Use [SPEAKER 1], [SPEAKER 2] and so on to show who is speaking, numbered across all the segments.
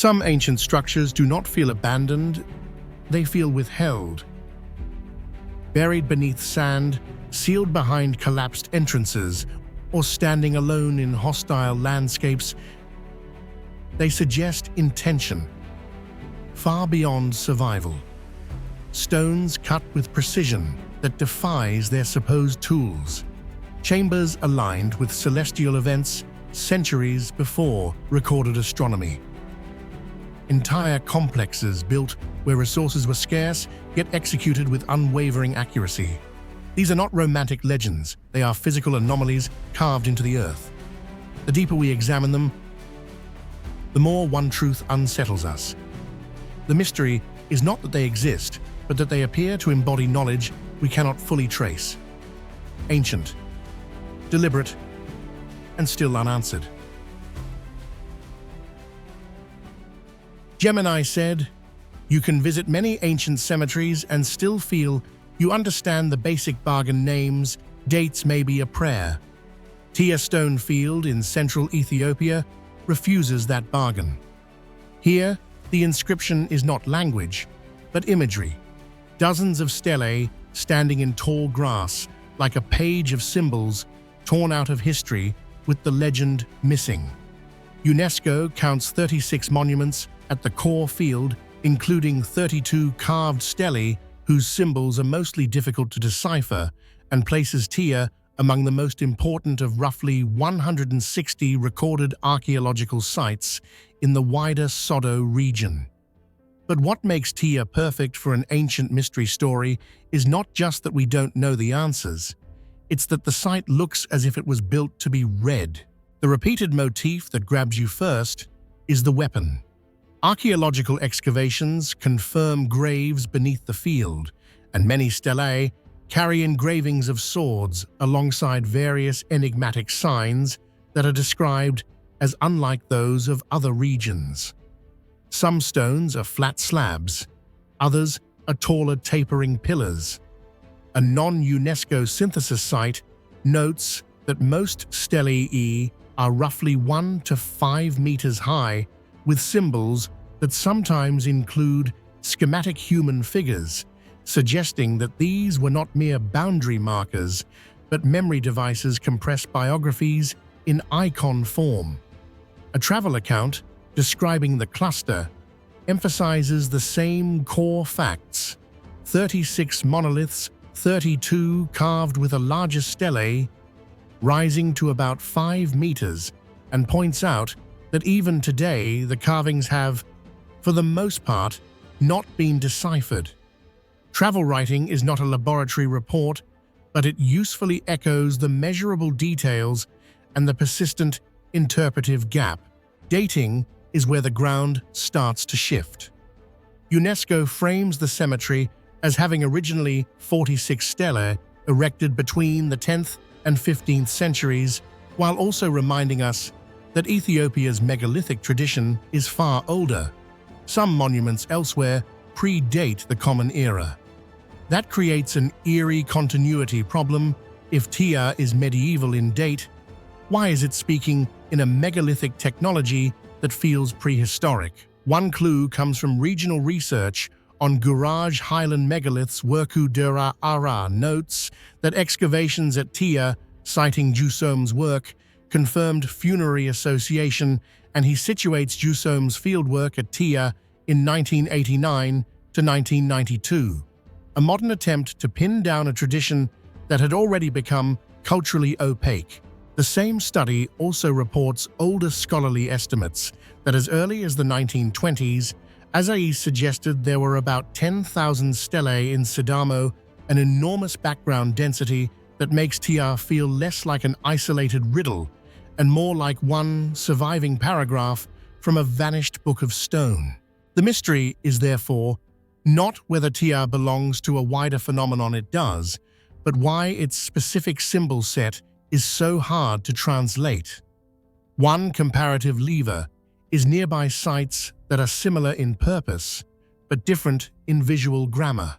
[SPEAKER 1] Some ancient structures do not feel abandoned, they feel withheld. Buried beneath sand, sealed behind collapsed entrances, or standing alone in hostile landscapes, they suggest intention, far beyond survival. Stones cut with precision that defies their supposed tools. Chambers aligned with celestial events centuries before recorded astronomy. Entire complexes built where resources were scarce, yet executed with unwavering accuracy. These are not romantic legends, they are physical anomalies carved into the earth. The deeper we examine them, the more one truth unsettles us. The mystery is not that they exist, but that they appear to embody knowledge we cannot fully trace. Ancient, deliberate, and still unanswered. Gemini said, "You can visit many ancient cemeteries and still feel you understand the basic bargain names, dates may be a prayer. Tiya Stone Field in central Ethiopia refuses that bargain. Here, the inscription is not language, but imagery. Dozens of stelae standing in tall grass, like a page of symbols torn out of history with the legend missing. UNESCO counts 36 monuments at the core field, including 32 carved stelae whose symbols are mostly difficult to decipher, and places Tiya among the most important of roughly 160 recorded archaeological sites in the wider Sodo region. But what makes Tiya perfect for an ancient mystery story is not just that we don't know the answers, it's that the site looks as if it was built to be read. The repeated motif that grabs you first is the weapon. Archaeological excavations confirm graves beneath the field, and many stelae carry engravings of swords alongside various enigmatic signs that are described as unlike those of other regions. Some stones are flat slabs, others are taller tapering pillars. A non-UNESCO synthesis site notes that most stelae are roughly 1 to 5 meters high, with symbols that sometimes include schematic human figures, suggesting that these were not mere boundary markers, but memory devices compressed biographies in icon form. A travel account describing the cluster emphasizes the same core facts: 36 monoliths, 32 carved with a larger stele, rising to about 5 meters, and points out that even today the carvings have, for the most part, not been deciphered. Travel writing is not a laboratory report, but it usefully echoes the measurable details and the persistent interpretive gap. Dating is where the ground starts to shift. UNESCO frames the cemetery as having originally 46 stelae erected between the 10th and 15th centuries, while also reminding us that Ethiopia's megalithic tradition is far older. Some monuments elsewhere predate the Common Era. That creates an eerie continuity problem. If Tiya is medieval in date, why is it speaking in a megalithic technology that feels prehistoric? One clue comes from regional research on Guraj highland megaliths. Worku Dura Ara notes that excavations at Tiya, citing Jusom's work, confirmed funerary association, and he situates Jusom's fieldwork at Tiya in 1989 to 1992, a modern attempt to pin down a tradition that had already become culturally opaque. The same study also reports older scholarly estimates that as early as the 1920s, Azai suggested there were about 10,000 stelae in Sidamo, an enormous background density that makes Tiya feel less like an isolated riddle and more like one surviving paragraph from a vanished book of stone. The mystery is therefore not whether Tiya belongs to a wider phenomenon. It does, but why its specific symbol set is so hard to translate. One comparative lever is nearby sites that are similar in purpose, but different in visual grammar.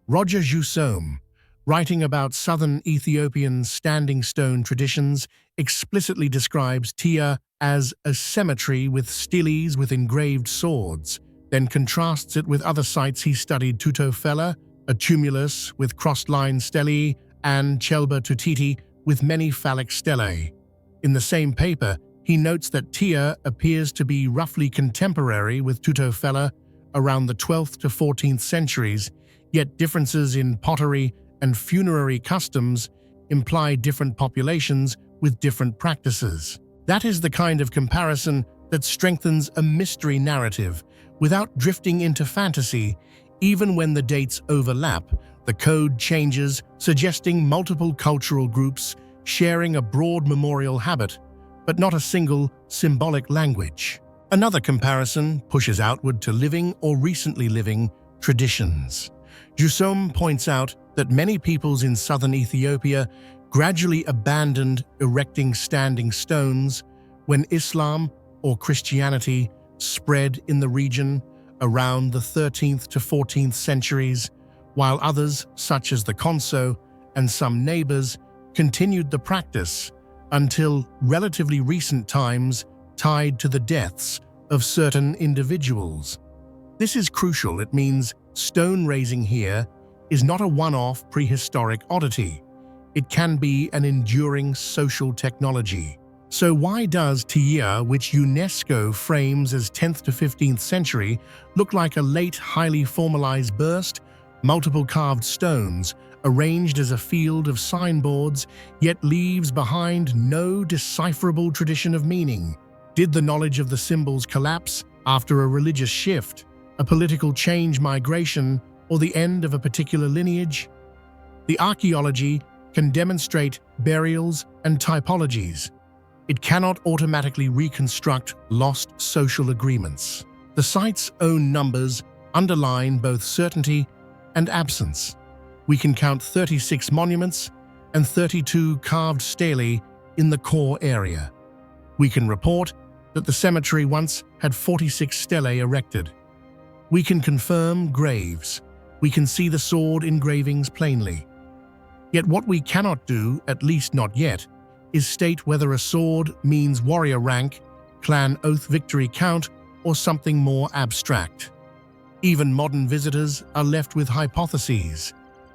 [SPEAKER 1] Roger Jusom, writing about southern Ethiopian standing stone traditions, explicitly describes Tiya as a cemetery with steles with engraved swords, then contrasts it with other sites he studied: Tutofela, a tumulus with crossed-line stelae, and Chelba Tutiti with many phallic stelae. In the same paper, he notes that Tiya appears to be roughly contemporary with Tutofela around the 12th to 14th centuries, yet differences in pottery and funerary customs imply different populations with different practices. That is the kind of comparison that strengthens a mystery narrative without drifting into fantasy. Even when the dates overlap, the code changes, suggesting multiple cultural groups sharing a broad memorial habit, but not a single symbolic language. Another comparison pushes outward to living or recently living traditions. Jusom points out that many peoples in southern Ethiopia gradually abandoned erecting standing stones when Islam or Christianity spread in the region around the 13th to 14th centuries, while others, such as the Konso and some neighbors, continued the practice until relatively recent times tied to the deaths of certain individuals. This is crucial. It means stone raising here is not a one-off prehistoric oddity. It can be an enduring social technology. So why does Tiya, which UNESCO frames as 10th to 15th century, look like a late, highly formalized burst? Multiple carved stones, arranged as a field of signboards, yet leaves behind no decipherable tradition of meaning. Did the knowledge of the symbols collapse after a religious shift, a political change, migration, or the end of a particular lineage? The archaeology can demonstrate burials and typologies. It cannot automatically reconstruct lost social agreements. The site's own numbers underline both certainty and absence. We can count 36 monuments and 32 carved stelae in the core area. We can report that the cemetery once had 46 stelae erected. We can confirm graves. We can see the sword engravings plainly. Yet what we cannot do, at least not yet, is state whether a sword means warrior rank, clan oath victory count, or something more abstract. Even modern visitors are left with hypotheses.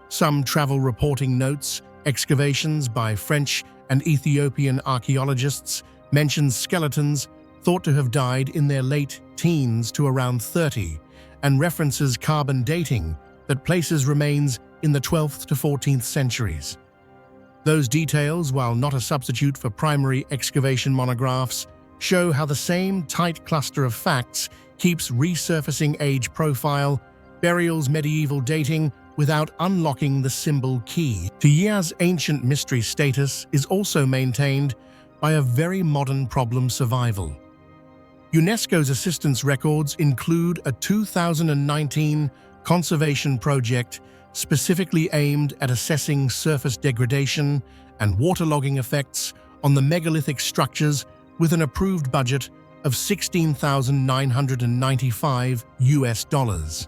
[SPEAKER 1] Some travel reporting notes, excavations by French and Ethiopian archaeologists mention skeletons thought to have died in their late teens to around 30, and references carbon dating that places remains in the 12th to 14th centuries. Those details, while not a substitute for primary excavation monographs, show how the same tight cluster of facts keeps resurfacing age profile, burials, medieval dating, without unlocking the symbol key. Tiya's ancient mystery status is also maintained by a very modern problem: survival. UNESCO's assistance records include a 2019 conservation project specifically aimed at assessing surface degradation and waterlogging effects on the megalithic structures, with an approved budget of $16,995.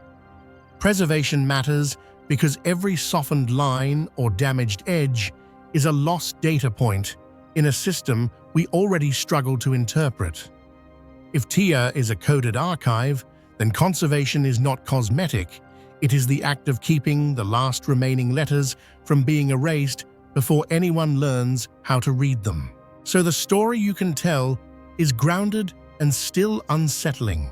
[SPEAKER 1] Preservation matters because every softened line or damaged edge is a lost data point in a system we already struggle to interpret. If Tiya is a coded archive, then conservation is not cosmetic. It is the act of keeping the last remaining letters from being erased before anyone learns how to read them. So the story you can tell is grounded and still unsettling.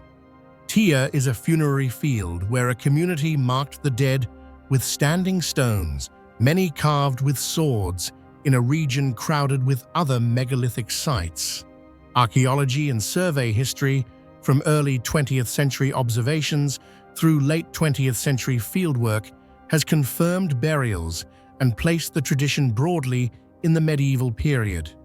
[SPEAKER 1] Tiya is a funerary field where a community marked the dead with standing stones, many carved with swords, in a region crowded with other megalithic sites. Archaeology and survey history, from early 20th century observations through late 20th century fieldwork, has confirmed burials and placed the tradition broadly in the medieval period.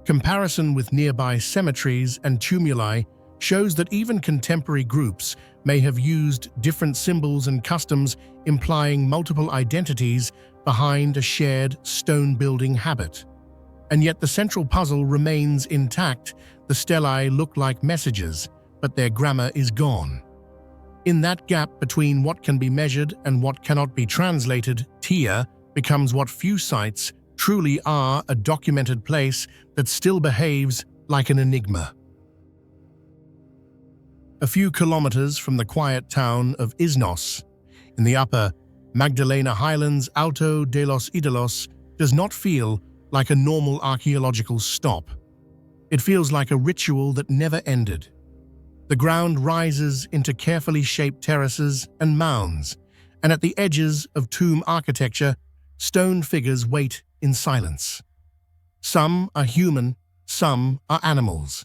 [SPEAKER 1] Comparison with nearby cemeteries and tumuli shows that even contemporary groups may have used different symbols and customs, implying multiple identities behind a shared stone-building habit. And yet the central puzzle remains intact. The stelae look like messages, but their grammar is gone. In that gap between what can be measured and what cannot be translated, Tiya becomes what few sites truly are: a documented place that still behaves like an enigma. A few kilometers from the quiet town of Isnos, in the upper Magdalena Highlands, Alto de los Idolos does not feel like a normal archaeological stop. It feels like a ritual that never ended. The ground rises into carefully shaped terraces and mounds, and at the edges of tomb architecture, stone figures wait in silence. Some are human, some are animals.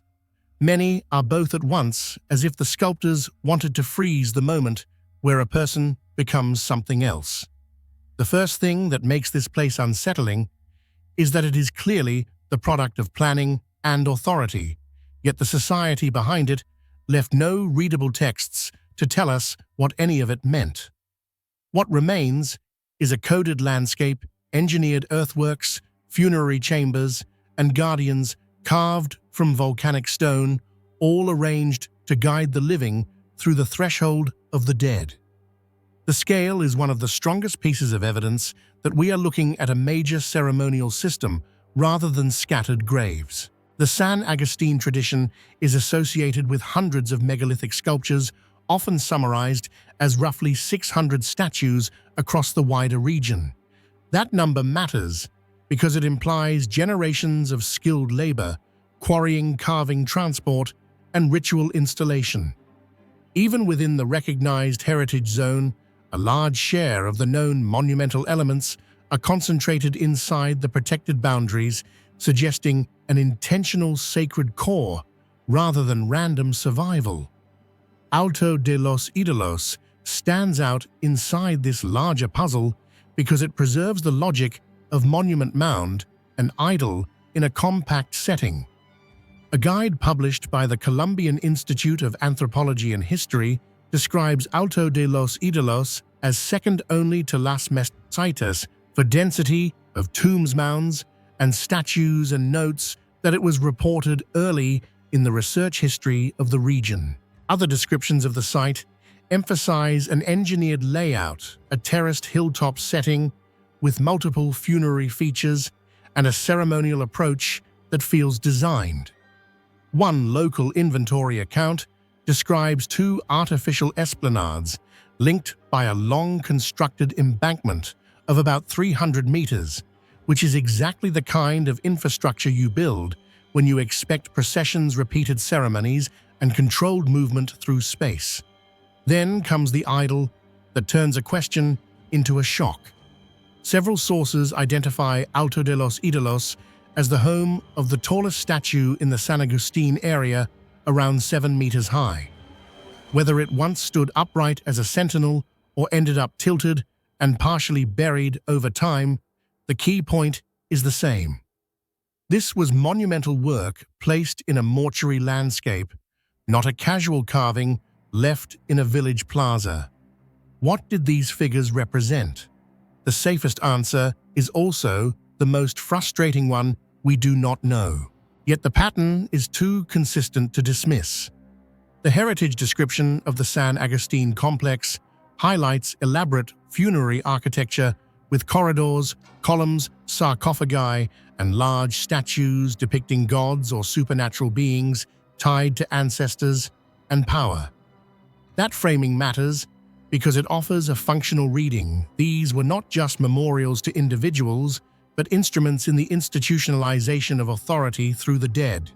[SPEAKER 1] Many are both at once, as if the sculptors wanted to freeze the moment where a person becomes something else. The first thing that makes this place unsettling is that it is clearly the product of planning and authority, yet the society behind it left no readable texts to tell us what any of it meant. What remains is a coded landscape, engineered earthworks, funerary chambers, and guardians carved from volcanic stone, all arranged to guide the living through the threshold of the dead. The scale is one of the strongest pieces of evidence that we are looking at a major ceremonial system rather than scattered graves. The San Agustin tradition is associated with hundreds of megalithic sculptures, often summarized as roughly 600 statues across the wider region. That number matters because it implies generations of skilled labor, quarrying, carving, transport, and ritual installation. Even within the recognized heritage zone, a large share of the known monumental elements are concentrated inside the protected boundaries, suggesting an intentional sacred core rather than random survival. Alto de los Idolos stands out inside this larger puzzle because it preserves the logic of monument mound and idol in a compact setting. A guide published by the Colombian Institute of Anthropology and History describes Alto de los Idolos as second only to Las Mezquitas for density of tombs, mounds, and statues, and notes that it was reported early in the research history of the region. Other descriptions of the site emphasize an engineered layout, a terraced hilltop setting with multiple funerary features, and a ceremonial approach that feels designed. One local inventory account describes two artificial esplanades linked by a long constructed embankment of about 300 meters, which is exactly the kind of infrastructure you build when you expect processions, repeated ceremonies, and controlled movement through space. Then comes the idol that turns a question into a shock. Several sources identify Alto de los Idolos as the home of the tallest statue in the San Agustin area, around 7 meters high. Whether it once stood upright as a sentinel or ended up tilted and partially buried over time, the key point is the same. This was monumental work placed in a mortuary landscape, not a casual carving left in a village plaza. What did these figures represent? The safest answer is also the most frustrating one: we do not know. Yet the pattern is too consistent to dismiss. The heritage description of the San Agustin complex highlights elaborate funerary architecture with corridors, columns, sarcophagi, and large statues depicting gods or supernatural beings tied to ancestors and power. That framing matters because it offers a functional reading. These were not just memorials to individuals, but instruments in the institutionalization of authority through the dead.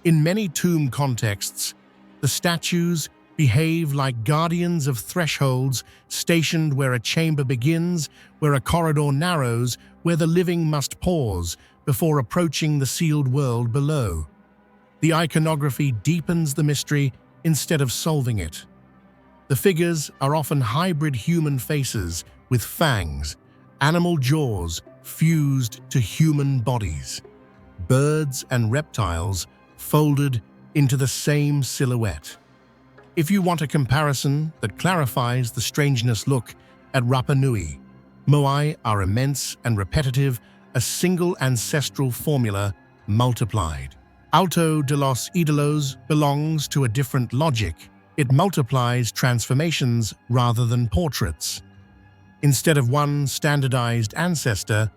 [SPEAKER 1] In many tomb contexts, the statues behave like guardians of thresholds stationed where a chamber begins, where a corridor narrows, where the living must pause before approaching the sealed world below. The iconography deepens the mystery instead of solving it. The figures are often hybrid human faces with fangs, animal jaws fused to human bodies, birds and reptiles folded into the same silhouette. If you want a comparison that clarifies the strangeness, look at Rapa Nui. Moai are immense and repetitive, a single ancestral formula multiplied. Alto de los Idolos belongs to a different logic. It multiplies transformations rather than portraits. Instead of one standardized ancestor,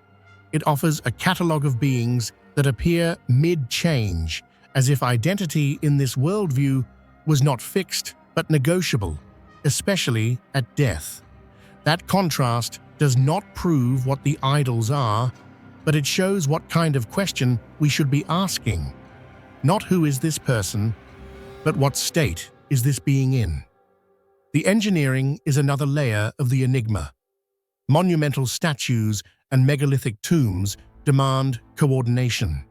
[SPEAKER 1] it offers a catalog of beings that appear mid-change, as if identity in this worldview was not fixed but negotiable, especially at death. That contrast does not prove what the idols are, but it shows what kind of question we should be asking. Not who is this person, but what state is this being in? The engineering is another layer of the enigma. Monumental statues and megalithic tombs demand coordination.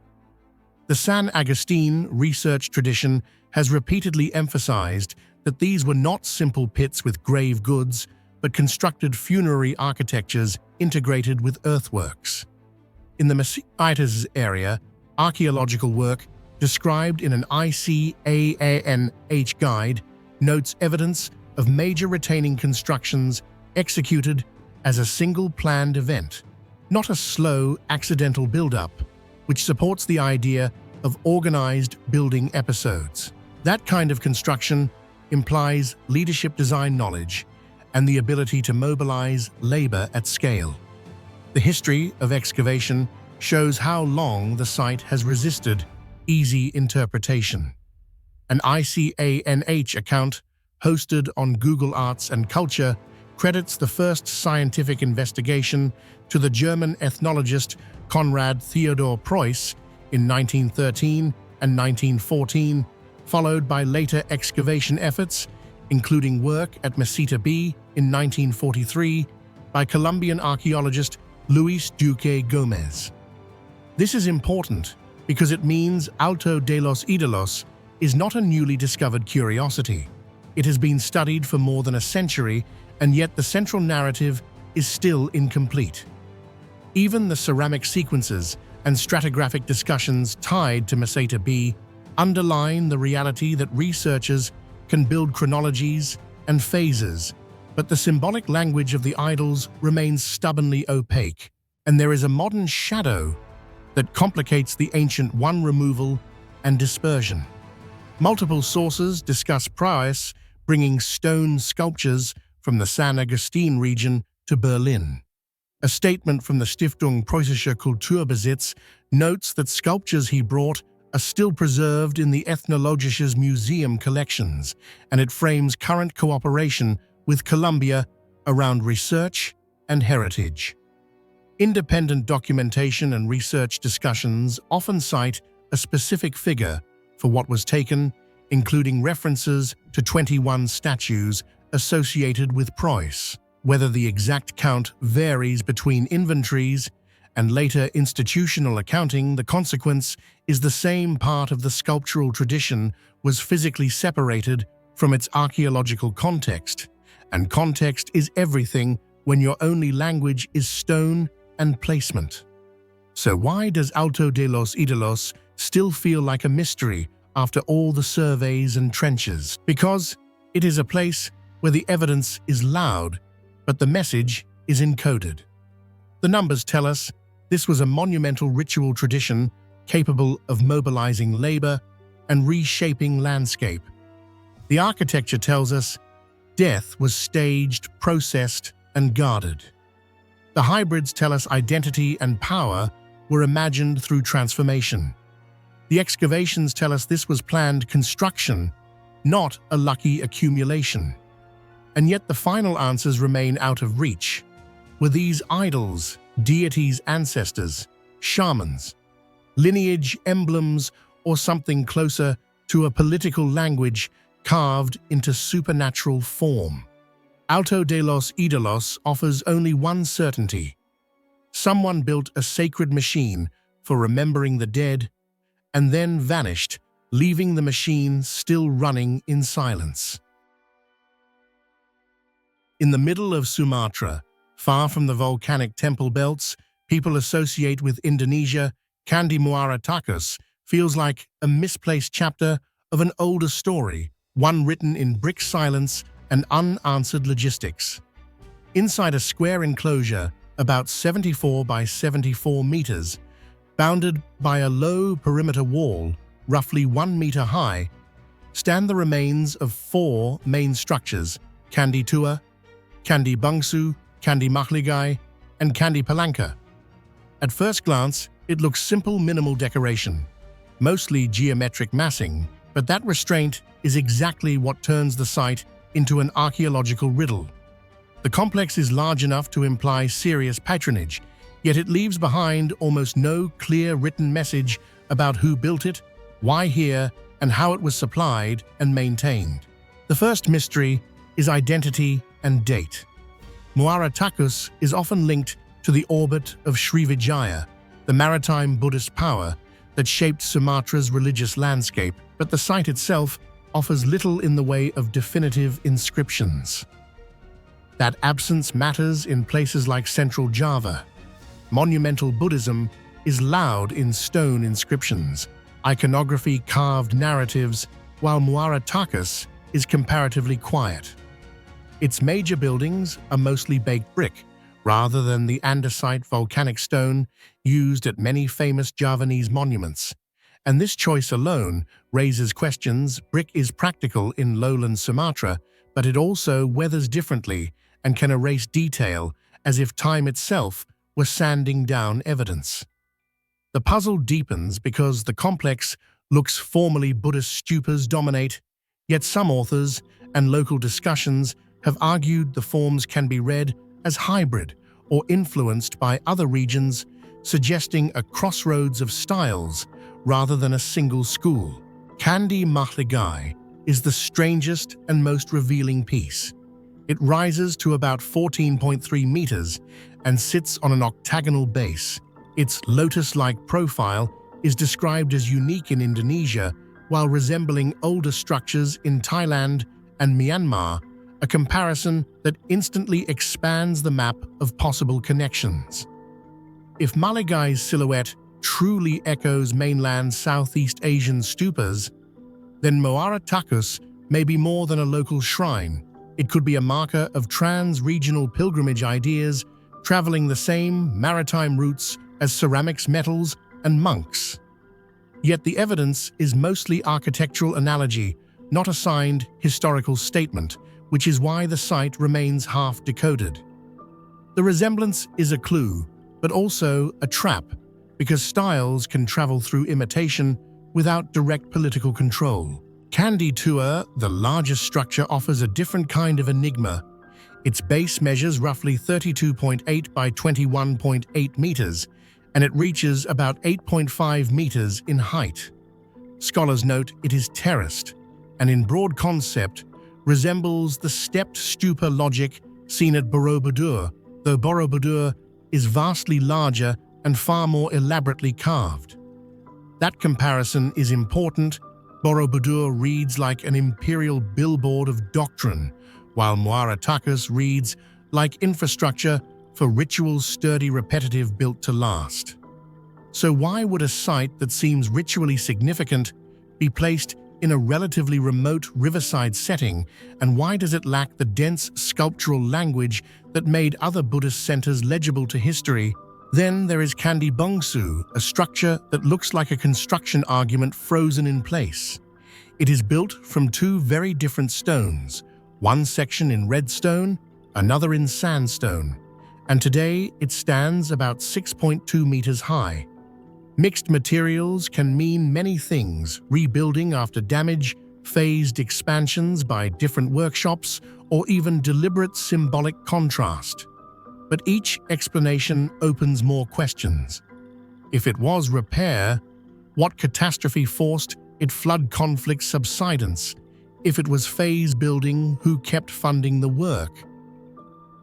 [SPEAKER 1] The San Agustin research tradition has repeatedly emphasized that these were not simple pits with grave goods, but constructed funerary architectures integrated with earthworks. In the Mesquites area, archaeological work described in an ICANH guide notes evidence of major retaining constructions executed as a single planned event, not a slow, accidental build-up, which supports the idea of organized building episodes. That kind of construction implies leadership design knowledge and the ability to mobilize labor at scale. The history of excavation shows how long the site has resisted easy interpretation. An ICANH account hosted on Google Arts and Culture credits the first scientific investigation to the German ethnologist Konrad Theodor Preuss in 1913 and 1914, followed by later excavation efforts, including work at Meseta B in 1943 by Colombian archaeologist Luis Duque Gomez. This is important because it means Alto de los Idolos is not a newly discovered curiosity. It has been studied for more than a century, and yet the central narrative is still incomplete. Even the ceramic sequences and stratigraphic discussions tied to Meseta B underline the reality that researchers can build chronologies and phases, but the symbolic language of the idols remains stubbornly opaque, and there is a modern shadow that complicates the ancient one removal and dispersion. Multiple sources discuss Preuss bringing stone sculptures from the San Agustin region to Berlin. A statement from the Stiftung Preußischer Kulturbesitz notes that sculptures he brought are still preserved in the Ethnologisches Museum collections, and it frames current cooperation with Colombia around research and heritage. Independent documentation and research discussions often cite a specific figure for what was taken, including references to 21 statues associated with Preuss. Whether the exact count varies between inventories and later institutional accounting, the consequence is the same part of the sculptural tradition was physically separated from its archaeological context, and context is everything when your only language is stone and placement. So why does Alto de los Idolos still feel like a mystery after all the surveys and trenches? Because it is a place where the evidence is loud, but the message is encoded. The numbers tell us this was a monumental ritual tradition capable of mobilizing labor and reshaping landscape. The architecture tells us death was staged, processed, and guarded. The hybrids tell us identity and power were imagined through transformation. The excavations tell us this was planned construction, not a lucky accumulation. And yet the final answers remain out of reach. Were these idols, deities' ancestors, shamans, lineage emblems, or something closer to a political language carved into supernatural form? Alto de los Idolos offers only one certainty. Someone built a sacred machine for remembering the dead and then vanished, leaving the machine still running in silence. In the middle of Sumatra, far from the volcanic temple belts people associate with Indonesia, Candi Muara Takus feels like a misplaced chapter of an older story, one written in brick silence and unanswered logistics. Inside a square enclosure about 74 by 74 meters, bounded by a low perimeter wall, roughly 1 meter high, stand the remains of 4 main structures: Candi Tua, Candi Bungsu, Candi Mahligai, and Candi Palanka. At first glance, it looks simple, minimal decoration, mostly geometric massing, But that restraint is exactly what turns the site into an archaeological riddle. The complex is large enough to imply serious patronage, yet it leaves behind almost no clear written message about who built it, why here, and how it was supplied and maintained. The first mystery is identity and date. Muara Takus is often linked to the orbit of Srivijaya, the maritime Buddhist power that shaped Sumatra's religious landscape, but the site itself offers little in the way of definitive inscriptions. That absence matters in places like central Java. Monumental Buddhism is loud in stone inscriptions, iconography carved narratives, while Muara Takus is comparatively quiet. Its major buildings are mostly baked brick, rather than the andesite volcanic stone used at many famous Javanese monuments. And this choice alone raises questions. Brick is practical in lowland Sumatra, but it also weathers differently and can erase detail as if time itself were sanding down evidence. The puzzle deepens because the complex looks formally Buddhist stupas dominate, yet some authors and local discussions have argued the forms can be read as hybrid or influenced by other regions, suggesting a crossroads of styles rather than a single school. Candi Mahligai is the strangest and most revealing piece. It rises to about 14.3 meters and sits on an octagonal base. Its lotus-like profile is described as unique in Indonesia, while resembling older structures in Thailand and Myanmar, a comparison that instantly expands the map of possible connections. If Maligai's silhouette truly echoes mainland Southeast Asian stupas, then Muara Takus may be more than a local shrine. It could be a marker of trans-regional pilgrimage ideas traveling the same maritime routes as ceramics, metals, and monks. Yet the evidence is mostly architectural analogy, not a signed historical statement, which is why the site remains half-decoded. The resemblance is a clue, but also a trap, because styles can travel through imitation without direct political control. Candi Tua, the largest structure, offers a different kind of enigma. Its base measures roughly 32.8 by 21.8 meters, and it reaches about 8.5 meters in height. Scholars note it is terraced, and in broad concept, resembles the stepped stupa logic seen at Borobudur, though Borobudur is vastly larger and far more elaborately carved. That comparison is important. Borobudur reads like an imperial billboard of doctrine, while Muara Takus reads like infrastructure for rituals sturdy, repetitive, built to last. So why would a site that seems ritually significant be placed in a relatively remote riverside setting, and why does it lack the dense sculptural language that made other Buddhist centers legible to history? Then there is Candi Bongsu, a structure that looks like a construction argument frozen in place. It is built from two very different stones, one section in red stone, another in sandstone, and today it stands about 6.2 meters high. Mixed materials can mean many things: rebuilding after damage, phased expansions by different workshops, or even deliberate symbolic contrast. But each explanation opens more questions. If it was repair, what catastrophe forced it? Flood conflict subsidence? If it was phase building, who kept funding the work?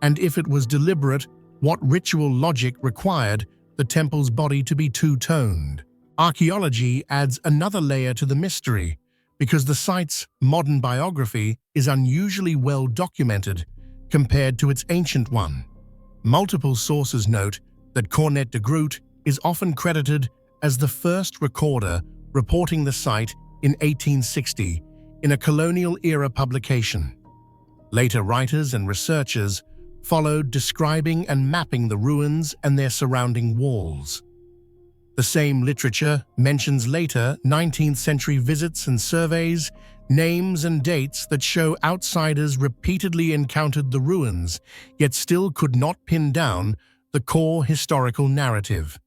[SPEAKER 1] And if it was deliberate, what ritual logic required the temple's body to be two-toned? Archaeology adds another layer to the mystery, because the site's modern biography is unusually well documented compared to its ancient one. Multiple sources note that Cornet de Groot is often credited as the first recorder reporting the site in 1860 in a colonial-era publication. Later writers and researchers followed, describing and mapping the ruins and their surrounding walls. The same literature mentions later 19th century visits and surveys, names and dates that show outsiders repeatedly encountered the ruins, yet still could not pin down the core historical narrative.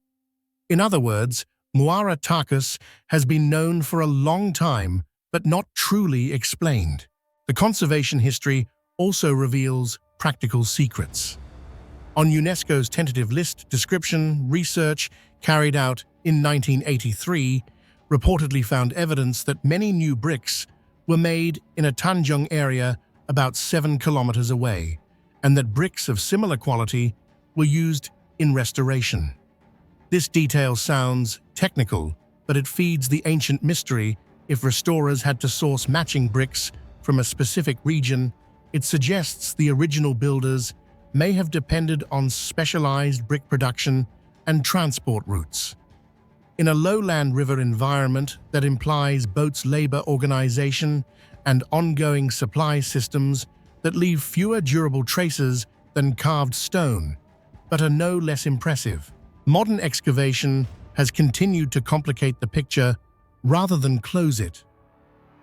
[SPEAKER 1] In other words, Muara Takus has been known for a long time, but not truly explained. The conservation history also reveals practical secrets. On UNESCO's tentative list description, research carried out in 1983 reportedly found evidence that many new bricks were made in a Tanjung area about 7 kilometers away, and that bricks of similar quality were used in restoration. This detail sounds technical, but it feeds the ancient mystery. If restorers had to source matching bricks from a specific region, it suggests the original builders may have depended on specialized brick production and transport routes. In a lowland river environment that implies boats' labor organization and ongoing supply systems that leave fewer durable traces than carved stone, but are no less impressive. Modern excavation has continued to complicate the picture rather than close it.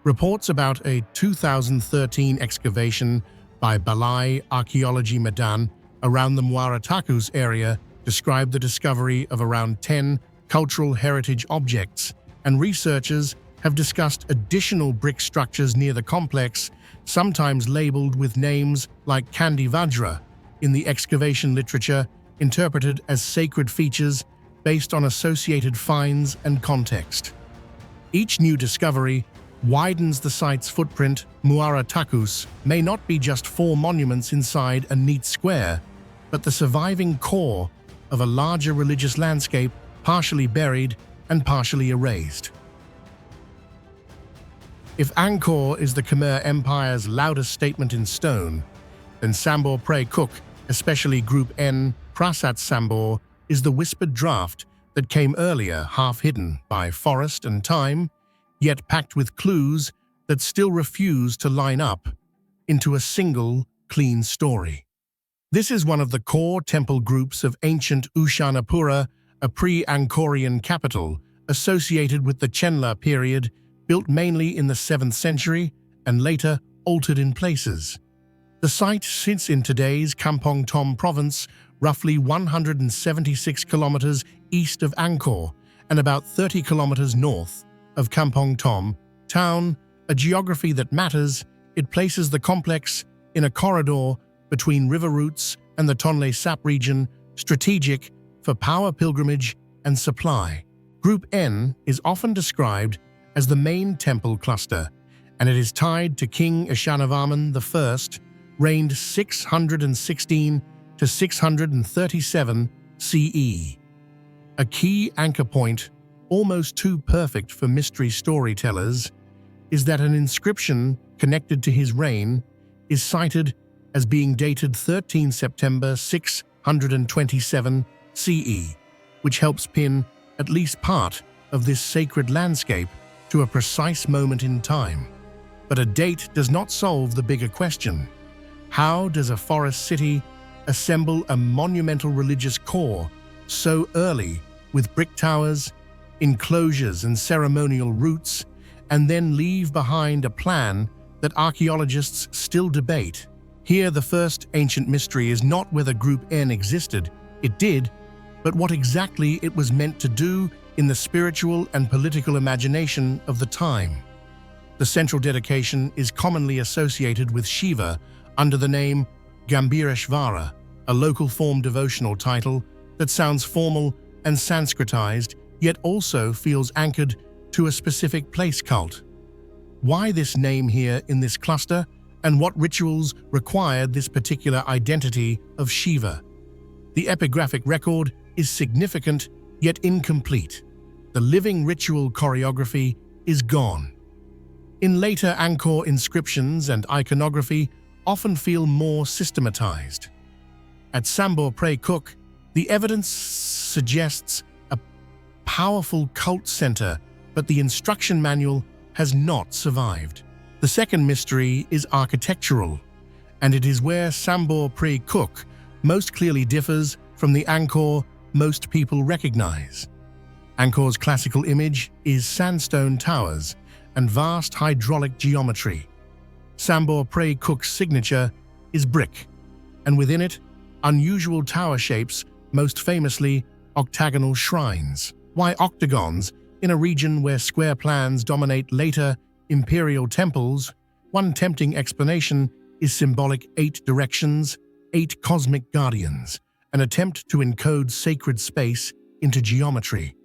[SPEAKER 1] Reports about a 2013 excavation by Balai Archaeology Medan around the Muara Takus area describe the discovery of around 10 cultural heritage objects, and researchers have discussed additional brick structures near the complex, sometimes labeled with names like Candi Vajra in the excavation literature, interpreted as sacred features based on associated finds and context. Each new discovery widens the site's footprint. Muara Takus may not be just 4 monuments inside a neat square, but the surviving core of a larger religious landscape, partially buried and partially erased. If Angkor is the Khmer Empire's loudest statement in stone, then Sambor Prei Kuk, especially Group N, Prasat Sambor, is the whispered draft that came earlier, half hidden by forest and time, yet packed with clues that still refuse to line up into a single, clean story. This is one of the core temple groups of ancient Ushanapura, a pre-Angkorian capital associated with the Chenla period, built mainly in the 7th century and later altered in places. The site sits in today's Kampong Tom province, roughly 176 kilometers east of Angkor and about 30 kilometers north of Kampong Tom town, a geography that matters. It places the complex in a corridor between river routes and the Tonle Sap region, strategic for power pilgrimage and supply. Group N is often described as the main temple cluster, and it is tied to King Yasovarman I, reigned 616 to 637 CE. A key anchor point, almost too perfect for mystery storytellers, is that an inscription connected to his reign is cited as being dated 13 September 627 CE, which helps pin at least part of this sacred landscape to a precise moment in time. But a date does not solve the bigger question. How does a forest city assemble a monumental religious core so early with brick towers, enclosures and ceremonial routes, and then leave behind a plan that archaeologists still debate? Here, the first ancient mystery is not whether Group N existed. It did, but what exactly it was meant to do in the spiritual and political imagination of the time. The central dedication is commonly associated with Shiva under the name Gambhireshvara, a local form devotional title that sounds formal and Sanskritized, yet also feels anchored to a specific place cult. Why this name here in this cluster, and what rituals required this particular identity of Shiva? The epigraphic record is significant yet incomplete. The living ritual choreography is gone. In later Angkor, inscriptions and iconography often feel more systematized. At Sambor Prei Kuk, the evidence suggests a powerful cult center, but the instruction manual has not survived. The second mystery is architectural, and it is where Sambor Prei Kuk most clearly differs from the Angkor most people recognize. Angkor's classical image is sandstone towers and vast hydraulic geometry. Sambor Prei Kuk's signature is brick, and within it, unusual tower shapes, most famously octagonal shrines. Why octagons in a region where square plans dominate? Later imperial temples, one tempting explanation is symbolic 8 directions, 8 cosmic guardians, an attempt to encode sacred space into geometry.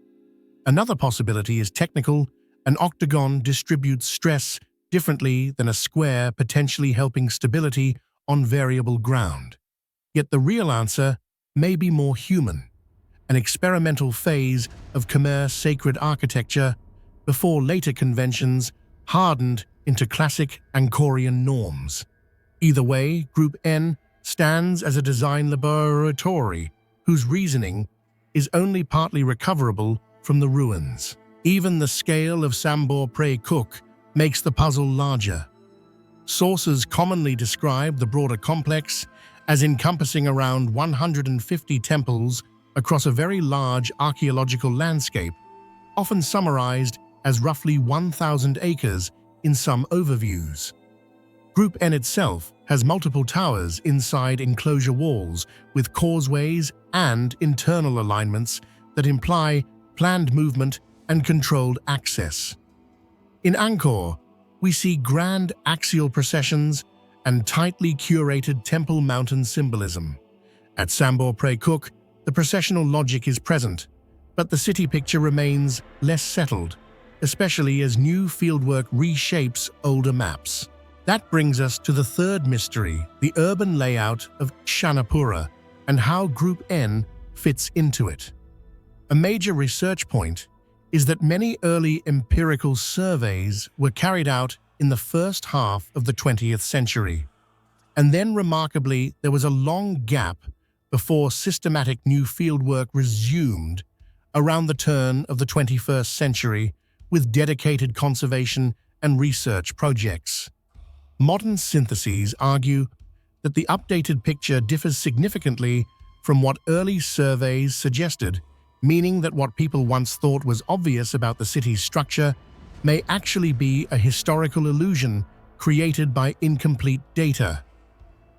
[SPEAKER 1] Another possibility is technical. An octagon distributes stress differently than a square, potentially helping stability on variable ground. Yet the real answer may be more human, an experimental phase of Khmer sacred architecture before later conventions hardened into classic Angkorian norms. Either way, Group N stands as a design laboratory whose reasoning is only partly recoverable from the ruins. Even the scale of Sambor Prei Kuk makes the puzzle larger. Sources commonly describe the broader complex as encompassing around 150 temples across a very large archaeological landscape, often summarized as roughly 1,000 acres in some overviews. Group N itself has multiple towers inside enclosure walls with causeways and internal alignments that imply planned movement and controlled access. In Angkor, we see grand axial processions and tightly curated temple mountain symbolism. At Sambor Prei Kuk, the processional logic is present, but the city picture remains less settled, especially as new fieldwork reshapes older maps. That brings us to the third mystery, the urban layout of Shanapura and how Group N fits into it. A major research point is that many early empirical surveys were carried out in the first half of the 20th century. And then, remarkably, there was a long gap before systematic new fieldwork resumed around the turn of the 21st century with dedicated conservation and research projects. Modern syntheses argue that the updated picture differs significantly from what early surveys suggested, meaning that what people once thought was obvious about the city's structure may actually be a historical illusion created by incomplete data.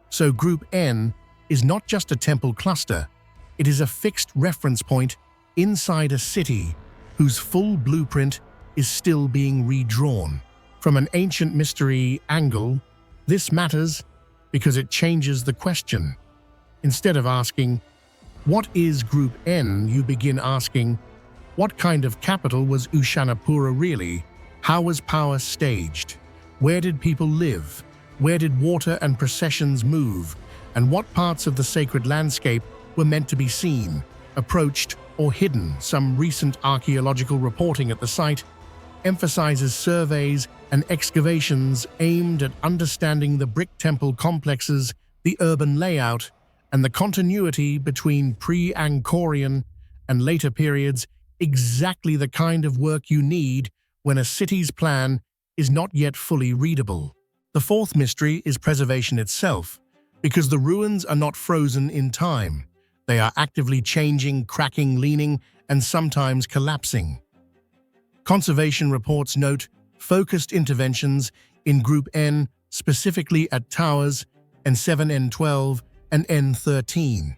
[SPEAKER 1] So Group N is not just a temple cluster, it is a fixed reference point inside a city whose full blueprint is still being redrawn. From an ancient mystery angle, this matters because it changes the question. Instead of asking, "What is Group N?" you begin asking, "What kind of capital was Ushanapura really? How was power staged? Where did people live? Where did water and processions move? And what parts of the sacred landscape were meant to be seen, approached, or hidden?" Some recent archaeological reporting at the site emphasizes surveys and excavations aimed at understanding the brick temple complexes, the urban layout, and the continuity between pre-Angkorian and later periods, exactly the kind of work you need when a city's plan is not yet fully readable. The fourth mystery is preservation itself, because the ruins are not frozen in time. They are actively changing, cracking, leaning, and sometimes collapsing. Conservation reports note focused interventions in Group N, specifically at towers N7, N12, and N13,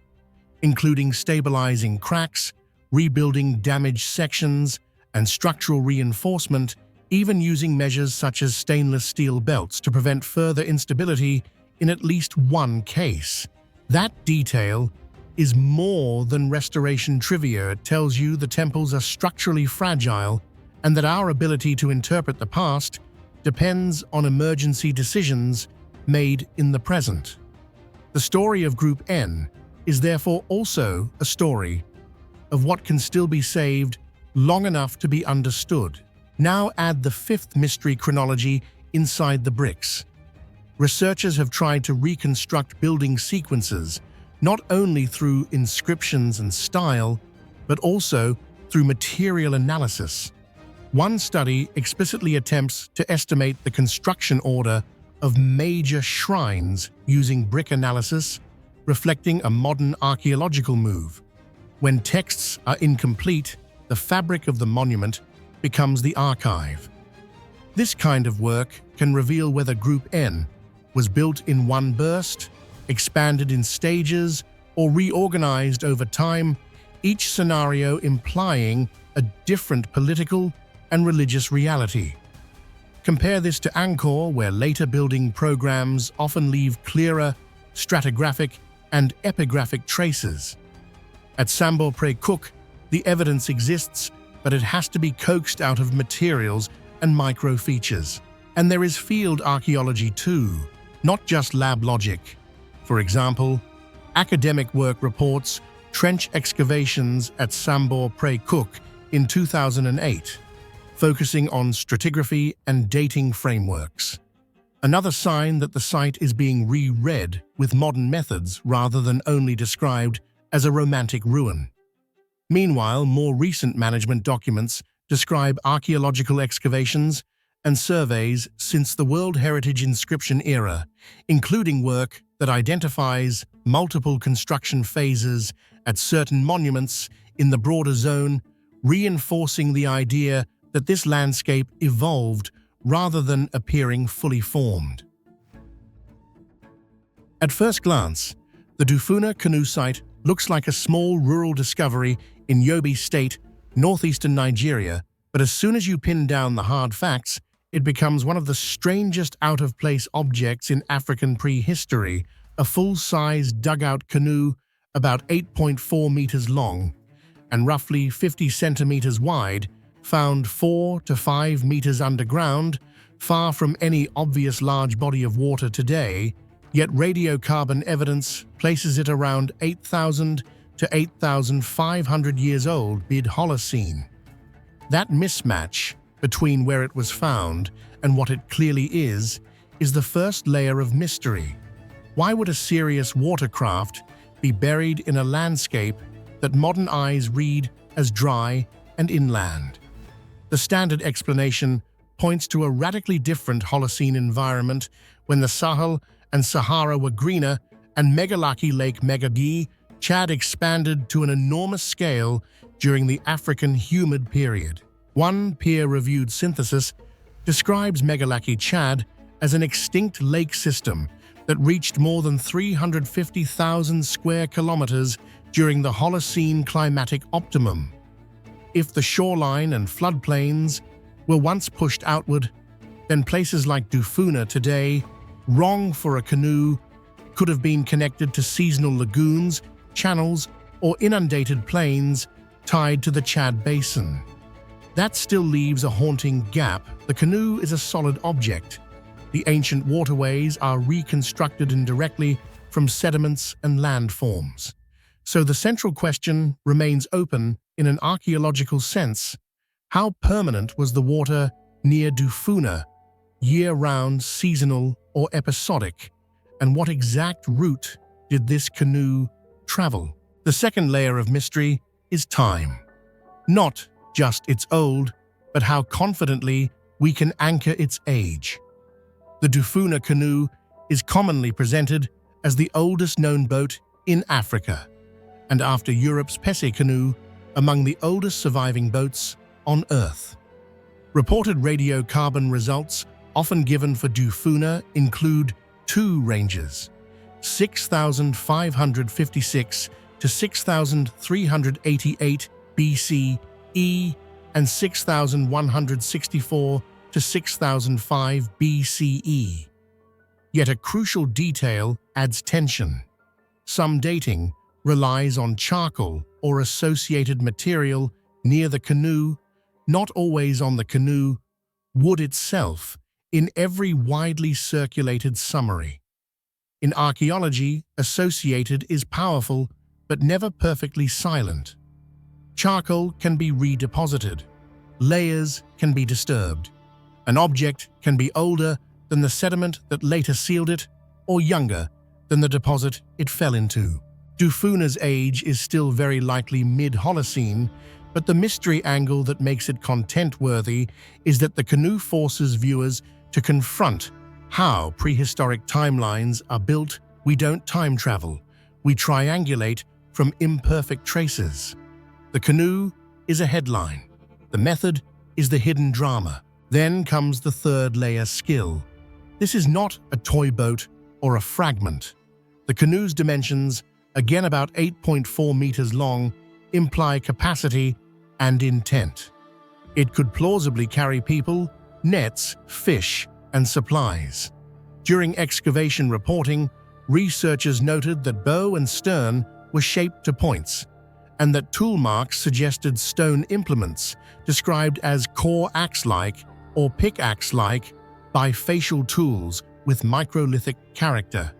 [SPEAKER 1] including stabilizing cracks, rebuilding damaged sections, and structural reinforcement, even using measures such as stainless steel belts to prevent further instability in at least one case. That detail is more than restoration trivia. It tells you the temples are structurally fragile and that our ability to interpret the past depends on emergency decisions made in the present. The story of Group N is therefore also a story of what can still be saved long enough to be understood. Now add the fifth mystery chronology inside the bricks. Researchers have tried to reconstruct building sequences, not only through inscriptions and style, but also through material analysis. One study explicitly attempts to estimate the construction order of major shrines using brick analysis, reflecting a modern archaeological move. When texts are incomplete, the fabric of the monument becomes the archive. This kind of work can reveal whether Group N was built in one burst, expanded in stages, or reorganized over time, each scenario implying a different political and religious reality. Compare this to Angkor, where later building programs often leave clearer stratigraphic and epigraphic traces. At Sambor Prei Kuk, the evidence exists, but it has to be coaxed out of materials and micro-features. And there is field archaeology too, not just lab logic. For example, academic work reports trench excavations at Sambor Prei Kuk in 2008, focusing on stratigraphy and dating frameworks. Another sign that the site is being reread with modern methods rather than only described as a romantic ruin. Meanwhile, more recent management documents describe archaeological excavations and surveys since the World Heritage Inscription era, including work that identifies multiple construction phases at certain monuments in the broader zone, reinforcing the idea that this landscape evolved rather than appearing fully formed. At first glance, the Dufuna canoe site looks like a small rural discovery in Yobe State, northeastern Nigeria, but as soon as you pin down the hard facts, it becomes one of the strangest out-of-place objects in African prehistory, a full-size dugout canoe about 8.4 meters long and roughly 50 centimeters wide, found 4 to 5 meters underground, far from any obvious large body of water today, yet radiocarbon evidence places it around 8,000 to 8,500 years old mid-Holocene. That mismatch between where it was found and what it clearly is the first layer of mystery. Why would a serious watercraft be buried in a landscape that modern eyes read as dry and inland? The standard explanation points to a radically different Holocene environment when the Sahel and Sahara were greener and Megalithic Lake Megagi Chad expanded to an enormous scale during the African humid period. One peer-reviewed synthesis describes Megalithic Chad as an extinct lake system that reached more than 350,000 square kilometers during the Holocene climatic optimum. If the shoreline and floodplains were once pushed outward, then places like Dufuna today, wrong for a canoe, could have been connected to seasonal lagoons, channels, or inundated plains tied to the Chad Basin. That still leaves a haunting gap. The canoe is a solid object. The ancient waterways are reconstructed indirectly from sediments and landforms. So the central question remains open in an archaeological sense. How permanent was the water near Dufuna, year-round, seasonal, or episodic? And what exact route did this canoe travel? The second layer of mystery is time. Not just its old, but how confidently we can anchor its age. The Dufuna canoe is commonly presented as the oldest known boat in Africa, and after Europe's Pesce canoe, among the oldest surviving boats on Earth. Reported radiocarbon results often given for Dufuna include two ranges, 6,556 to 6,388 BCE and 6,164 to 6,005 BCE. Yet a crucial detail adds tension. Some dating relies on charcoal or associated material near the canoe, not always on the canoe, wood itself, in every widely circulated summary. In archaeology, associated is powerful but never perfectly silent. Charcoal can be redeposited. Layers can be disturbed. An object can be older than the sediment that later sealed it, or younger than the deposit it fell into. Dufuna's age is still very likely mid-Holocene, but the mystery angle that makes it content-worthy is that the canoe forces viewers to confront how prehistoric timelines are built. We don't time travel, we triangulate from imperfect traces. The canoe is a headline. The method is the hidden drama. Then comes the third layer: skill. This is not a toy boat or a fragment. The canoe's dimensions, again about 8.4 meters long, imply capacity and intent. It could plausibly carry people, nets, fish, and supplies. During excavation reporting, researchers noted that bow and stern were shaped to points, and that tool marks suggested stone implements, described as core axe-like or pickaxe-like bifacial tools with microlithic character.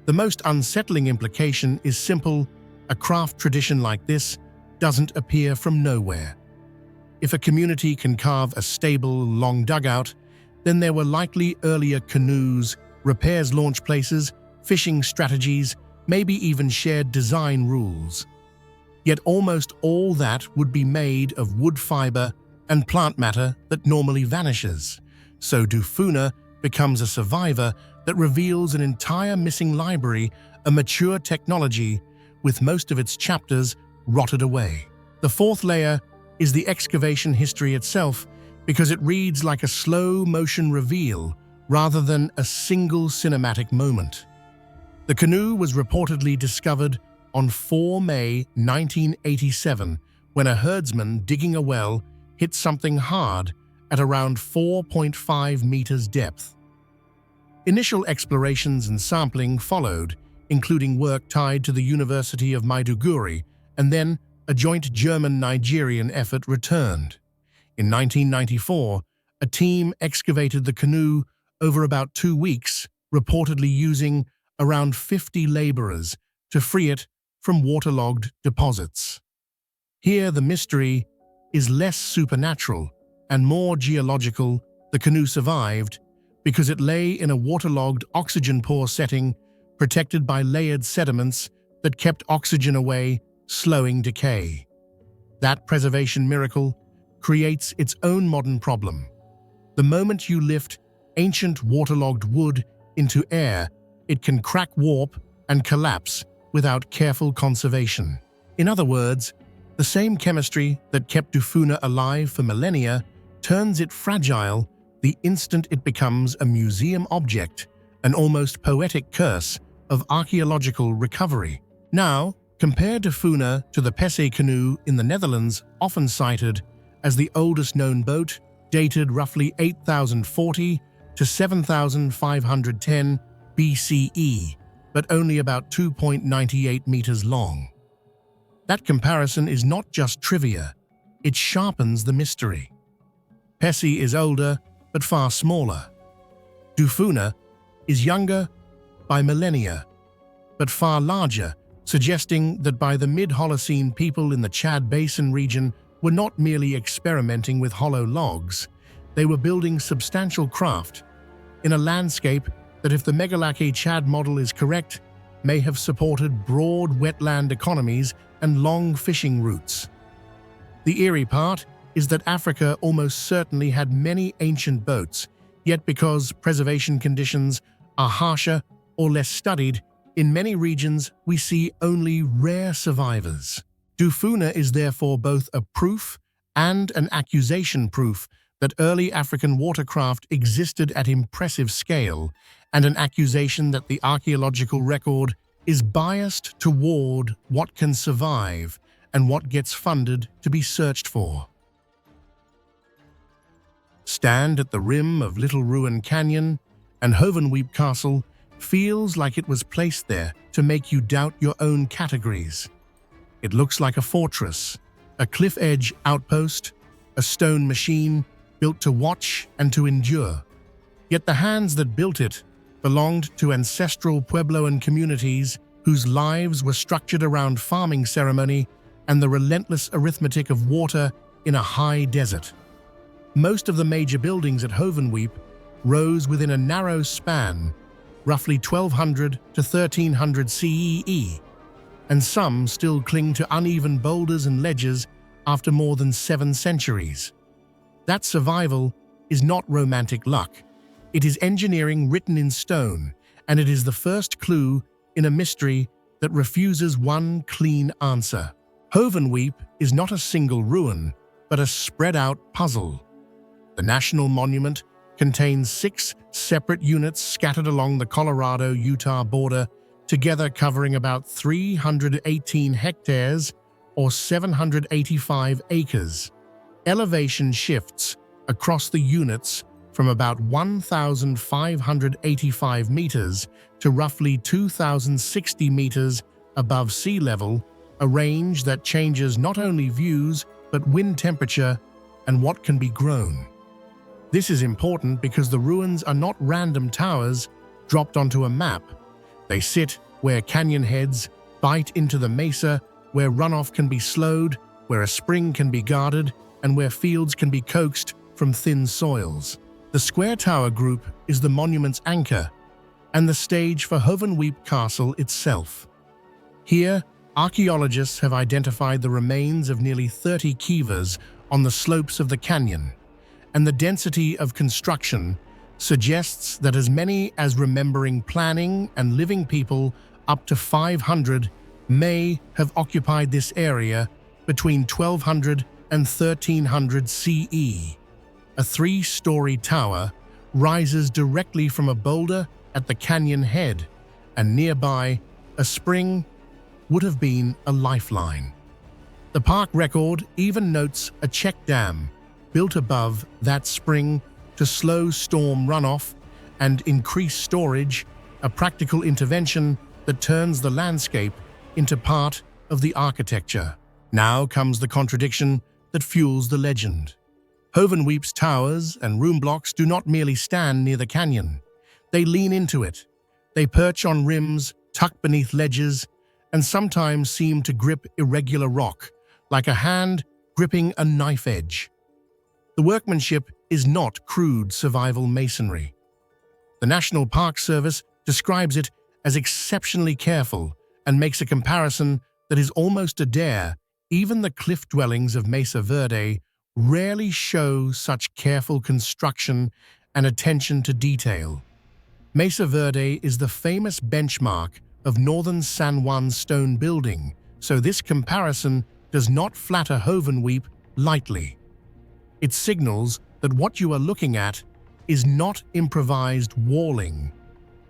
[SPEAKER 1] The most unsettling implication is simple: a craft tradition like this doesn't appear from nowhere. If a community can carve a stable, long dugout, then there were likely earlier canoes, repairs launch places, fishing strategies, maybe even shared design rules. Yet almost all that would be made of wood fiber and plant matter that normally vanishes. So Dufuna becomes a survivor that reveals an entire missing library, a mature technology with most of its chapters rotted away. The fourth layer is the excavation history itself, because it reads like a slow-motion reveal rather than a single cinematic moment. The canoe was reportedly discovered on 4 May 1987 when a herdsman digging a well hit something hard at around 4.5 meters depth. Initial explorations and sampling followed, including work tied to the University of Maiduguri, and then a joint German-Nigerian effort returned. In 1994, a team excavated the canoe over about 2 weeks, reportedly using around 50 laborers to free it from waterlogged deposits. Here, the mystery is less supernatural and more geological. The canoe survived because it lay in a waterlogged, oxygen-poor setting, protected by layered sediments that kept oxygen away, slowing decay. That preservation miracle creates its own modern problem. The moment you lift ancient waterlogged wood into air, it can crack, warp, and collapse without careful conservation. In other words, the same chemistry that kept Dufuna alive for millennia turns it fragile the instant it becomes a museum object, an almost poetic curse of archaeological recovery. Now, compare Dufuna to the Pesse canoe in the Netherlands, often cited as the oldest known boat, dated roughly 8040 to 7510 BCE, but only about 2.98 meters long. That comparison is not just trivia, it sharpens the mystery. Pesse is older, but far smaller. Dufuna is younger by millennia, but far larger, suggesting that by the mid-Holocene, people in the Chad Basin region were not merely experimenting with hollow logs, they were building substantial craft in a landscape that, if the megalithic Chad model is correct, may have supported broad wetland economies and long fishing routes. The eerie part is that Africa almost certainly had many ancient boats, yet because preservation conditions are harsher or less studied, in many regions we see only rare survivors. Dufuna is therefore both a proof and an accusation, proof that early African watercraft existed at impressive scale, and an accusation that the archaeological record is biased toward what can survive and what gets funded to be searched for. Stand at the rim of Little Ruin Canyon, and Hovenweep Castle feels like it was placed there to make you doubt your own categories. It looks like a fortress, a cliff-edge outpost, a stone machine built to watch and to endure. Yet the hands that built it belonged to ancestral Puebloan communities whose lives were structured around farming ceremony and the relentless arithmetic of water in a high desert. Most of the major buildings at Hovenweep rose within a narrow span, roughly 1200 to 1300 CEE, and some still cling to uneven boulders and ledges after more than 7 centuries. That survival is not romantic luck. It is engineering written in stone, and it is the first clue in a mystery that refuses one clean answer. Hovenweep is not a single ruin, but a spread-out puzzle. The National Monument contains 6 separate units scattered along the Colorado-Utah border, together covering about 318 hectares or 785 acres. Elevation shifts across the units from about 1,585 meters to roughly 2,060 meters above sea level, a range that changes not only views but wind temperature and what can be grown. This is important because the ruins are not random towers dropped onto a map. They sit where canyon heads bite into the mesa, where runoff can be slowed, where a spring can be guarded, and where fields can be coaxed from thin soils. The square tower group is the monument's anchor and the stage for Hovenweep Castle itself. Here, archaeologists have identified the remains of nearly 30 kivas on the slopes of the canyon, and the density of construction suggests that as many as remembering planning and living people up to 500 may have occupied this area between 1200 and 1300 CE. A three-story tower rises directly from a boulder at the canyon head, and nearby, a spring would have been a lifeline. The park record even notes a check dam built above that spring to slow storm runoff and increase storage, a practical intervention that turns the landscape into part of the architecture. Now comes the contradiction that fuels the legend. Hovenweep's towers and room blocks do not merely stand near the canyon. They lean into it. They perch on rims, tucked beneath ledges, and sometimes seem to grip irregular rock, like a hand gripping a knife edge. The workmanship is not crude survival masonry. The National Park Service describes it as exceptionally careful and makes a comparison that is almost a dare. Even the cliff dwellings of Mesa Verde rarely show such careful construction and attention to detail. Mesa Verde is the famous benchmark of northern San Juan stone building, so this comparison does not flatter Hovenweep lightly. It signals that what you are looking at is not improvised walling,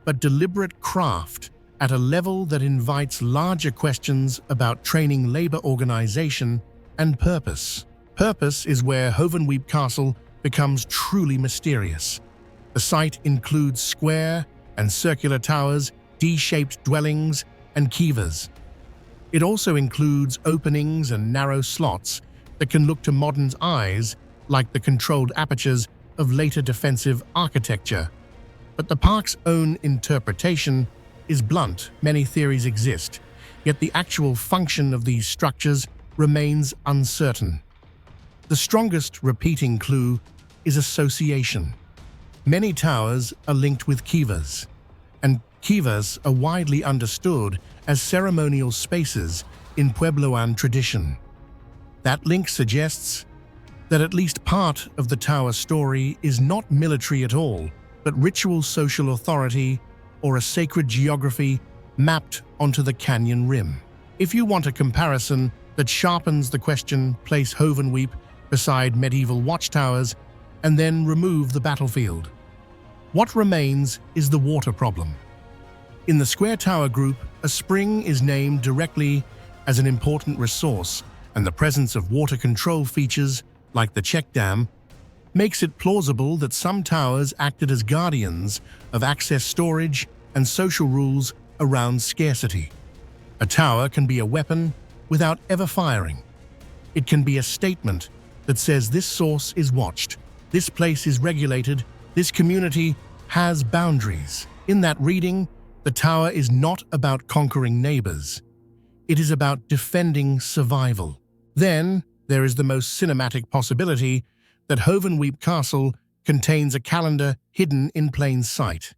[SPEAKER 1] but deliberate craft at a level that invites larger questions about training, labor organization, and purpose. Purpose is where Hovenweep Castle becomes truly mysterious. The site includes square and circular towers, D-shaped dwellings, and kivas. It also includes openings and narrow slots that can look to modern eyes like the controlled apertures of later defensive architecture. But the park's own interpretation is blunt. Many theories exist, yet the actual function of these structures remains uncertain. The strongest repeating clue is association. Many towers are linked with kivas, and kivas are widely understood as ceremonial spaces in Puebloan tradition. That link suggests that at least part of the tower story is not military at all, but ritual social authority or a sacred geography mapped onto the canyon rim. If you want a comparison that sharpens the question, place Hovenweep beside medieval watchtowers and then remove the battlefield. What remains is the water problem. In the Square Tower group, a spring is named directly as an important resource, and the presence of water control features, like the check dam, makes it plausible that some towers acted as guardians of access storage and social rules around scarcity. A tower can be a weapon without ever firing. It can be a statement that says this source is watched, this place is regulated, this community has boundaries. In that reading, the tower is not about conquering neighbors. It is about defending survival. Then, there is the most cinematic possibility that Hovenweep Castle contains a calendar hidden in plain sight.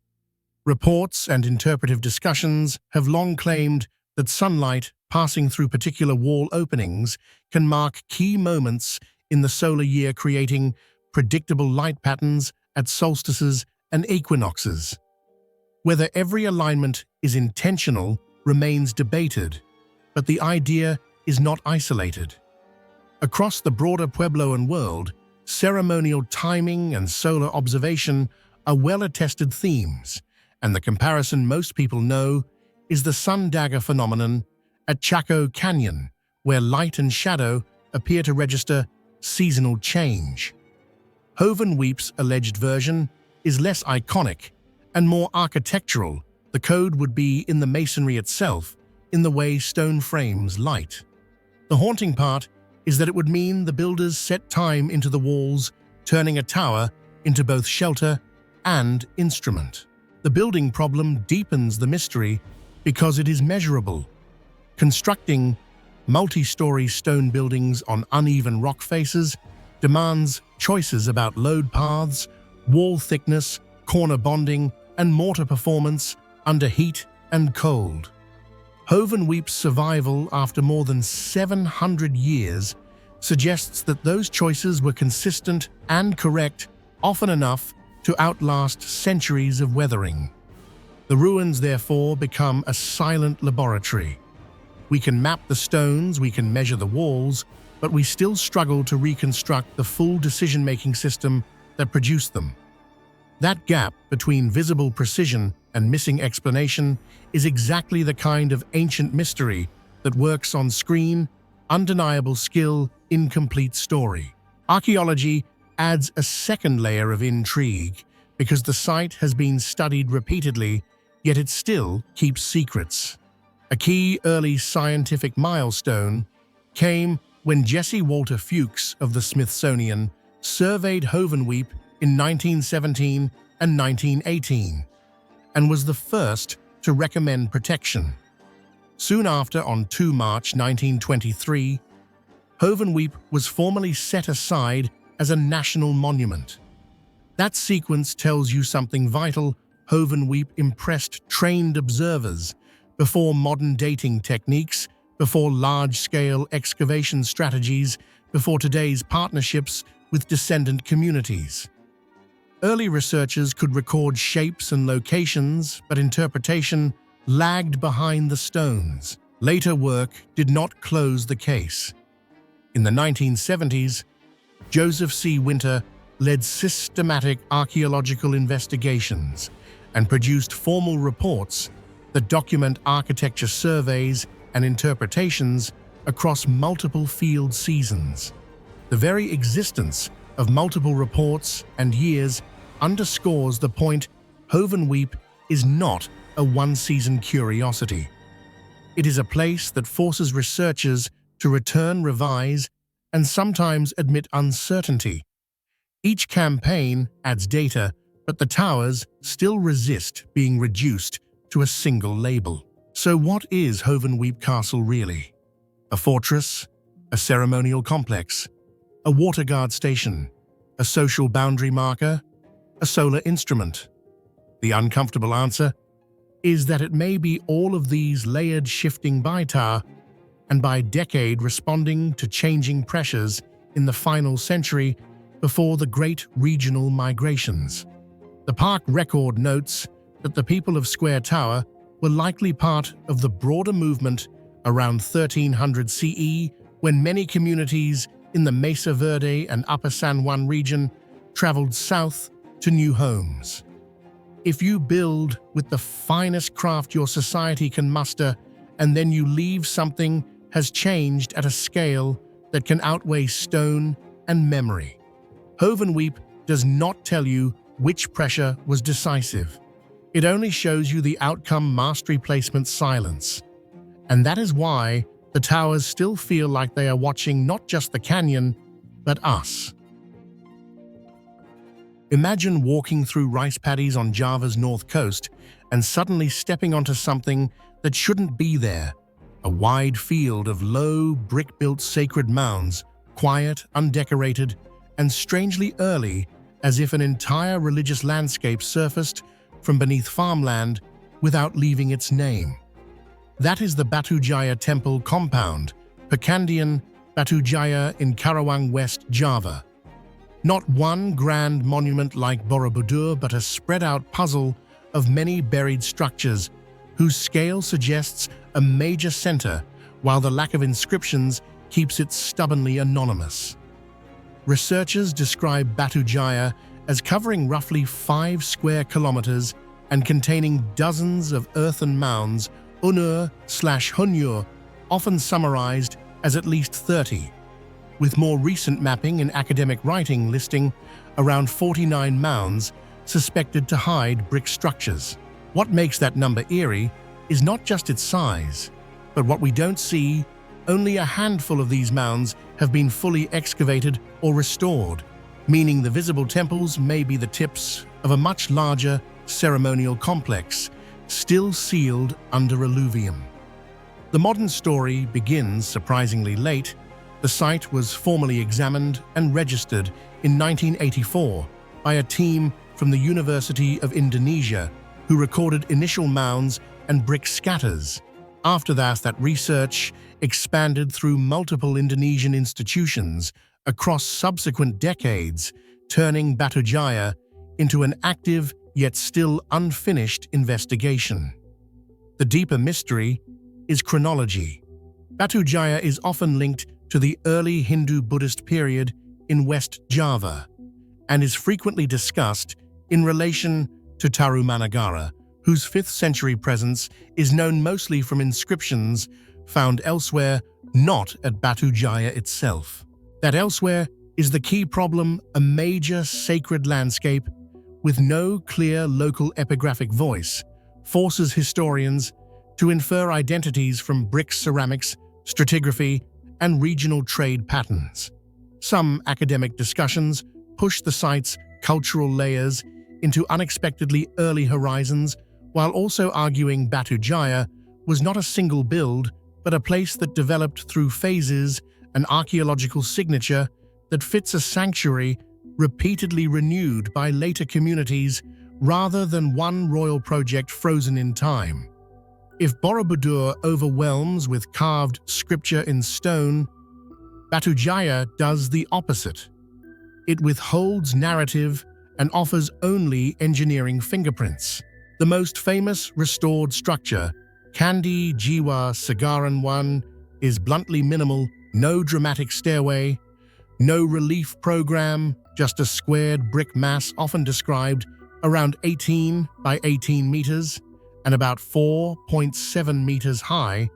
[SPEAKER 1] Reports and interpretive discussions have long claimed that sunlight passing through particular wall openings can mark key moments in the solar year, creating predictable light patterns at solstices and equinoxes. Whether every alignment is intentional remains debated, but the idea is not isolated. Across the broader Puebloan world, ceremonial timing and solar observation are well-attested themes, and the comparison most people know is the sun dagger phenomenon at Chaco Canyon, where light and shadow appear to register seasonal change. Hovenweep's alleged version is less iconic and more architectural. The code would be in the masonry itself, in the way stone frames light. The haunting part is that it would mean the builders set time into the walls, turning a tower into both shelter and instrument. The building problem deepens the mystery because it is measurable. Constructing multi-story stone buildings on uneven rock faces demands choices about load paths, wall thickness, corner bonding, and mortar performance under heat and cold. Hovenweep's survival after more than 700 years suggests that those choices were consistent and correct, often enough to outlast centuries of weathering. The ruins, therefore, become a silent laboratory. We can map the stones, we can measure the walls, but we still struggle to reconstruct the full decision-making system that produced them. That gap between visible precision and missing explanation is exactly the kind of ancient mystery that works on screen, undeniable skill, incomplete story. Archaeology adds a second layer of intrigue because the site has been studied repeatedly, yet it still keeps secrets. A key early scientific milestone came when Jesse Walter Fuchs of the Smithsonian surveyed Hovenweep in 1917 and 1918, and was the first to recommend protection. Soon after, on 2 March 1923, Hovenweep was formally set aside as a national monument. That sequence tells you something vital. Hovenweep impressed trained observers before modern dating techniques, before large-scale excavation strategies, before today's partnerships with descendant communities. Early researchers could record shapes and locations, but interpretation lagged behind the stones. Later work did not close the case. In the 1970s, Joseph C. Winter led systematic archaeological investigations and produced formal reports that document architecture surveys and interpretations across multiple field seasons. The very existence of multiple reports and years underscores the point: Hovenweep is not a one-season curiosity. It is a place that forces researchers to return, revise, and sometimes admit uncertainty. Each campaign adds data, but the towers still resist being reduced to a single label. So what is Hovenweep Castle really? A fortress? A ceremonial complex? A water guard station? A social boundary marker? A solar instrument? The uncomfortable answer is that it may be all of these layered, shifting bita, and by decade responding to changing pressures in the final century before the great regional migrations. The park record notes that the people of Square Tower were likely part of the broader movement around 1300 CE, when many communities in the Mesa Verde and Upper San Juan region traveled south to new homes. If you build with the finest craft your society can muster, and then you leave, something has changed at a scale that can outweigh stone and memory. Hovenweep does not tell you which pressure was decisive. It only shows you the outcome: mastery, placement, silence. And that is why the towers still feel like they are watching not just the canyon, but us. Imagine walking through rice paddies on Java's north coast and suddenly stepping onto something that shouldn't be there. A wide field of low, brick-built sacred mounds, quiet, undecorated, and strangely early, as if an entire religious landscape surfaced from beneath farmland without leaving its name. That is the Batu Jaya temple compound, Pekandian Batu Jaya in Karawang, West Java. Not one grand monument like Borobudur, but a spread-out puzzle of many buried structures whose scale suggests a major center, while the lack of inscriptions keeps it stubbornly anonymous. Researchers describe Batu Jaya as covering roughly 5 square kilometers and containing dozens of earthen mounds, unur/hunyur, often summarized as at least 30. with more recent mapping and academic writing listing around 49 mounds suspected to hide brick structures. What makes that number eerie is not just its size, but what we don't see. Only a handful of these mounds have been fully excavated or restored, meaning the visible temples may be the tips of a much larger ceremonial complex, still sealed under alluvium. The modern story begins surprisingly late. The site was formally examined and registered in 1984 by a team from the University of Indonesia who recorded initial mounds and brick scatters. After that research expanded through multiple Indonesian institutions across subsequent decades, turning Batu Jaya into an active yet still unfinished investigation. The deeper mystery is chronology. Batu Jaya is often linked to the early Hindu-Buddhist period in West Java and is frequently discussed in relation to Tarumanagara, whose 5th century presence is known mostly from inscriptions found elsewhere, not at Batu Jaya itself. That elsewhere is the key problem: a major sacred landscape with no clear local epigraphic voice forces historians to infer identities from brick ceramics, stratigraphy, and regional trade patterns. Some academic discussions push the site's cultural layers into unexpectedly early horizons, while also arguing Batu Jaya was not a single build, but a place that developed through phases, an archaeological signature that fits a sanctuary repeatedly renewed by later communities rather than one royal project frozen in time. If Borobudur overwhelms with carved scripture in stone, Batu Jaya does the opposite. It withholds narrative and offers only engineering fingerprints. The most famous restored structure, Candi Jiwa Segaran 1, is bluntly minimal: no dramatic stairway, no relief program, just a squared brick mass often described around 18 by 18 meters and about 4.7 meters high,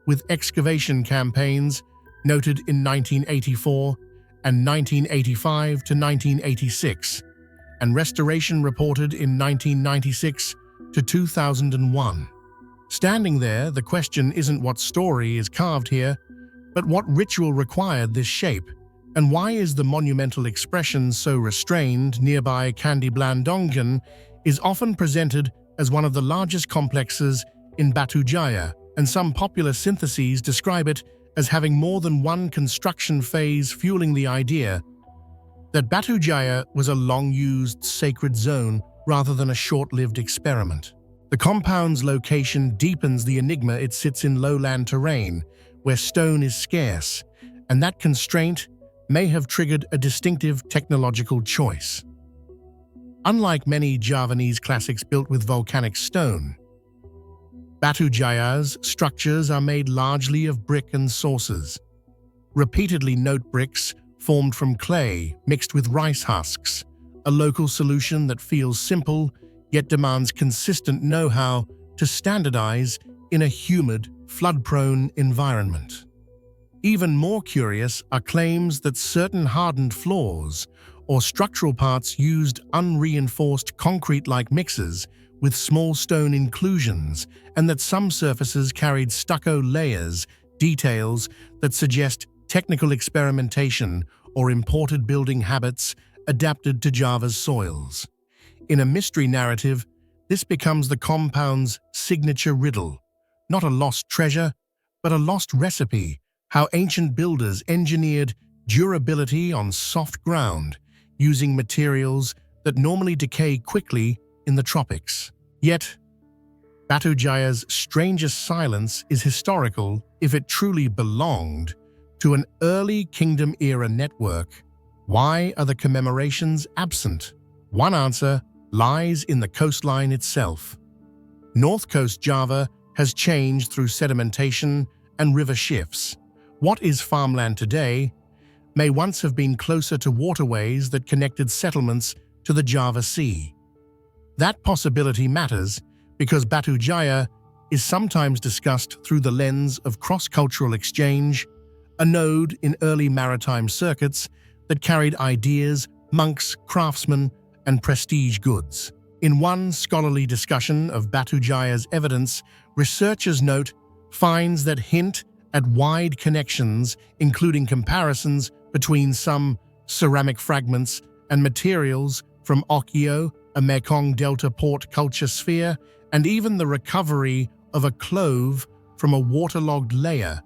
[SPEAKER 1] with excavation campaigns noted in 1984 and 1985 to 1986, and restoration reported in 1996 to 2001. Standing there, the question isn't what story is carved here, but what ritual required this shape, and why is the monumental expression so restrained. Nearby Candi Blandongan is often presented as one of the largest complexes in Batu Jaya, and some popular syntheses describe it as having more than one construction phase, fueling the idea that Batu Jaya was a long-used sacred zone rather than a short-lived experiment. The compound's location deepens the enigma. It sits in lowland terrain, where stone is scarce, and that constraint may have triggered a distinctive technological choice. Unlike many Javanese classics built with volcanic stone, Batu Jaya's structures are made largely of brick and saucers. Repeatedly note bricks formed from clay mixed with rice husks, a local solution that feels simple yet demands consistent know-how to standardize in a humid, flood-prone environment. Even more curious are claims that certain hardened floors or structural parts used unreinforced concrete-like mixes with small stone inclusions, and that some surfaces carried stucco layers, details that suggest technical experimentation or imported building habits adapted to Java's soils. In a mystery narrative, this becomes the compound's signature riddle, not a lost treasure, but a lost recipe: how ancient builders engineered durability on soft ground, using materials that normally decay quickly in the tropics. Yet, Batu Jaya's strangest silence is historical if it truly belonged to an early kingdom-era network. Why are the commemorations absent? One answer lies in the coastline itself. North Coast Java has changed through sedimentation and river shifts. What is farmland today may once have been closer to waterways that connected settlements to the Java Sea. That possibility matters because Batu Jaya is sometimes discussed through the lens of cross-cultural exchange, a node in early maritime circuits that carried ideas, monks, craftsmen, and prestige goods. In one scholarly discussion of Batu Jaya's evidence, researchers note finds that hint at wide connections, including comparisons between some ceramic fragments and materials from Okkio, a Mekong Delta port culture sphere, and even the recovery of a clove from a waterlogged layer,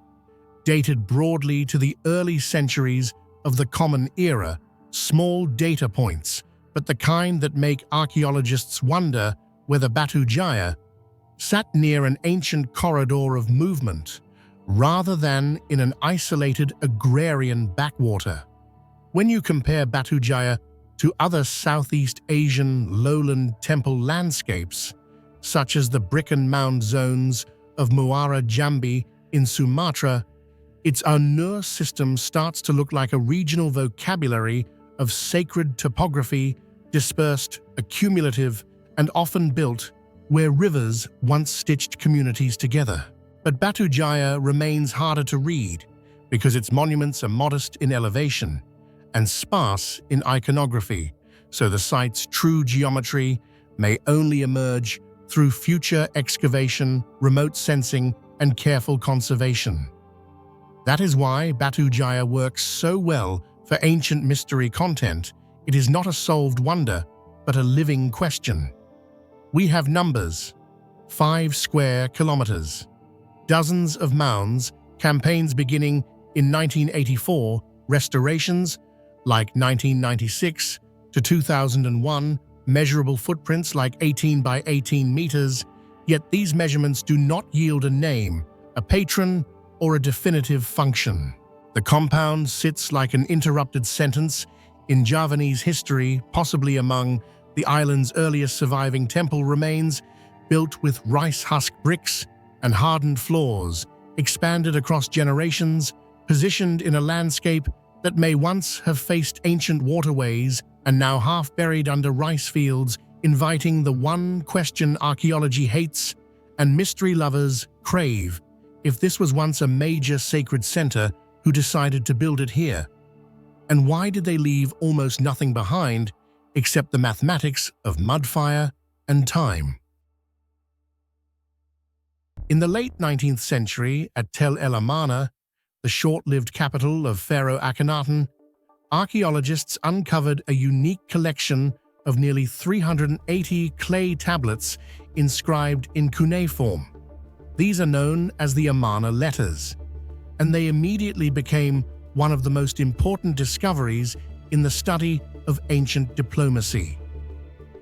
[SPEAKER 1] dated broadly to the early centuries of the Common Era. Small data points, but the kind that make archaeologists wonder whether Batu Jaya sat near an ancient corridor of movement rather than in an isolated agrarian backwater. When you compare Batu Jaya to other Southeast Asian lowland temple landscapes, such as the brick and mound zones of Muara Jambi in Sumatra, its Ur system starts to look like a regional vocabulary of sacred topography, dispersed, accumulative, and often built where rivers once stitched communities together. But Batu Jaya remains harder to read because its monuments are modest in elevation and sparse in iconography, so the site's true geometry may only emerge through future excavation, remote sensing, and careful conservation. That is why Batu Jaya works so well for ancient mystery content. It is not a solved wonder, but a living question. We have numbers: 5 square kilometers, dozens of mounds, campaigns beginning in 1984, restorations like 1996 to 2001, measurable footprints like 18 by 18 meters, yet these measurements do not yield a name, a patron, or a definitive function. The compound sits like an interrupted sentence in Javanese history, possibly among the island's earliest surviving temple remains, built with rice husk bricks and hardened floors, expanded across generations, positioned in a landscape that may once have faced ancient waterways and now half buried under rice fields, inviting the one question archaeology hates and mystery lovers crave: if this was once a major sacred center, who decided to build it here? And why did they leave almost nothing behind except the mathematics of mudfire and time? In the late 19th century, at Tel El Amarna, the short-lived capital of Pharaoh Akhenaten, archaeologists uncovered a unique collection of nearly 380 clay tablets inscribed in cuneiform. These are known as the Amarna letters, and they immediately became one of the most important discoveries in the study of ancient diplomacy.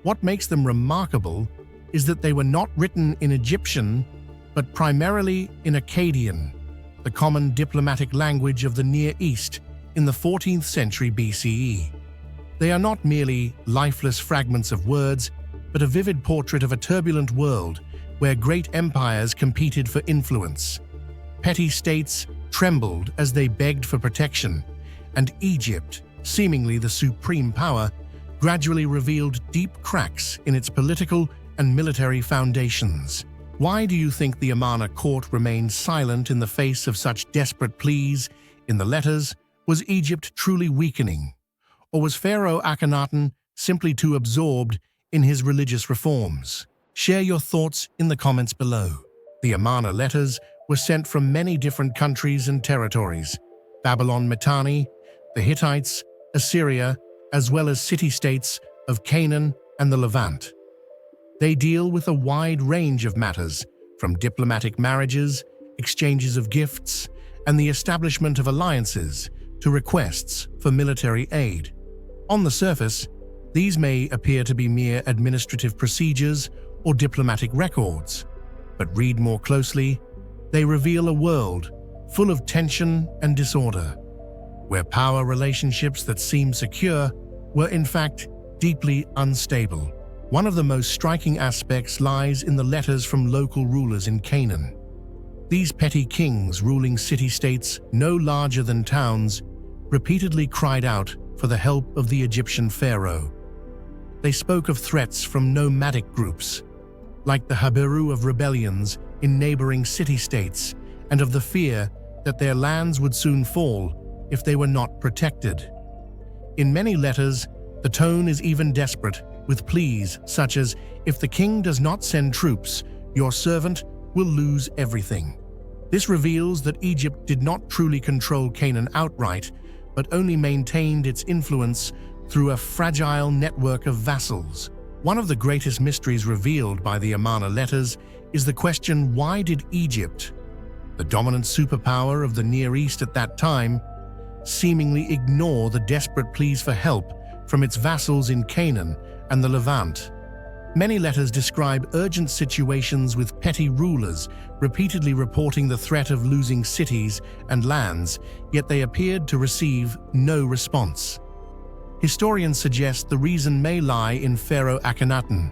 [SPEAKER 1] What makes them remarkable is that they were not written in Egyptian, but primarily in Akkadian, the common diplomatic language of the Near East in the 14th century BCE. They are not merely lifeless fragments of words, but a vivid portrait of a turbulent world where great empires competed for influence. Petty states trembled as they begged for protection, and Egypt, seemingly the supreme power, gradually revealed deep cracks in its political and military foundations. Why do you think the Amarna court remained silent in the face of such desperate pleas in the letters? Was Egypt truly weakening? Or was Pharaoh Akhenaten simply too absorbed in his religious reforms? Share your thoughts in the comments below. The Amarna letters were sent from many different countries and territories: Babylon, Mitanni, the Hittites, Assyria, as well as city-states of Canaan and the Levant. They deal with a wide range of matters, from diplomatic marriages, exchanges of gifts, and the establishment of alliances, to requests for military aid. On the surface, these may appear to be mere administrative procedures or diplomatic records, but read more closely, they reveal a world full of tension and disorder, where power relationships that seem secure were in fact deeply unstable. One of the most striking aspects lies in the letters from local rulers in Canaan. These petty kings ruling city-states no larger than towns repeatedly cried out for the help of the Egyptian pharaoh. They spoke of threats from nomadic groups, like the Haberu of rebellions in neighboring city-states, and of the fear that their lands would soon fall if they were not protected. In many letters, the tone is even desperate, with pleas such as, "If the king does not send troops, your servant will lose everything." This reveals that Egypt did not truly control Canaan outright, but only maintained its influence through a fragile network of vassals. One of the greatest mysteries revealed by the Amarna letters is the question, why did Egypt, the dominant superpower of the Near East at that time, seemingly ignore the desperate pleas for help from its vassals in Canaan and the Levant? Many letters describe urgent situations with petty rulers repeatedly reporting the threat of losing cities and lands, yet they appeared to receive no response. Historians suggest the reason may lie in Pharaoh Akhenaten,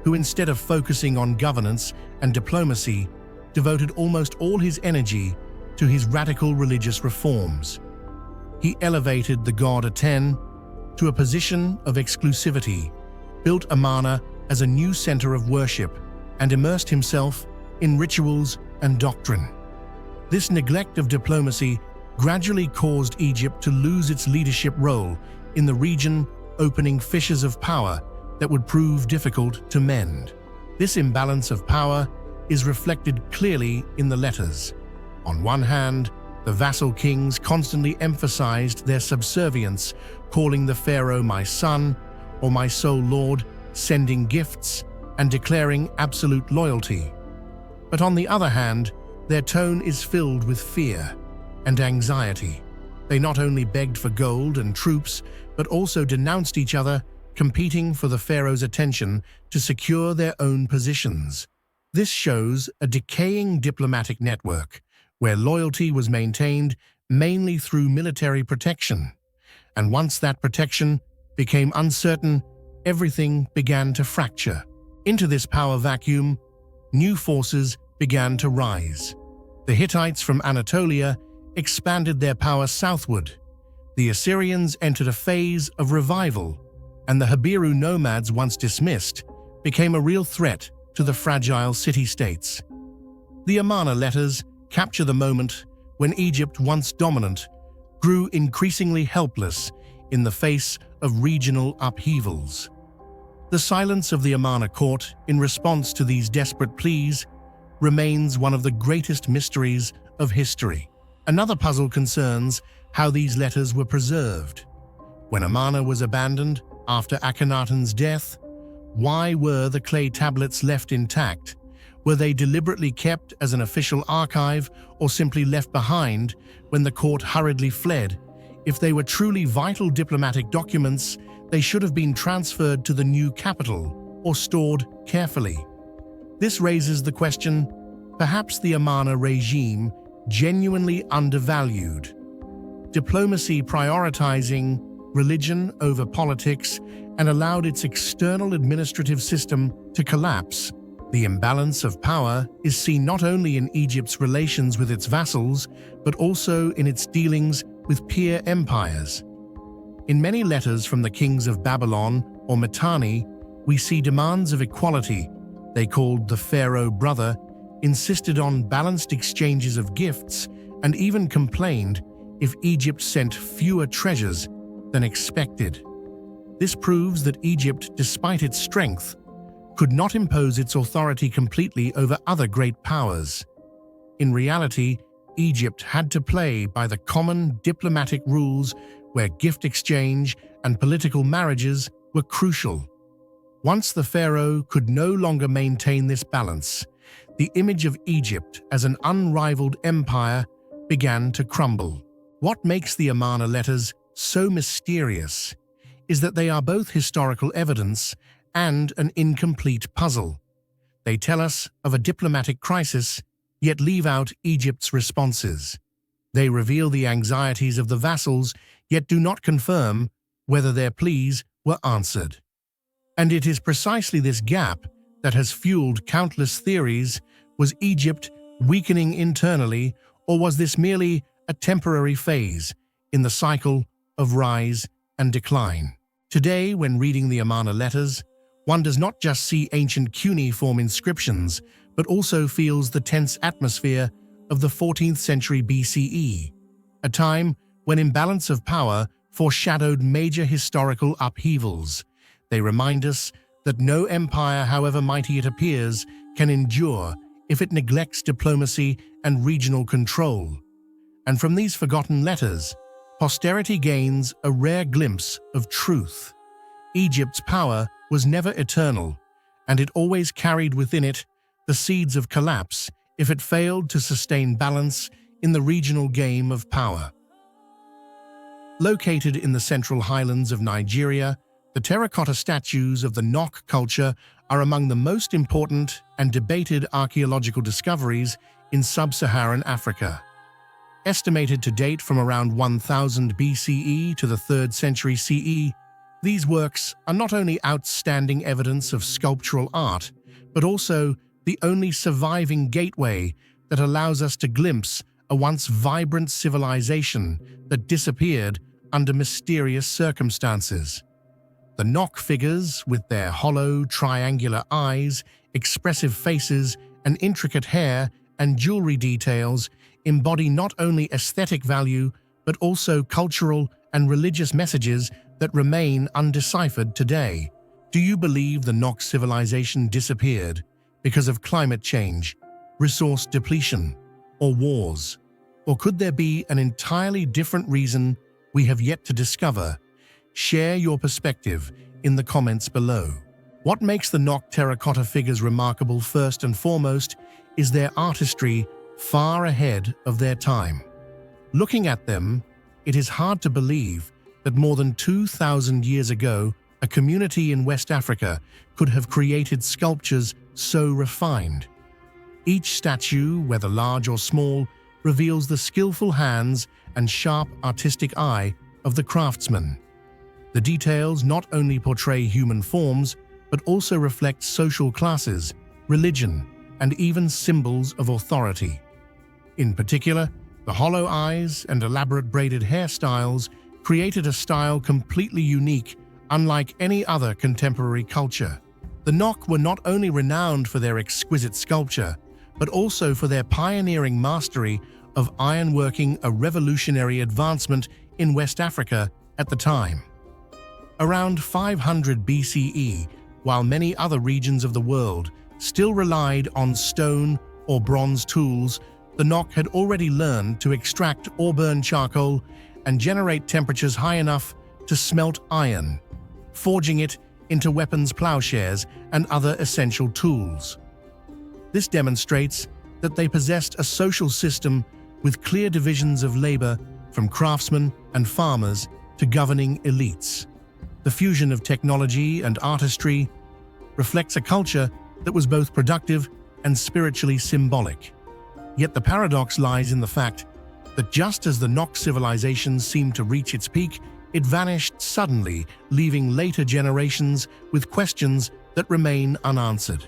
[SPEAKER 1] who instead of focusing on governance and diplomacy, devoted almost all his energy to his radical religious reforms. He elevated the god Aten to a position of exclusivity, built Amarna as a new center of worship, and immersed himself in rituals and doctrine. This neglect of diplomacy gradually caused Egypt to lose its leadership role in the region, opening fissures of power that would prove difficult to mend. This imbalance of power is reflected clearly in the letters. On one hand, the vassal kings constantly emphasized their subservience, calling the pharaoh "my son" or "my sole lord," sending gifts and declaring absolute loyalty. But on the other hand, their tone is filled with fear and anxiety. They not only begged for gold and troops, but also denounced each other, competing for the pharaoh's attention to secure their own positions. This shows a decaying diplomatic network, where loyalty was maintained mainly through military protection. And once that protection became uncertain, everything began to fracture. Into this power vacuum, new forces began to rise. The Hittites from Anatolia expanded their power southward. The Assyrians entered a phase of revival, and the Habiru nomads, once dismissed, became a real threat to the fragile city-states. The Amarna letters capture the moment when Egypt, once dominant, grew increasingly helpless in the face of regional upheavals. The silence of the Amarna court in response to these desperate pleas remains one of the greatest mysteries of history. Another puzzle concerns how these letters were preserved. When Amarna was abandoned after Akhenaten's death, why were the clay tablets left intact? Were they deliberately kept as an official archive or simply left behind when the court hurriedly fled? If they were truly vital diplomatic documents, they should have been transferred to the new capital or stored carefully. This raises the question, perhaps the Amarna regime genuinely undervalued diplomacy, prioritizing religion over politics, and allowed its external administrative system to collapse. The imbalance of power is seen not only in Egypt's relations with its vassals, but also in its dealings with peer empires. In many letters from the kings of Babylon or Mitanni, we see demands of equality. They called the pharaoh brother, insisted on balanced exchanges of gifts, and even complained if Egypt sent fewer treasures than expected. This proves that Egypt, despite its strength, could not impose its authority completely over other great powers. In reality, Egypt had to play by the common diplomatic rules where gift exchange and political marriages were crucial. Once the pharaoh could no longer maintain this balance, the image of Egypt as an unrivaled empire began to crumble. What makes the Amarna letters so mysterious is that they are both historical evidence and an incomplete puzzle. They tell us of a diplomatic crisis, yet leave out Egypt's responses. They reveal the anxieties of the vassals, yet do not confirm whether their pleas were answered. And it is precisely this gap that has fueled countless theories. Was Egypt weakening internally, or was this merely a temporary phase in the cycle of rise and decline? Today, when reading the Amarna letters, one does not just see ancient cuneiform inscriptions, but also feels the tense atmosphere of the 14th century BCE, a time when imbalance of power foreshadowed major historical upheavals. They remind us that no empire, however mighty it appears, can endure if it neglects diplomacy and regional control. And from these forgotten letters, posterity gains a rare glimpse of truth. Egypt's power was never eternal, and it always carried within it the seeds of collapse if it failed to sustain balance in the regional game of power. Located in the central highlands of Nigeria, the terracotta statues of the Nok culture are among the most important and debated archaeological discoveries in sub-Saharan Africa. Estimated to date from around 1000 BCE to the 3rd century CE, these works are not only outstanding evidence of sculptural art, but also the only surviving gateway that allows us to glimpse a once vibrant civilization that disappeared under mysterious circumstances. The Nok figures, with their hollow, triangular eyes, expressive faces, and intricate hair and jewelry details, embody not only aesthetic value but also cultural and religious messages that remain undeciphered today. Do you believe the Nok civilization disappeared because of climate change, resource depletion, or wars? Or could there be an entirely different reason we have yet to discover? Share your perspective in the comments below. What makes the Nok terracotta figures remarkable first and foremost is their artistry far ahead of their time. Looking at them, it is hard to believe that more than 2,000 years ago, a community in West Africa could have created sculptures so refined. Each statue, whether large or small, reveals the skillful hands and sharp artistic eye of the craftsman. The details not only portray human forms, but also reflect social classes, religion, and even symbols of authority. In particular, the hollow eyes and elaborate braided hairstyles created a style completely unique, unlike any other contemporary culture. The Nok were not only renowned for their exquisite sculpture, but also for their pioneering mastery of ironworking, a revolutionary advancement in West Africa at the time. Around 500 BCE, while many other regions of the world still relied on stone or bronze tools, the Nok had already learned to extract or burn charcoal and generate temperatures high enough to smelt iron, forging it into weapons, plowshares, and other essential tools. This demonstrates that they possessed a social system with clear divisions of labor, from craftsmen and farmers to governing elites. The fusion of technology and artistry reflects a culture that was both productive and spiritually symbolic. Yet the paradox lies in the fact that just as the Nok civilization seemed to reach its peak, it vanished suddenly, leaving later generations with questions that remain unanswered.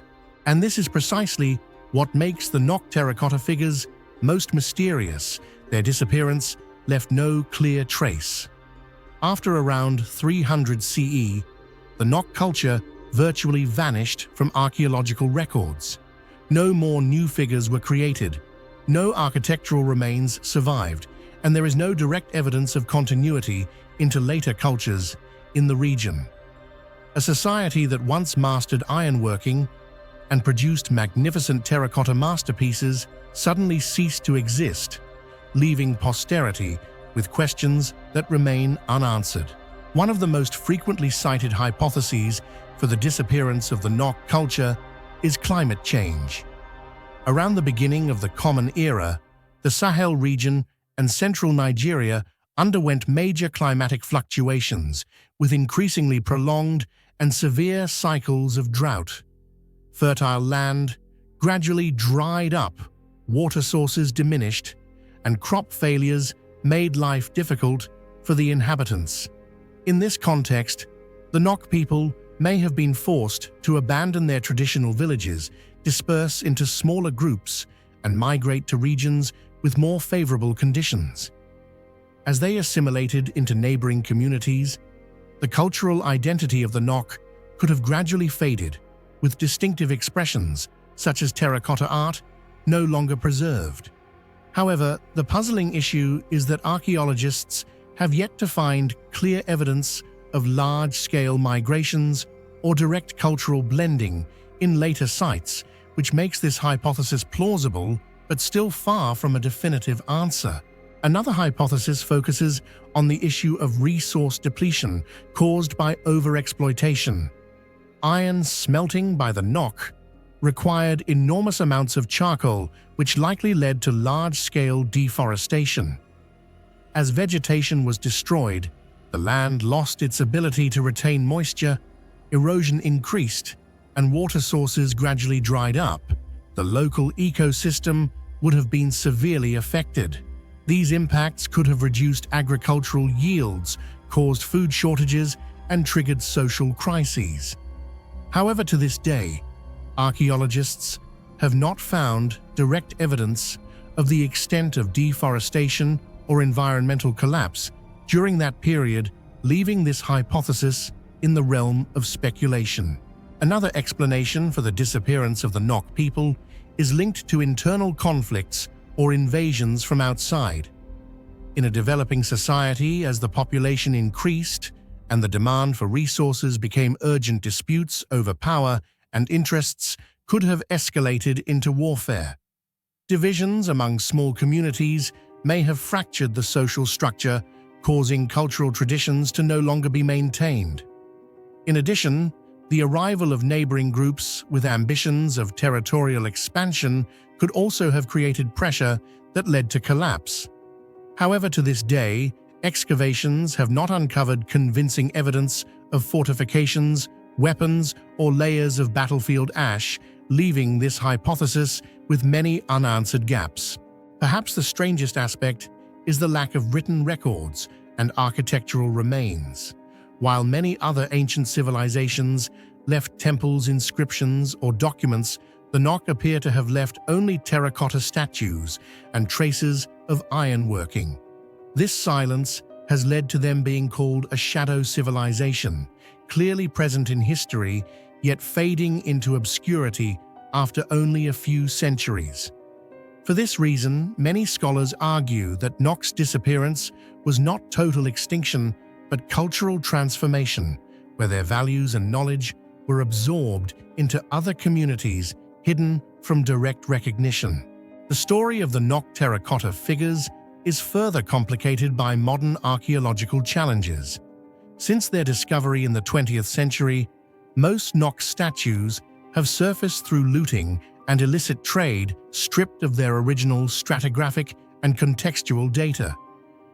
[SPEAKER 1] And this is precisely what makes the Nok terracotta figures most mysterious. Their disappearance left no clear trace. After around 300 CE, the Nok culture virtually vanished from archaeological records. No more new figures were created, no architectural remains survived, and there is no direct evidence of continuity into later cultures in the region. A society that once mastered ironworking and produced magnificent terracotta masterpieces suddenly ceased to exist, leaving posterity with questions that remain unanswered. One of the most frequently cited hypotheses for the disappearance of the Nok culture is climate change. Around the beginning of the Common Era, the Sahel region and central Nigeria underwent major climatic fluctuations with increasingly prolonged and severe cycles of drought. Fertile land gradually dried up, water sources diminished, and crop failures made life difficult for the inhabitants. In this context, the Nok people may have been forced to abandon their traditional villages, disperse into smaller groups, and migrate to regions with more favorable conditions. As they assimilated into neighboring communities, the cultural identity of the Nok could have gradually faded, with distinctive expressions, such as terracotta art, no longer preserved. However, the puzzling issue is that archaeologists have yet to find clear evidence of large-scale migrations or direct cultural blending in later sites, which makes this hypothesis plausible but still far from a definitive answer. Another hypothesis focuses on the issue of resource depletion caused by overexploitation. Iron smelting by the Nok required enormous amounts of charcoal, which likely led to large-scale deforestation. As vegetation was destroyed, the land lost its ability to retain moisture, erosion increased, and water sources gradually dried up. The local ecosystem would have been severely affected. These impacts could have reduced agricultural yields, caused food shortages, and triggered social crises. However, to this day, archaeologists have not found direct evidence of the extent of deforestation or environmental collapse during that period, leaving this hypothesis in the realm of speculation. Another explanation for the disappearance of the Nok people is linked to internal conflicts or invasions from outside. In a developing society, as the population increased and the demand for resources became urgent, disputes over power and interests could have escalated into warfare. Divisions among small communities may have fractured the social structure, causing cultural traditions to no longer be maintained. In addition, the arrival of neighboring groups with ambitions of territorial expansion could also have created pressure that led to collapse. However, to this day, excavations have not uncovered convincing evidence of fortifications, weapons, or layers of battlefield ash, leaving this hypothesis with many unanswered gaps. Perhaps the strangest aspect is the lack of written records and architectural remains. While many other ancient civilizations left temples, inscriptions, or documents, the Nok appear to have left only terracotta statues and traces of ironworking. This silence has led to them being called a shadow civilization, clearly present in history, yet fading into obscurity after only a few centuries. For this reason, many scholars argue that Nok's disappearance was not total extinction, but cultural transformation, where their values and knowledge were absorbed into other communities, hidden from direct recognition. The story of the Nok terracotta figures is further complicated by modern archaeological challenges. Since their discovery in the 20th century, most Nok statues have surfaced through looting and illicit trade, stripped of their original stratigraphic and contextual data.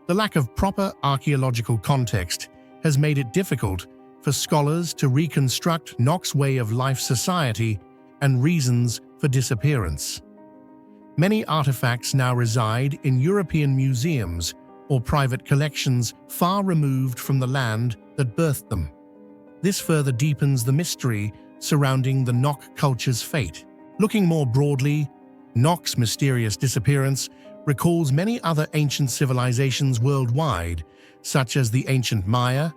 [SPEAKER 1] The lack of proper archaeological context has made it difficult for scholars to reconstruct Nok's way of life, society, and reasons for disappearance. Many artifacts now reside in European museums or private collections far removed from the land that birthed them. This further deepens the mystery surrounding the Nok culture's fate. Looking more broadly, Nok's mysterious disappearance recalls many other ancient civilizations worldwide, such as the ancient Maya,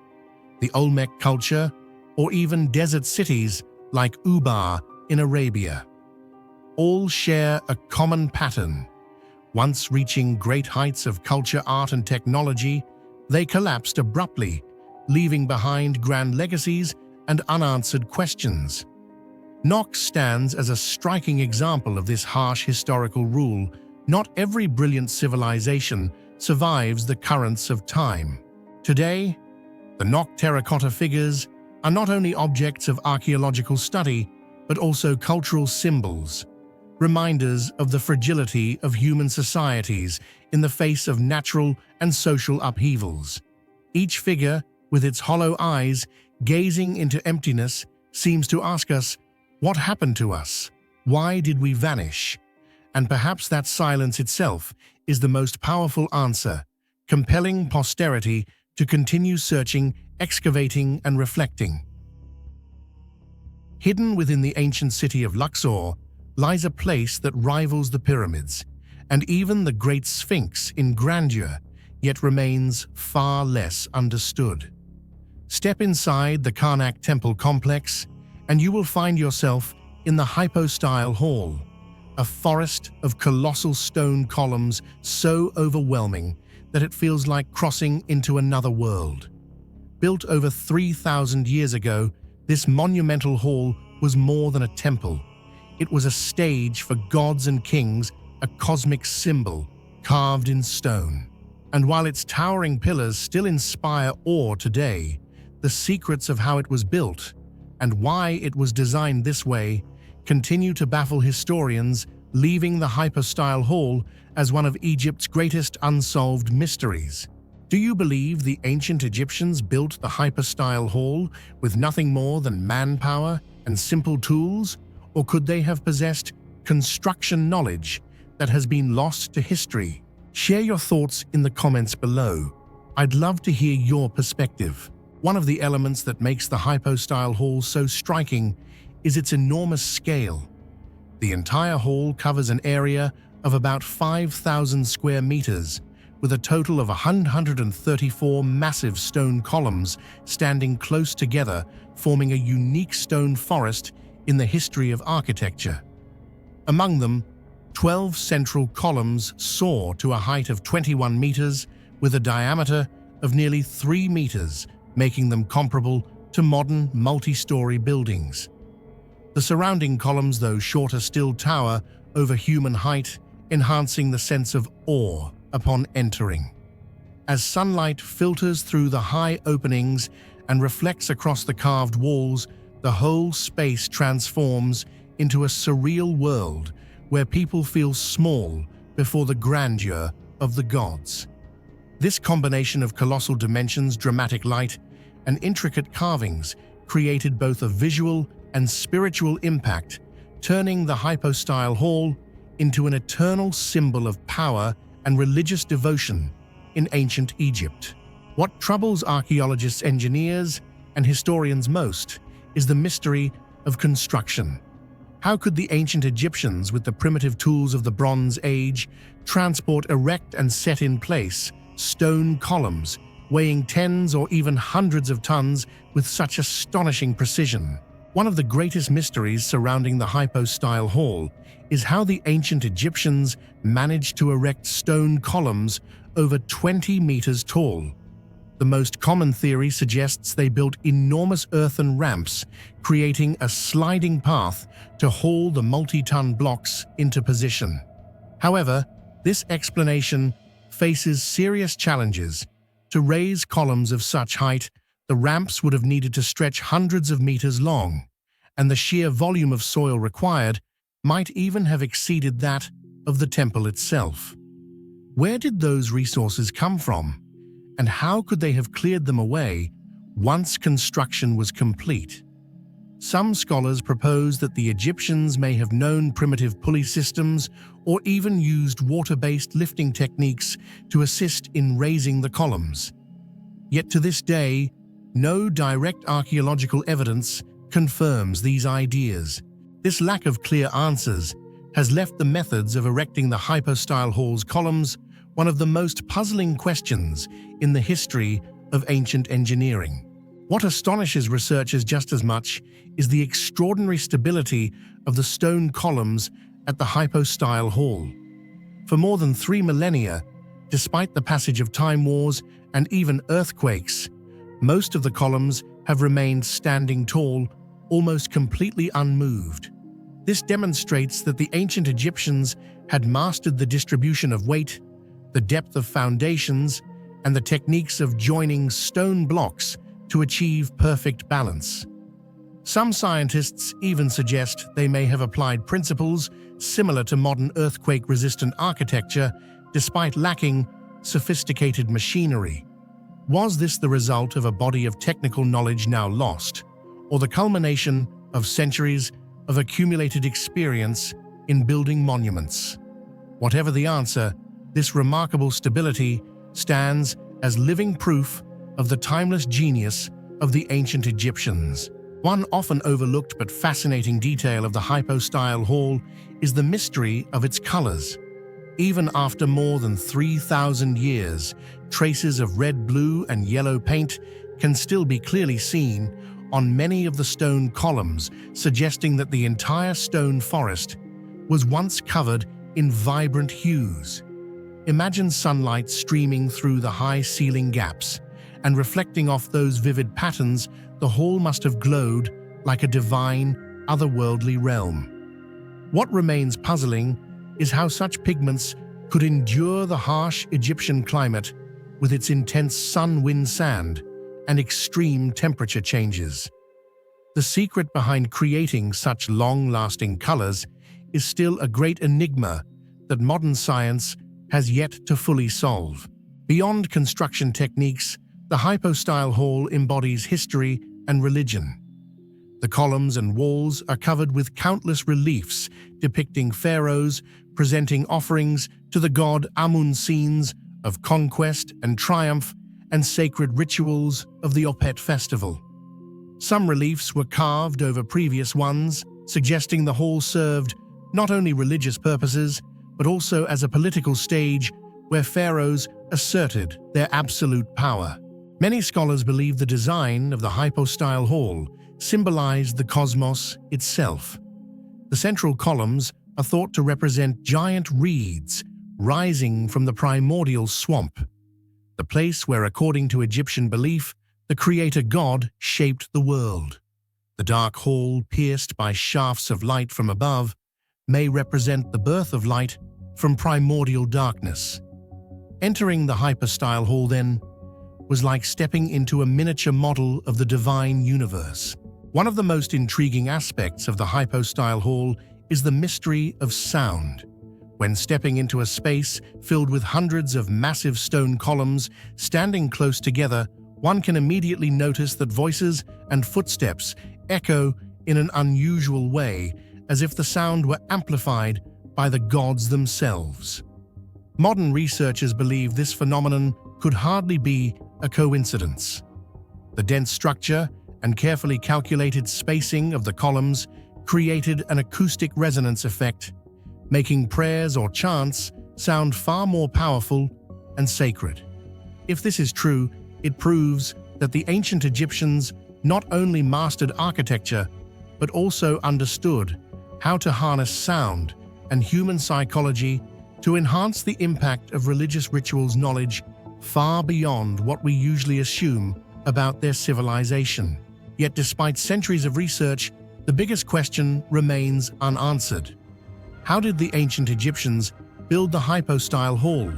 [SPEAKER 1] the Olmec culture, or even desert cities like Ubar in Arabia. All share a common pattern. Once reaching great heights of culture, art, and technology, they collapsed abruptly, leaving behind grand legacies and unanswered questions. Nok stands as a striking example of this harsh historical rule. Not every brilliant civilization survives the currents of time. Today, the Nok terracotta figures are not only objects of archaeological study, but also cultural symbols, reminders of the fragility of human societies in the face of natural and social upheavals. Each figure, with its hollow eyes gazing into emptiness, seems to ask us, what happened to us? Why did we vanish? And perhaps that silence itself is the most powerful answer, compelling posterity to continue searching, excavating, and reflecting. Hidden within the ancient city of Luxor lies a place that rivals the pyramids, and even the Great Sphinx in grandeur, yet remains far less understood. Step inside the Karnak temple complex, and you will find yourself in the hypostyle hall, a forest of colossal stone columns so overwhelming that it feels like crossing into another world. Built over 3,000 years ago, this monumental hall was more than a temple. It was a stage for gods and kings, a cosmic symbol carved in stone. And while its towering pillars still inspire awe today, the secrets of how it was built and why it was designed this way continue to baffle historians, leaving the hypostyle hall as one of Egypt's greatest unsolved mysteries. Do you believe the ancient Egyptians built the hypostyle hall with nothing more than manpower and simple tools, or could they have possessed construction knowledge that has been lost to history? Share your thoughts in the comments below. I'd love to hear your perspective. One of the elements that makes the hypostyle hall so striking is its enormous scale. The entire hall covers an area of about 5,000 square meters, with a total of 134 massive stone columns standing close together, forming a unique stone forest in the history of architecture. Among them, 12 central columns soar to a height of 21 meters with a diameter of nearly 3 meters, making them comparable to modern multi-story buildings. The surrounding columns, though shorter, still tower over human height, enhancing the sense of awe upon entering. As sunlight filters through the high openings and reflects across the carved walls, the whole space transforms into a surreal world where people feel small before the grandeur of the gods. This combination of colossal dimensions, dramatic light, and intricate carvings created both a visual and spiritual impact, turning the hypostyle hall into an eternal symbol of power and religious devotion in ancient Egypt. What troubles archaeologists, engineers, and historians most is the mystery of construction. How could the ancient Egyptians, with the primitive tools of the Bronze Age, transport, erect, and set in place stone columns weighing tens or even hundreds of tons with such astonishing precision? One of the greatest mysteries surrounding the hypostyle hall is how the ancient Egyptians managed to erect stone columns over 20 meters tall. The most common theory suggests they built enormous earthen ramps, creating a sliding path to haul the multi-ton blocks into position. However, this explanation faces serious challenges. To raise columns of such height, the ramps would have needed to stretch hundreds of meters long, and the sheer volume of soil required might even have exceeded that of the temple itself. Where did those resources come from, and how could they have cleared them away once construction was complete? Some scholars propose that the Egyptians may have known primitive pulley systems or even used water-based lifting techniques to assist in raising the columns. Yet to this day, no direct archaeological evidence confirms these ideas. This lack of clear answers has left the methods of erecting the hypostyle hall's columns one of the most puzzling questions in the history of ancient engineering. What astonishes researchers just as much is the extraordinary stability of the stone columns at the hypostyle hall. For more than 3 millennia, despite the passage of time wars and even earthquakes, most of the columns have remained standing tall, almost completely unmoved. This demonstrates that the ancient Egyptians had mastered the distribution of weight, the depth of foundations, and the techniques of joining stone blocks to achieve perfect balance. Some scientists even suggest they may have applied principles similar to modern earthquake-resistant architecture despite lacking sophisticated machinery. Was this the result of a body of technical knowledge now lost, or the culmination of centuries of accumulated experience in building monuments? Whatever the answer, this remarkable stability stands as living proof of the timeless genius of the ancient Egyptians. One often overlooked but fascinating detail of the hypostyle hall is the mystery of its colors. Even after more than 3,000 years, traces of red, blue, and yellow paint can still be clearly seen on many of the stone columns, suggesting that the entire stone forest was once covered in vibrant hues. Imagine sunlight streaming through the high ceiling gaps, and reflecting off those vivid patterns, the hall must have glowed like a divine, otherworldly realm. What remains puzzling is how such pigments could endure the harsh Egyptian climate with its intense sun, wind, sand, and extreme temperature changes. The secret behind creating such long-lasting colors is still a great enigma that modern science has yet to fully solve. Beyond construction techniques, the hypostyle hall embodies history and religion. The columns and walls are covered with countless reliefs depicting pharaohs presenting offerings to the god Amun, scenes of conquest and triumph, and sacred rituals of the Opet festival. Some reliefs were carved over previous ones, suggesting the hall served not only religious purposes, but also as a political stage where pharaohs asserted their absolute power. Many scholars believe the design of the hypostyle hall symbolized the cosmos itself. The central columns are thought to represent giant reeds rising from the primordial swamp, the place where, according to Egyptian belief, the creator god shaped the world. The dark hall, pierced by shafts of light from above, may represent the birth of light from primordial darkness. Entering the hypostyle hall, then, was like stepping into a miniature model of the divine universe. One of the most intriguing aspects of the hypostyle hall is the mystery of sound. When stepping into a space filled with hundreds of massive stone columns standing close together, one can immediately notice that voices and footsteps echo in an unusual way, as if the sound were amplified by the gods themselves. Modern researchers believe this phenomenon could hardly be a coincidence. The dense structure and carefully calculated spacing of the columns created an acoustic resonance effect, making prayers or chants sound far more powerful and sacred. If this is true, it proves that the ancient Egyptians not only mastered architecture, but also understood how to harness sound and human psychology to enhance the impact of religious rituals, knowledge far beyond what we usually assume about their civilization. Yet despite centuries of research, the biggest question remains unanswered. How did the ancient Egyptians build the hypostyle hall?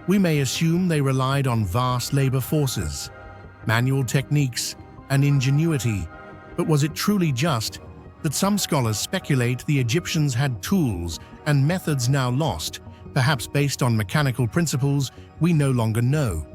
[SPEAKER 1] We may assume they relied on vast labor forces, manual techniques, and ingenuity, but was it truly just that some scholars speculate the Egyptians had tools and methods now lost, perhaps based on mechanical principles we no longer know?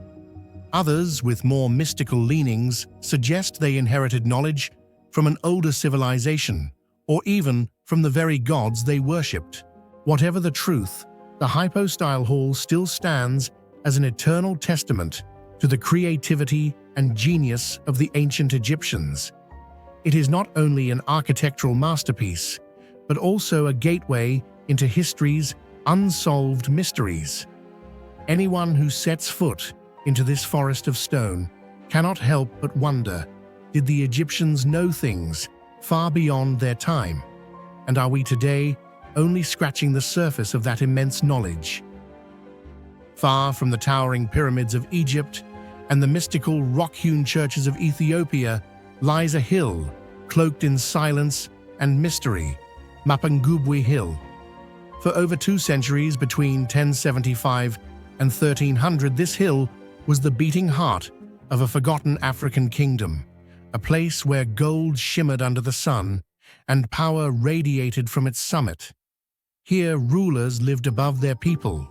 [SPEAKER 1] Others, with more mystical leanings, suggest they inherited knowledge from an older civilization, or even from the very gods they worshipped. Whatever the truth, the hypostyle hall still stands as an eternal testament to the creativity and genius of the ancient Egyptians. It is not only an architectural masterpiece, but also a gateway into history's unsolved mysteries. Anyone who sets foot into this forest of stone cannot help but wonder, did the Egyptians know things far beyond their time? And are we today only scratching the surface of that immense knowledge? Far from the towering pyramids of Egypt and the mystical rock-hewn churches of Ethiopia lies a hill cloaked in silence and mystery, Mapungubwe Hill. For over 2 centuries, between 1075 and 1300, this hill was the beating heart of a forgotten African kingdom, a place where gold shimmered under the sun and power radiated from its summit. Here, rulers lived above their people.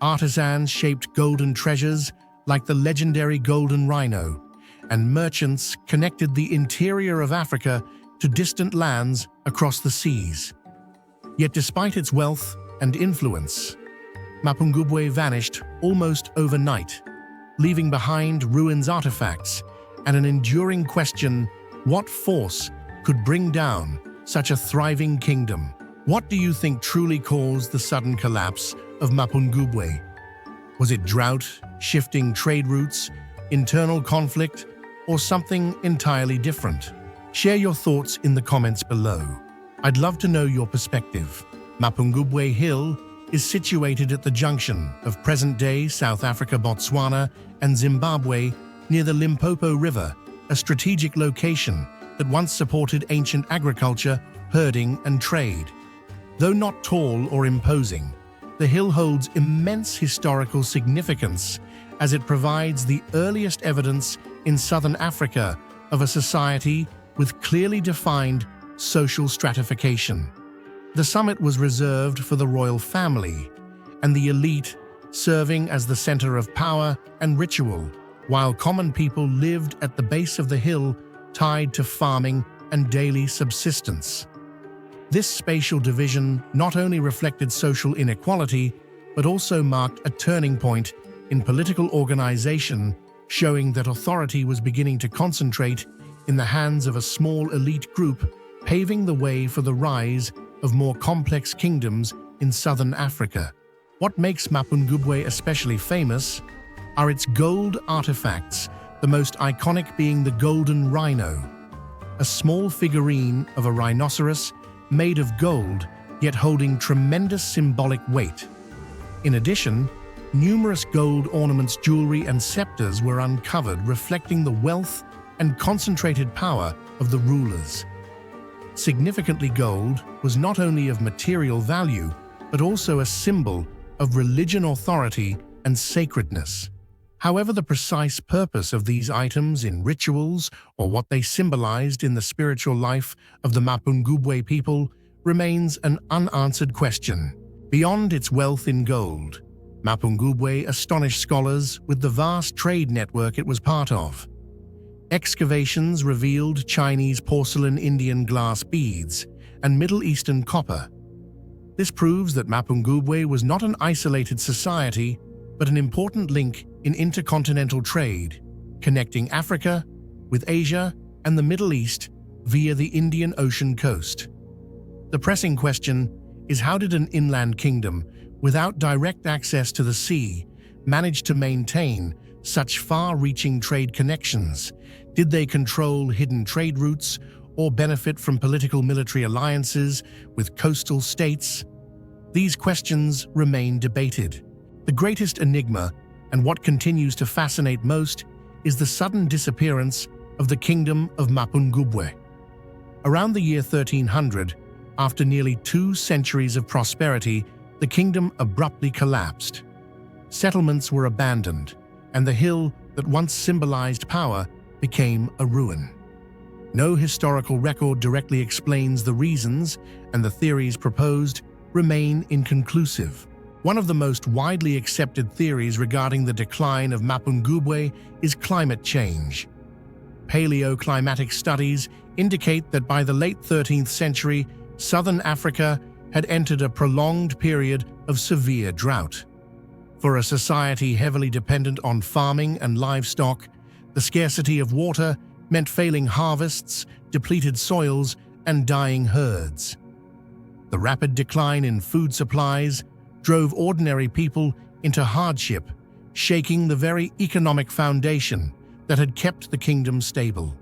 [SPEAKER 1] Artisans shaped golden treasures like the legendary golden rhino, and merchants connected the interior of Africa to distant lands across the seas. Yet despite its wealth and influence, Mapungubwe vanished almost overnight, leaving behind ruins, artifacts, and an enduring question: what force could bring down such a thriving kingdom? What do you think truly caused the sudden collapse of Mapungubwe? Was it drought, shifting trade routes, internal conflict, or something entirely different? Share your thoughts in the comments below. I'd love to know your perspective. Mapungubwe Hill is situated at the junction of present-day South Africa, Botswana, and Zimbabwe near the Limpopo River, a strategic location that once supported ancient agriculture, herding, and trade. Though not tall or imposing, the hill holds immense historical significance as it provides the earliest evidence in southern Africa of a society with clearly defined social stratification. The summit was reserved for the royal family and the elite, serving as the center of power and ritual, while common people lived at the base of the hill tied to farming and daily subsistence. This spatial division not only reflected social inequality, but also marked a turning point in political organization, showing that authority was beginning to concentrate in the hands of a small elite group, paving the way for the rise of more complex kingdoms in southern Africa. What makes Mapungubwe especially famous are its gold artifacts, the most iconic being the golden rhino, a small figurine of a rhinoceros made of gold, yet holding tremendous symbolic weight. In addition, numerous gold ornaments, jewelry, and scepters were uncovered, reflecting the wealth and concentrated power of the rulers. Significantly, gold was not only of material value, but also a symbol of religion authority and sacredness. However, the precise purpose of these items in rituals or what they symbolized in the spiritual life of the Mapungubwe people remains an unanswered question. Beyond its wealth in gold, Mapungubwe astonished scholars with the vast trade network it was part of. Excavations revealed Chinese porcelain, Indian glass beads, and Middle Eastern copper. This proves that Mapungubwe was not an isolated society, but an important link in intercontinental trade, connecting Africa with Asia and the Middle East via the Indian Ocean coast. The pressing question is, how did an inland kingdom, without direct access to the sea, manage to maintain such far-reaching trade connections? Did they control hidden trade routes or benefit from political military alliances with coastal states? These questions remain debated. The greatest enigma, and what continues to fascinate most, is the sudden disappearance of the kingdom of Mapungubwe. Around the year 1300, after nearly 2 centuries of prosperity, the kingdom abruptly collapsed. Settlements were abandoned, and the hill that once symbolized power became a ruin. No historical record directly explains the reasons, and the theories proposed remain inconclusive. One of the most widely accepted theories regarding the decline of Mapungubwe is climate change. Paleoclimatic studies indicate that by the late 13th century, southern Africa had entered a prolonged period of severe drought. For a society heavily dependent on farming and livestock, the scarcity of water meant failing harvests, depleted soils, and dying herds. The rapid decline in food supplies drove ordinary people into hardship, shaking the very economic foundation that had kept the kingdom stable.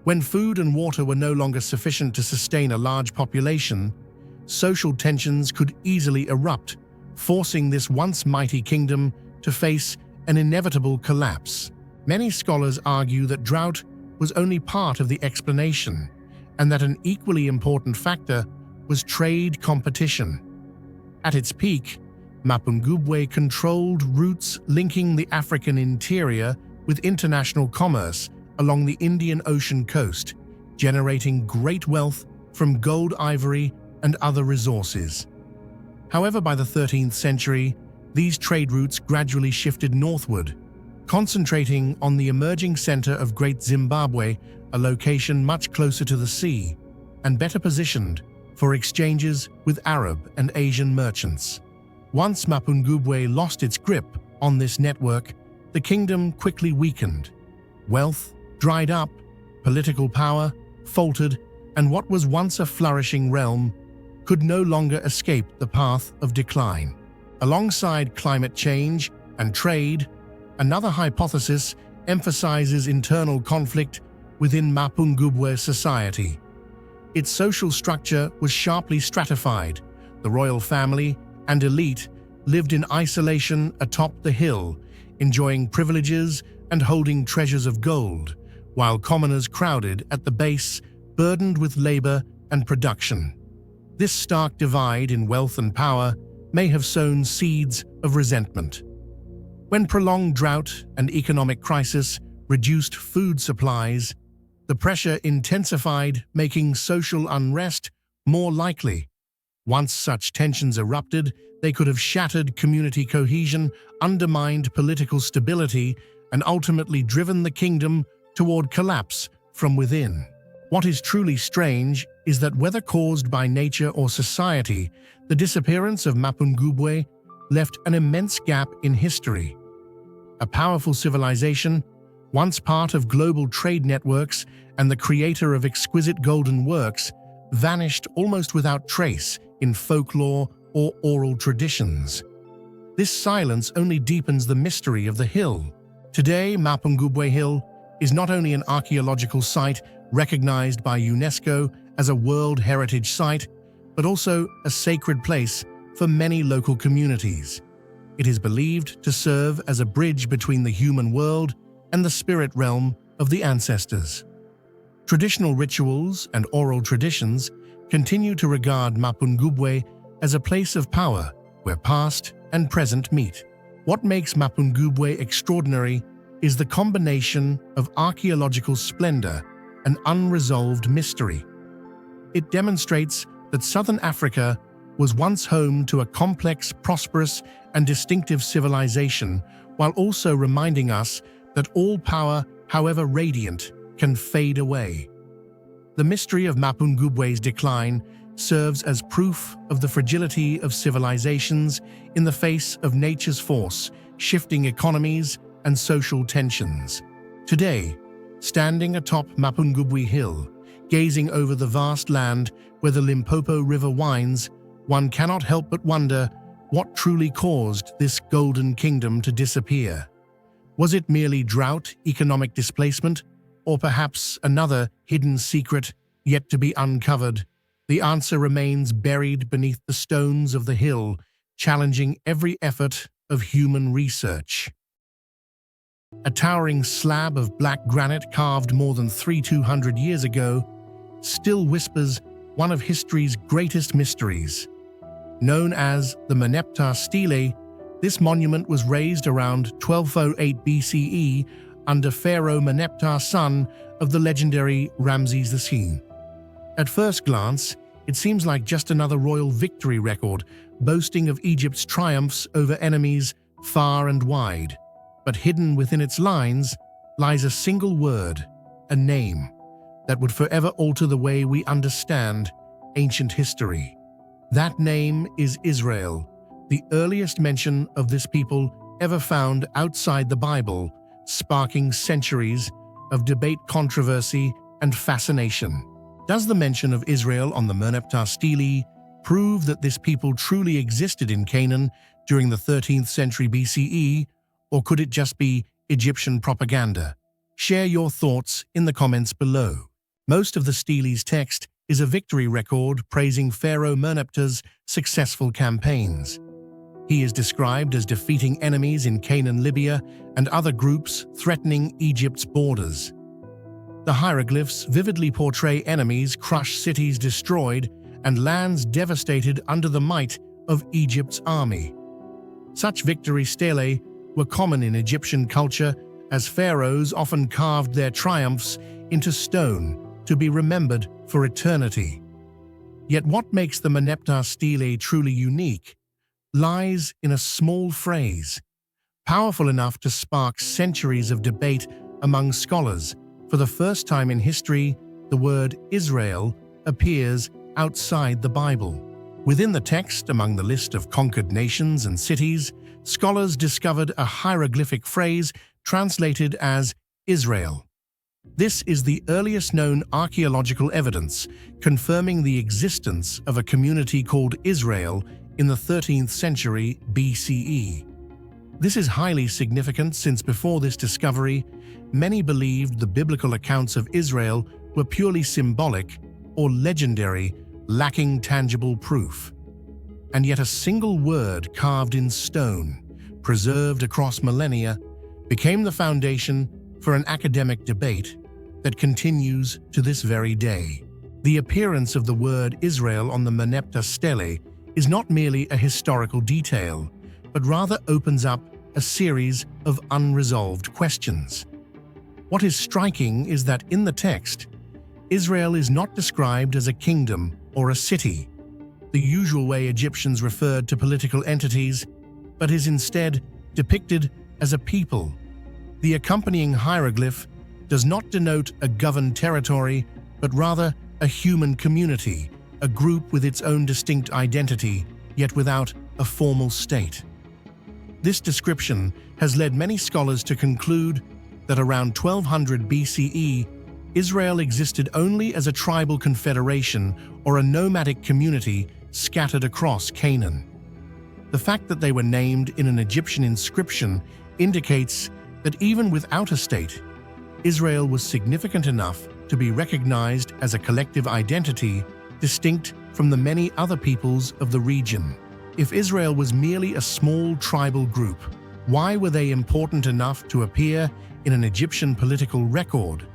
[SPEAKER 1] When food and water were no longer sufficient to sustain a large population, social tensions could easily erupt, forcing this once mighty kingdom to face an inevitable collapse. Many scholars argue that drought was only part of the explanation, and that an equally important factor was trade competition. At its peak, Mapungubwe controlled routes linking the African interior with international commerce along the Indian Ocean coast, generating great wealth from gold, ivory, and other resources. However, by the 13th century, these trade routes gradually shifted northward, concentrating on the emerging center of Great Zimbabwe, a location much closer to the sea and better positioned for exchanges with Arab and Asian merchants. Once Mapungubwe lost its grip on this network, the kingdom quickly weakened. Wealth dried up, political power faltered, and what was once a flourishing realm could no longer escape the path of decline. Alongside climate change and trade, another hypothesis emphasizes internal conflict within Mapungubwe society. Its social structure was sharply stratified, the royal family, and elite lived in isolation atop the hill, enjoying privileges and holding treasures of gold, while commoners crowded at the base, burdened with labor and production. This stark divide in wealth and power may have sown seeds of resentment. When prolonged drought and economic crisis reduced food supplies, the pressure intensified, making social unrest more likely. Once such tensions erupted, they could have shattered community cohesion, undermined political stability, and ultimately driven the kingdom toward collapse from within. What is truly strange is that whether caused by nature or society, the disappearance of Mapungubwe left an immense gap in history. A powerful civilization, once part of global trade networks and the creator of exquisite golden works, vanished almost without trace in folklore or oral traditions. This silence only deepens the mystery of the hill. Today, Mapungubwe Hill is not only an archaeological site recognized by UNESCO as a World Heritage Site, but also a sacred place for many local communities. It is believed to serve as a bridge between the human world and the spirit realm of the ancestors. Traditional rituals and oral traditions continue to regard Mapungubwe as a place of power where past and present meet. What makes Mapungubwe extraordinary is the combination of archaeological splendor and unresolved mystery. It demonstrates that Southern Africa was once home to a complex, prosperous, and distinctive civilization, while also reminding us that all power, however radiant, can fade away. The mystery of Mapungubwe's decline serves as proof of the fragility of civilizations in the face of nature's force, shifting economies and social tensions. Today, standing atop Mapungubwe Hill, gazing over the vast land where the Limpopo River winds, one cannot help but wonder what truly caused this golden kingdom to disappear. Was it merely drought, economic displacement, or perhaps another hidden secret yet to be uncovered? The answer remains buried beneath the stones of the hill, challenging every effort of human research. A towering slab of black granite carved more than 200 years ago still whispers one of history's greatest mysteries. Known as the Merneptah Stele, this monument was raised around 1208 BCE under Pharaoh Merneptah, son of the legendary Ramses II. At first glance, it seems like just another royal victory record, boasting of Egypt's triumphs over enemies far and wide. But hidden within its lines lies a single word, a name, that would forever alter the way we understand ancient history. That name is Israel, the earliest mention of this people ever found outside the Bible, sparking centuries of debate, controversy, and fascination. Does the mention of Israel on the Merneptah Stele prove that this people truly existed in Canaan during the 13th century BCE, or could it just be Egyptian propaganda? Share your thoughts in the comments below. Most of the stele's text is a victory record praising Pharaoh Merneptah's successful campaigns. He is described as defeating enemies in Canaan, Libya, and other groups threatening Egypt's borders. The hieroglyphs vividly portray enemies crushed, cities destroyed, and lands devastated under the might of Egypt's army. Such victory stele were common in Egyptian culture, as pharaohs often carved their triumphs into stone to be remembered for eternity. Yet what makes the Merneptah Stele truly unique lies in a small phrase, powerful enough to spark centuries of debate among scholars. For the first time in history, the word Israel appears outside the Bible. Within the text, among the list of conquered nations and cities, scholars discovered a hieroglyphic phrase translated as Israel. This is the earliest known archaeological evidence confirming the existence of a community called Israel in the 13th century BCE. This is highly significant since before this discovery, many believed the biblical accounts of Israel were purely symbolic or legendary, lacking tangible proof. and yet a single word carved in stone, preserved across millennia, became the foundation for an academic debate that continues to this very day. The appearance of the word Israel on the Merneptah Stele is not merely a historical detail, but rather opens up a series of unresolved questions. What is striking is that in the text, Israel is not described as a kingdom or a city, the usual way Egyptians referred to political entities, but is instead depicted as a people. The accompanying hieroglyph does not denote a governed territory, but rather a human community, a group with its own distinct identity, yet without a formal state. This description has led many scholars to conclude that around 1200 BCE, Israel existed only as a tribal confederation or a nomadic community scattered across Canaan. The fact that they were named in an Egyptian inscription indicates that even without a state, Israel was significant enough to be recognized as a collective identity distinct from the many other peoples of the region. If Israel was merely a small tribal group, why were they important enough to appear in an Egyptian political record?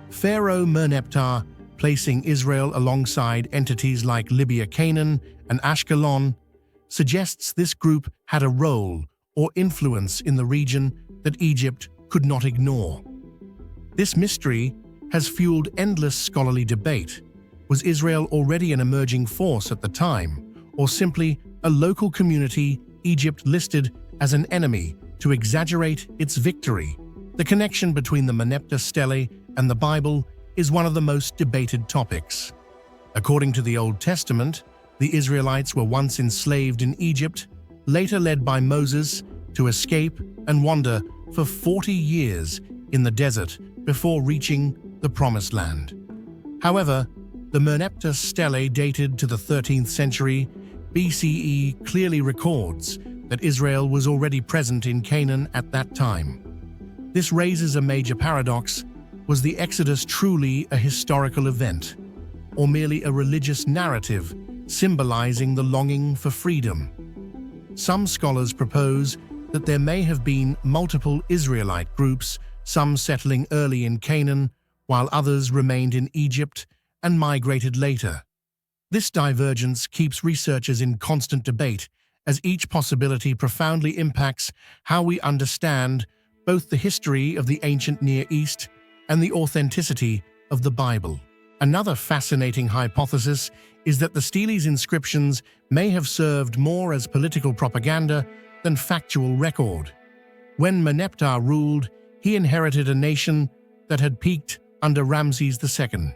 [SPEAKER 1] Pharaoh Merneptah, placing Israel alongside entities like Libya, Canaan, and Ashkelon, suggests this group had a role or influence in the region that Egypt could not ignore. This mystery has fueled endless scholarly debate. Was Israel already an emerging force at the time, or simply a local community Egypt listed as an enemy to exaggerate its victory? The connection between the Merneptah Stele and the Bible is one of the most debated topics. According to the Old Testament, the Israelites were once enslaved in Egypt, later led by Moses to escape and wander for 40 years in the desert before reaching the Promised Land. However, the Merneptah Stele, dated to the 13th century BCE, clearly records that Israel was already present in Canaan at that time. This raises a major paradox. Was the Exodus truly a historical event, or merely a religious narrative symbolizing the longing for freedom? Some scholars propose that there may have been multiple Israelite groups, some settling early in Canaan, while others remained in Egypt and migrated later. This divergence keeps researchers in constant debate, as each possibility profoundly impacts how we understand both the history of the ancient Near East and the authenticity of the Bible. Another fascinating hypothesis is that the stele's inscriptions may have served more as political propaganda than factual record. When Merneptah ruled, he inherited a nation that had peaked under Ramses II.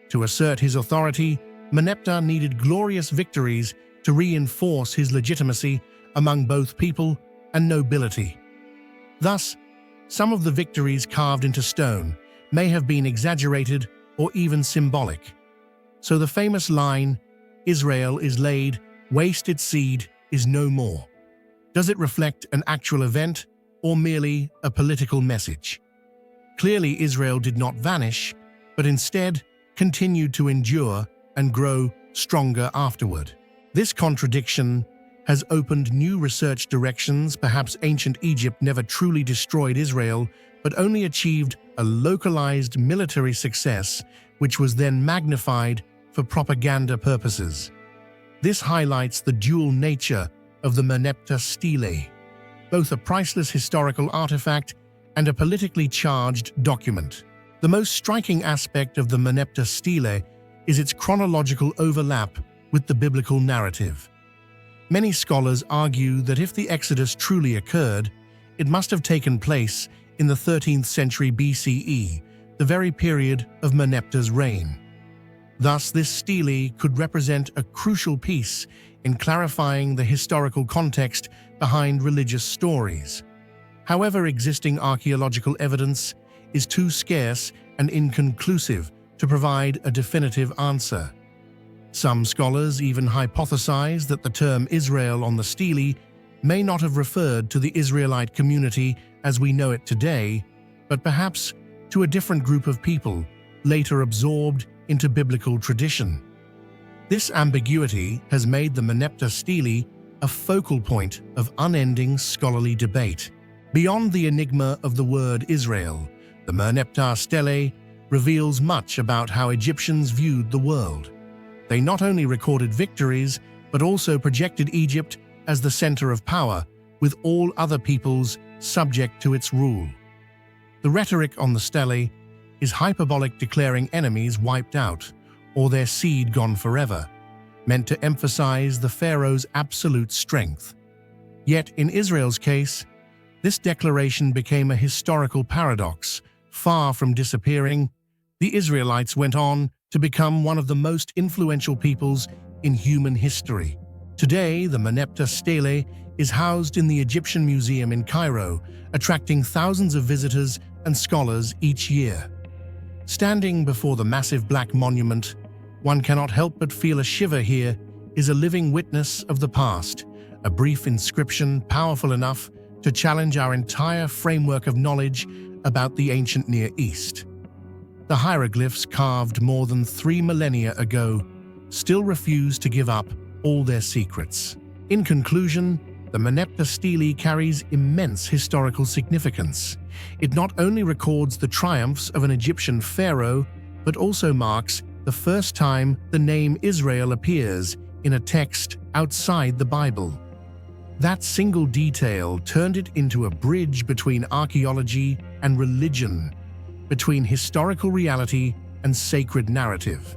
[SPEAKER 1] To assert his authority, Merneptah needed glorious victories to reinforce his legitimacy among both people and nobility. Thus, some of the victories carved into stone may have been exaggerated or even symbolic. So the famous line, "Israel is laid, waste its seed is no more." Does it reflect an actual event or merely a political message? Clearly, Israel did not vanish, but instead continued to endure and grow stronger afterward. This contradiction has opened new research directions. Perhaps ancient Egypt never truly destroyed Israel, but only achieved a localized military success, which was then magnified for propaganda purposes. This highlights the dual nature of the Merneptah Stele, both a priceless historical artifact and a politically charged document. The most striking aspect of the Merneptah Stele is its chronological overlap with the biblical narrative. Many scholars argue that if the Exodus truly occurred, it must have taken place in the 13th century BCE, the very period of Merneptah's reign. Thus, this stele could represent a crucial piece in clarifying the historical context behind religious stories. However, existing archaeological evidence is too scarce and inconclusive to provide a definitive answer. Some scholars even hypothesize that the term Israel on the stele may not have referred to the Israelite community as we know it today, but perhaps to a different group of people, later absorbed into biblical tradition. This ambiguity has made the Merneptah Stele a focal point of unending scholarly debate. Beyond the enigma of the word Israel, the Merneptah Stele reveals much about how Egyptians viewed the world. They not only recorded victories, but also projected Egypt as the center of power, with all other peoples subject to its rule. The rhetoric on the stele is hyperbolic, declaring enemies wiped out or their seed gone forever, meant to emphasize the pharaoh's absolute strength. Yet in Israel's case, this declaration became a historical paradox. Far from disappearing, the Israelites went on to become one of the most influential peoples in human history. Today, the Merneptah Stele is housed in the Egyptian Museum in Cairo, attracting thousands of visitors and scholars each year. Standing before the massive black monument, one cannot help but feel a shiver. Here is a living witness of the past, a brief inscription powerful enough to challenge our entire framework of knowledge about the ancient Near East. The hieroglyphs carved more than 3 millennia ago still refuse to give up all their secrets. In conclusion, the Merneptah Stele carries immense historical significance. It not only records the triumphs of an Egyptian pharaoh, but also marks the first time the name Israel appears in a text outside the Bible. That single detail turned it into a bridge between archaeology and religion, between historical reality and sacred narrative.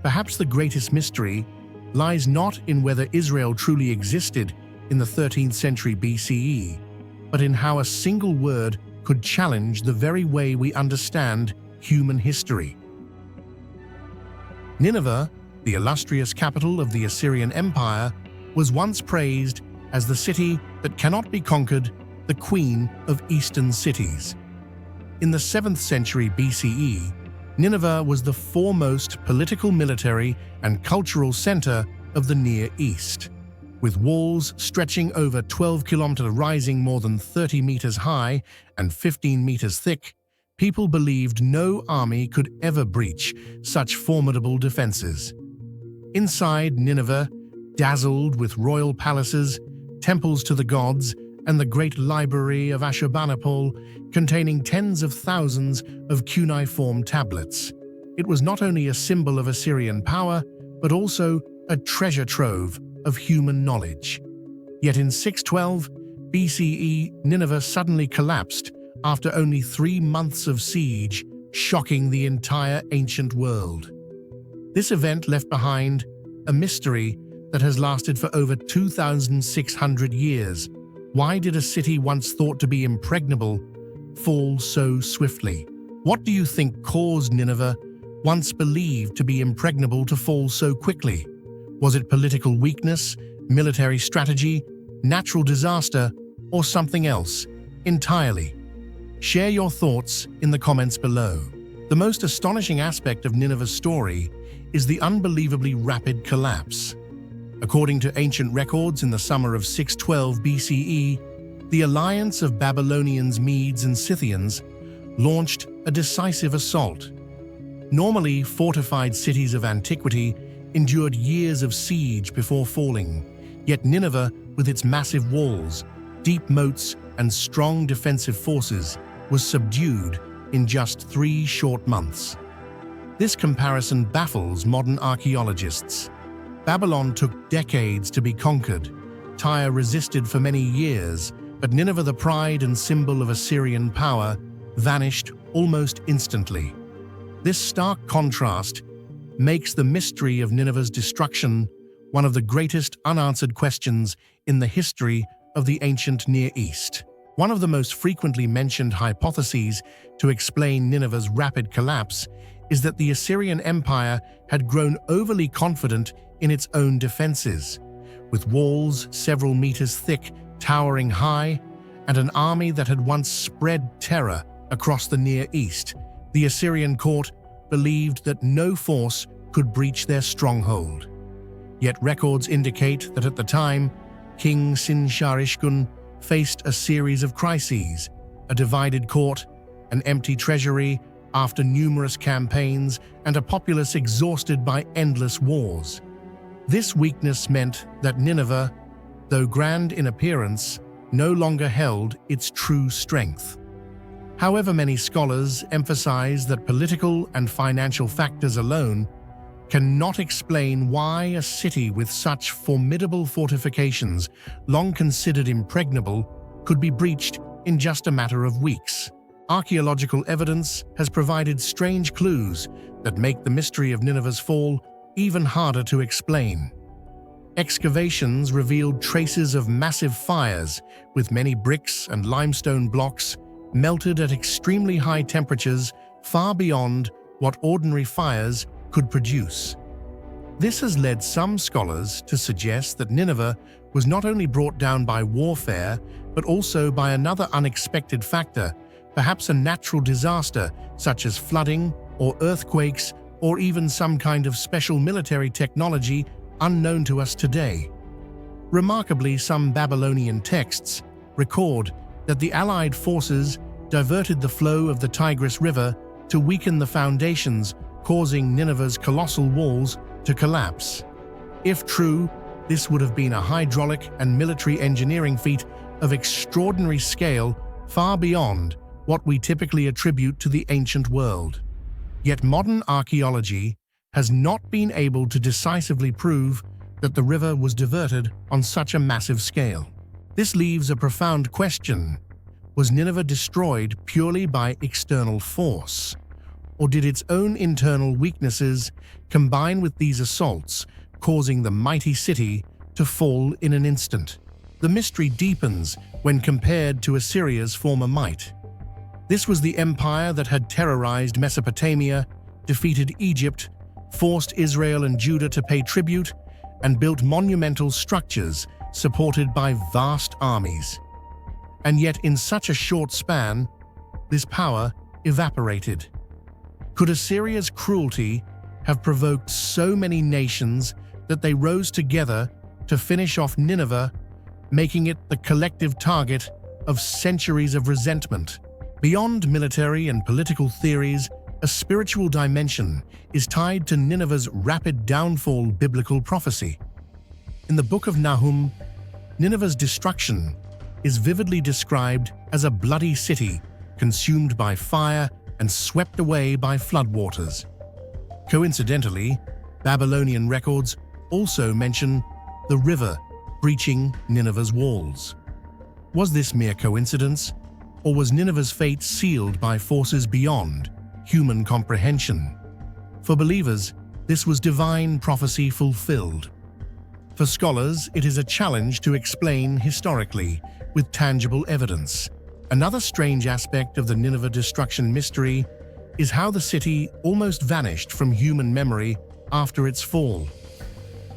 [SPEAKER 1] Perhaps the greatest mystery lies not in whether Israel truly existed in the 13th century BCE, but in how a single word could challenge the very way we understand human history. Nineveh, the illustrious capital of the Assyrian Empire, was once praised as the city that cannot be conquered, the queen of eastern cities. In the 7th century BCE, Nineveh was the foremost political, military, and cultural center of the Near East. With walls stretching over 12 kilometers, rising more than 30 meters high and 15 meters thick, people believed no army could ever breach such formidable defenses. Inside Nineveh, dazzled with royal palaces, temples to the gods, and the great library of Ashurbanipal, containing tens of thousands of cuneiform tablets, it was not only a symbol of Assyrian power, but also a treasure trove of human knowledge. Yet in 612 BCE, Nineveh suddenly collapsed after only 3 months of siege, shocking the entire ancient world. This event left behind a mystery that has lasted for over 2,600 years. Why did a city once thought to be impregnable fall so swiftly? What do you think caused Nineveh, once believed to be impregnable, to fall so quickly? Was it political weakness, military strategy, natural disaster, or something else entirely? Share your thoughts in the comments below. The most astonishing aspect of Nineveh's story is the unbelievably rapid collapse. According to ancient records, in the summer of 612 BCE, the alliance of Babylonians, Medes, and Scythians launched a decisive assault. Normally fortified cities of antiquity endured years of siege before falling, yet Nineveh, with its massive walls, deep moats, and strong defensive forces, was subdued in just 3 short months. This comparison baffles modern archaeologists. Babylon took decades to be conquered. Tyre resisted for many years, but Nineveh, the pride and symbol of Assyrian power, vanished almost instantly. This stark contrast makes the mystery of Nineveh's destruction one of the greatest unanswered questions in the history of the ancient Near East. One of the most frequently mentioned hypotheses to explain Nineveh's rapid collapse is that the Assyrian Empire had grown overly confident in its own defenses. With walls several meters thick, towering high, and an army that had once spread terror across the Near East, the Assyrian court believed that no force could breach their stronghold. Yet records indicate that at the time, King Sin-Shar-Ishkun faced a series of crises: a divided court, an empty treasury after numerous campaigns, and a populace exhausted by endless wars. This weakness meant that Nineveh, though grand in appearance, no longer held its true strength. However, many scholars emphasize that political and financial factors alone cannot explain why a city with such formidable fortifications, long considered impregnable, could be breached in just a matter of weeks. Archaeological evidence has provided strange clues that make the mystery of Nineveh's fall even harder to explain. Excavations revealed traces of massive fires, with many bricks and limestone blocks melted at extremely high temperatures far beyond what ordinary fires could produce. This has led some scholars to suggest that Nineveh was not only brought down by warfare, but also by another unexpected factor, perhaps a natural disaster such as flooding or earthquakes, or even some kind of special military technology unknown to us today. Remarkably, some Babylonian texts record that the Allied forces diverted the flow of the Tigris River to weaken the foundations, causing Nineveh's colossal walls to collapse. If true, this would have been a hydraulic and military engineering feat of extraordinary scale, far beyond what we typically attribute to the ancient world. Yet modern archaeology has not been able to decisively prove that the river was diverted on such a massive scale. This leaves a profound question. Was Nineveh destroyed purely by external force? Or did its own internal weaknesses combine with these assaults, causing the mighty city to fall in an instant? The mystery deepens when compared to Assyria's former might. This was the empire that had terrorized Mesopotamia, defeated Egypt, forced Israel and Judah to pay tribute, and built monumental structures supported by vast armies. And yet, in such a short span, this power evaporated. Could Assyria's cruelty have provoked so many nations that they rose together to finish off Nineveh, making it the collective target of centuries of resentment? Beyond military and political theories, a spiritual dimension is tied to Nineveh's rapid downfall. Biblical prophecy. In the Book of Nahum, Nineveh's destruction is vividly described as a bloody city consumed by fire and swept away by floodwaters. Coincidentally, Babylonian records also mention the river breaching Nineveh's walls. Was this mere coincidence, or was Nineveh's fate sealed by forces beyond human comprehension? For believers, this was divine prophecy fulfilled. For scholars, it is a challenge to explain historically with tangible evidence. Another strange aspect of the Nineveh destruction mystery is how the city almost vanished from human memory after its fall.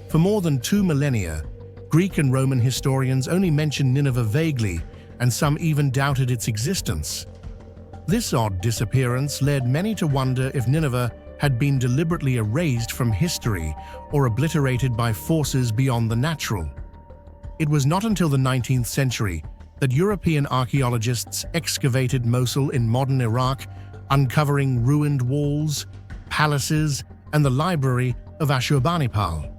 [SPEAKER 1] For more than 2 millennia, Greek and Roman historians only mentioned Nineveh vaguely, and some even doubted its existence. This odd disappearance led many to wonder if Nineveh had been deliberately erased from history or obliterated by forces beyond the natural. It was not until the 19th century that European archaeologists excavated Mosul in modern Iraq, uncovering ruined walls, palaces, and the library of Ashurbanipal.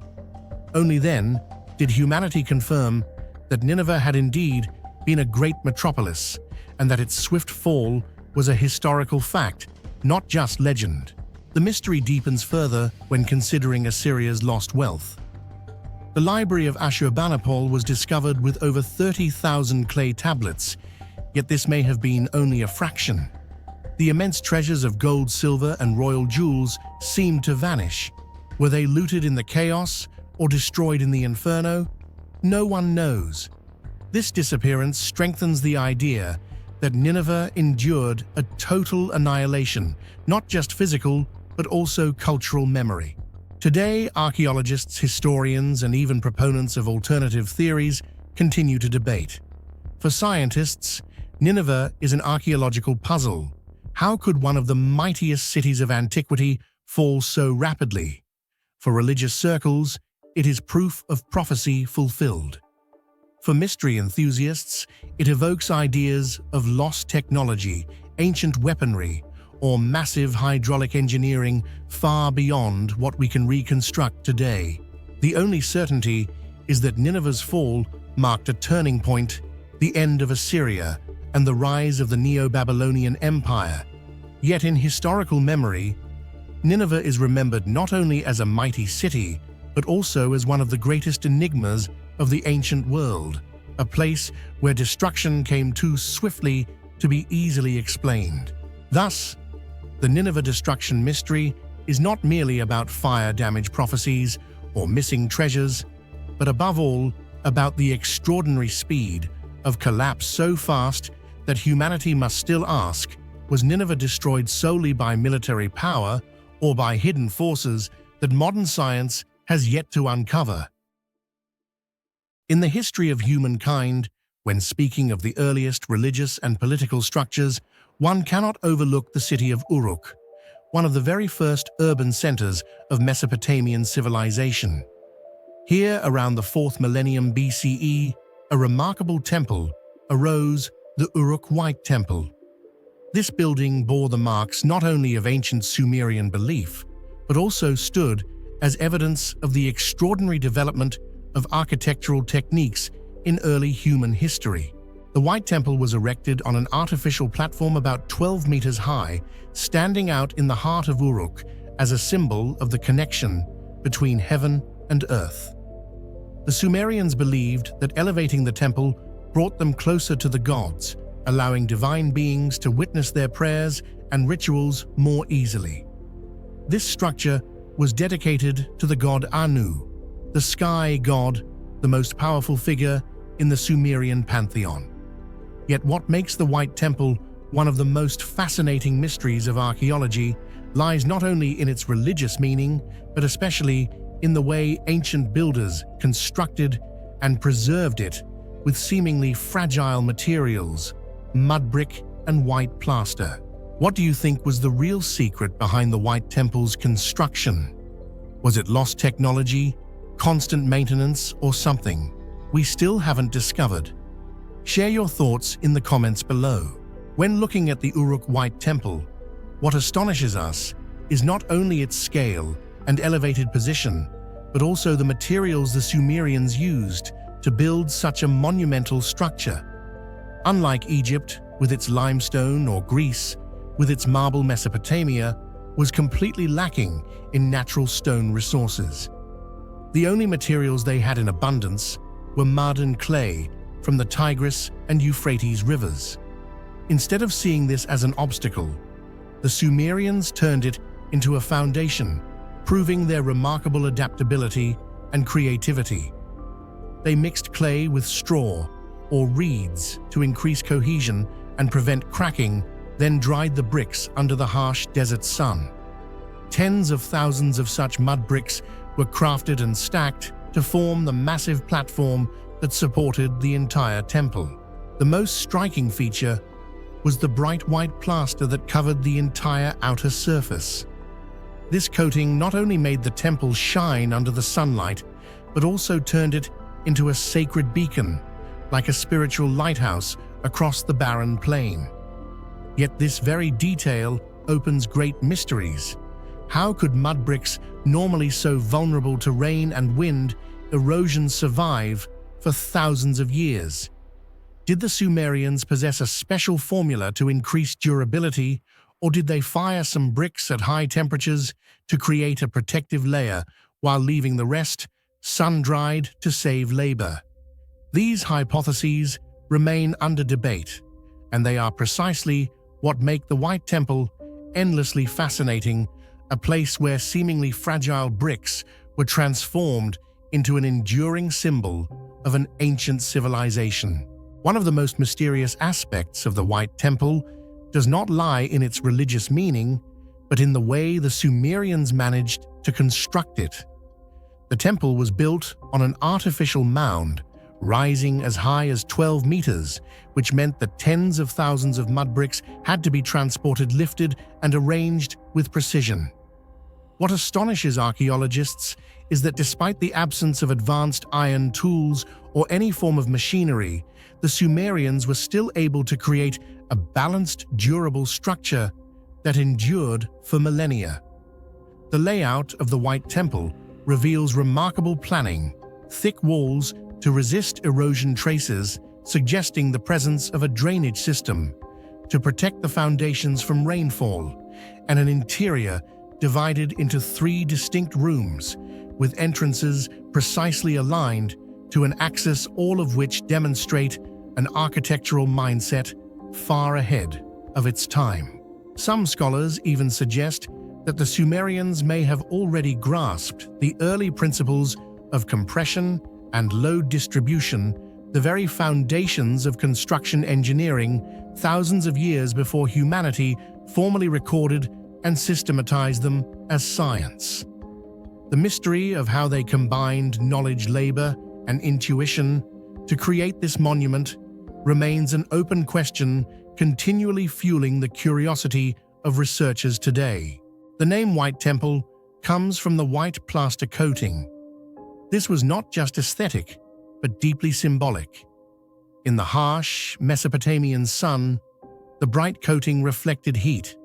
[SPEAKER 1] Only then did humanity confirm that Nineveh had indeed been a great metropolis, and that its swift fall was a historical fact, not just legend. The mystery deepens further when considering Assyria's lost wealth. The library of Ashurbanipal was discovered with over 30,000 clay tablets, yet this may have been only a fraction. The immense treasures of gold, silver, and royal jewels seemed to vanish. Were they looted in the chaos or destroyed in the inferno? No one knows. This disappearance strengthens the idea that Nineveh endured a total annihilation, not just physical, but also cultural memory. Today, archaeologists, historians, and even proponents of alternative theories continue to debate. For scientists, Nineveh is an archaeological puzzle. How could one of the mightiest cities of antiquity fall so rapidly? For religious circles, it is proof of prophecy fulfilled. For mystery enthusiasts, it evokes ideas of lost technology, ancient weaponry, or massive hydraulic engineering far beyond what we can reconstruct today. The only certainty is that Nineveh's fall marked a turning point, the end of Assyria and the rise of the Neo-Babylonian Empire. Yet in historical memory, Nineveh is remembered not only as a mighty city, but also as one of the greatest enigmas of the ancient world, a place where destruction came too swiftly to be easily explained. Thus, the Nineveh destruction mystery is not merely about fire damage prophecies or missing treasures, but above all, about the extraordinary speed of collapse so fast that humanity must still ask, was Nineveh destroyed solely by military power or by hidden forces that modern science has yet to uncover? In the history of humankind, when speaking of the earliest religious and political structures, one cannot overlook the city of Uruk, one of the very first urban centers of Mesopotamian civilization. Here, around the 4th millennium BCE, a remarkable temple arose, the Uruk White Temple. This building bore the marks not only of ancient Sumerian belief, but also stood as evidence of the extraordinary development of architectural techniques in early human history. The White Temple was erected on an artificial platform about 12 meters high, standing out in the heart of Uruk as a symbol of the connection between heaven and earth. The Sumerians believed that elevating the temple brought them closer to the gods, allowing divine beings to witness their prayers and rituals more easily. This structure was dedicated to the god Anu, the sky god, the most powerful figure in the Sumerian pantheon. Yet what makes the White Temple one of the most fascinating mysteries of archaeology lies not only in its religious meaning, but especially in the way ancient builders constructed and preserved it with seemingly fragile materials, mud brick and white plaster. What do you think was the real secret behind the White Temple's construction? Was it lost technology, constant maintenance, or something we still haven't discovered? Share your thoughts in the comments below. When looking at the Uruk White Temple, what astonishes us is not only its scale and elevated position, but also the materials the Sumerians used to build such a monumental structure. Unlike Egypt, with its limestone, or Greece, with its marble, Mesopotamia was completely lacking in natural stone resources. The only materials they had in abundance were mud and clay from the Tigris and Euphrates rivers. Instead of seeing this as an obstacle, the Sumerians turned it into a foundation, proving their remarkable adaptability and creativity. They mixed clay with straw or reeds to increase cohesion and prevent cracking, then dried the bricks under the harsh desert sun. Tens of thousands of such mud bricks were crafted and stacked to form the massive platform that supported the entire temple. The most striking feature was the bright white plaster that covered the entire outer surface. This coating not only made the temple shine under the sunlight, but also turned it into a sacred beacon, like a spiritual lighthouse across the barren plain. Yet this very detail opens great mysteries. How could mud bricks, normally so vulnerable to rain and wind, erosion, survive for thousands of years? Did the Sumerians possess a special formula to increase durability, or did they fire some bricks at high temperatures to create a protective layer while leaving the rest sun-dried to save labor? These hypotheses remain under debate, and they are precisely what make the White Temple endlessly fascinating, a place where seemingly fragile bricks were transformed into an enduring symbol of an ancient civilization. One of the most mysterious aspects of the White Temple does not lie in its religious meaning, but in the way the Sumerians managed to construct it. The temple was built on an artificial mound, rising as high as 12 meters, which meant that tens of thousands of mud bricks had to be transported, lifted, and arranged with precision. What astonishes archaeologists is that despite the absence of advanced iron tools or any form of machinery, the Sumerians were still able to create a balanced, durable structure that endured for millennia. The layout of the White Temple reveals remarkable planning, thick walls to resist erosion traces, suggesting the presence of a drainage system to protect the foundations from rainfall, and an interior divided into 3 distinct rooms, with entrances precisely aligned to an axis, all of which demonstrate an architectural mindset far ahead of its time. Some scholars even suggest that the Sumerians may have already grasped the early principles of compression and load distribution, the very foundations of construction engineering, thousands of years before humanity formally recorded and systematized them as science. The mystery of how they combined knowledge, labor, and intuition to create this monument remains an open question, continually fueling the curiosity of researchers today. The name White Temple comes from the white plaster coating. This was not just aesthetic, but deeply symbolic. In the harsh Mesopotamian sun, the bright coating reflected heat,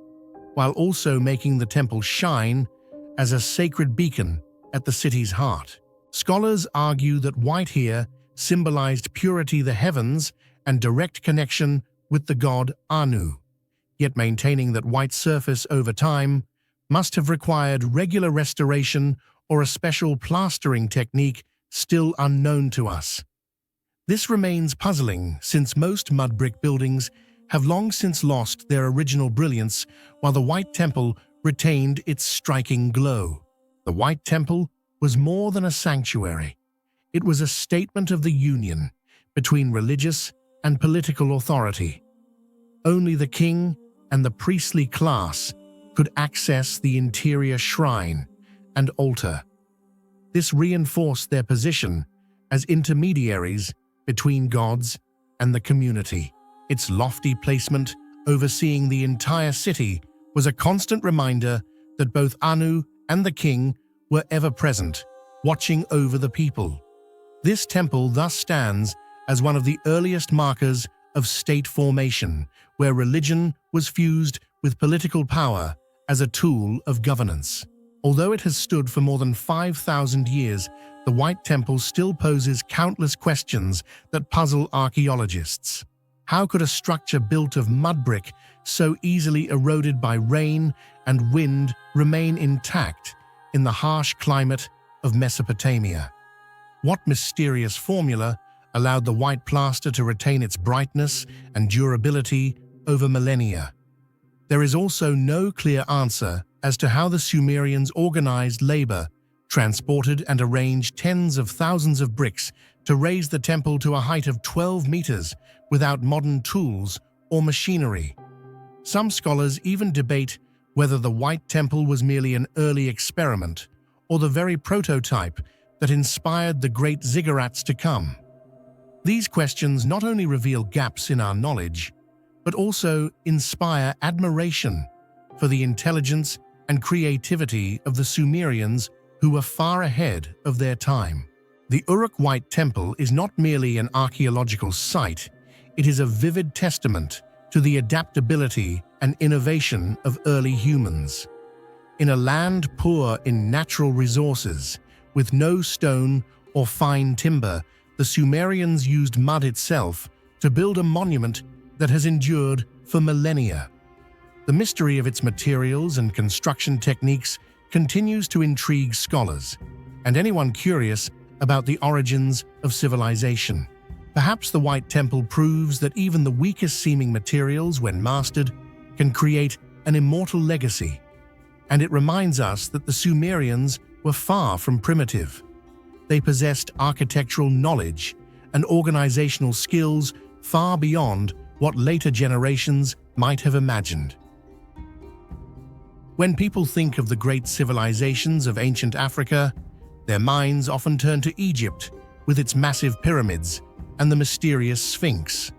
[SPEAKER 1] while also making the temple shine as a sacred beacon at the city's heart. Scholars argue that white here symbolized purity, the heavens, and direct connection with the god Anu, yet maintaining that white surface over time must have required regular restoration or a special plastering technique still unknown to us. This remains puzzling, since most mud brick buildings have long since lost their original brilliance, while the White Temple retained its striking glow. The White Temple was more than a sanctuary. It was a statement of the union between religious and political authority. Only the king and the priestly class could access the interior shrine and altar. This reinforced their position as intermediaries between gods and the community. Its lofty placement overseeing the entire city was a constant reminder that both Anu and the king were ever present, watching over the people. This temple thus stands as one of the earliest markers of state formation, where religion was fused with political power as a tool of governance. Although it has stood for more than 5,000 years, the White Temple still poses countless questions that puzzle archaeologists. How could a structure built of mud brick, so easily eroded by rain and wind, remain intact in the harsh climate of Mesopotamia? What mysterious formula allowed the white plaster to retain its brightness and durability over millennia? There is also no clear answer as to how the Sumerians organized labor, transported and arranged tens of thousands of bricks to raise the temple to a height of 12 meters without modern tools or machinery. Some scholars even debate whether the White Temple was merely an early experiment or the very prototype that inspired the great ziggurats to come. These questions not only reveal gaps in our knowledge, but also inspire admiration for the intelligence and creativity of the Sumerians, who were far ahead of their time. The Uruk White Temple is not merely an archaeological site, it is a vivid testament to the adaptability and innovation of early humans. In a land poor in natural resources, with no stone or fine timber, the Sumerians used mud itself to build a monument that has endured for millennia. The mystery of its materials and construction techniques continues to intrigue scholars and anyone curious about the origins of civilization. Perhaps the White Temple proves that even the weakest-seeming materials, when mastered, can create an immortal legacy. And it reminds us that the Sumerians were far from primitive. They possessed architectural knowledge and organizational skills far beyond what later generations might have imagined. When people think of the great civilizations of ancient Africa, their minds often turn to Egypt with its massive pyramids and the mysterious Sphinx.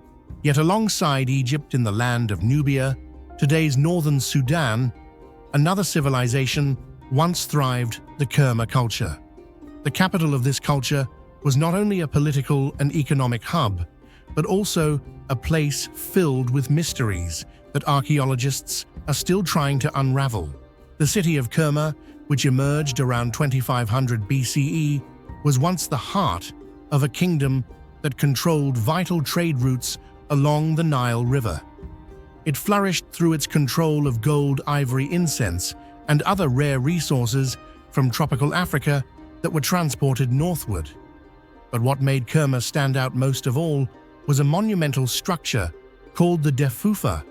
[SPEAKER 1] Yet alongside Egypt, in the land of Nubia, today's northern Sudan, another civilization once thrived: the Kerma culture. The capital of this culture was not only a political and economic hub, but also a place filled with mysteries that archaeologists are still trying to unravel. The city of Kerma, which emerged around 2500 BCE, was once the heart of a kingdom that controlled vital trade routes along the Nile River. It flourished through its control of gold, ivory, incense, and other rare resources from tropical Africa that were transported northward. But what made Kerma stand out most of all was a monumental structure called the Deffufa,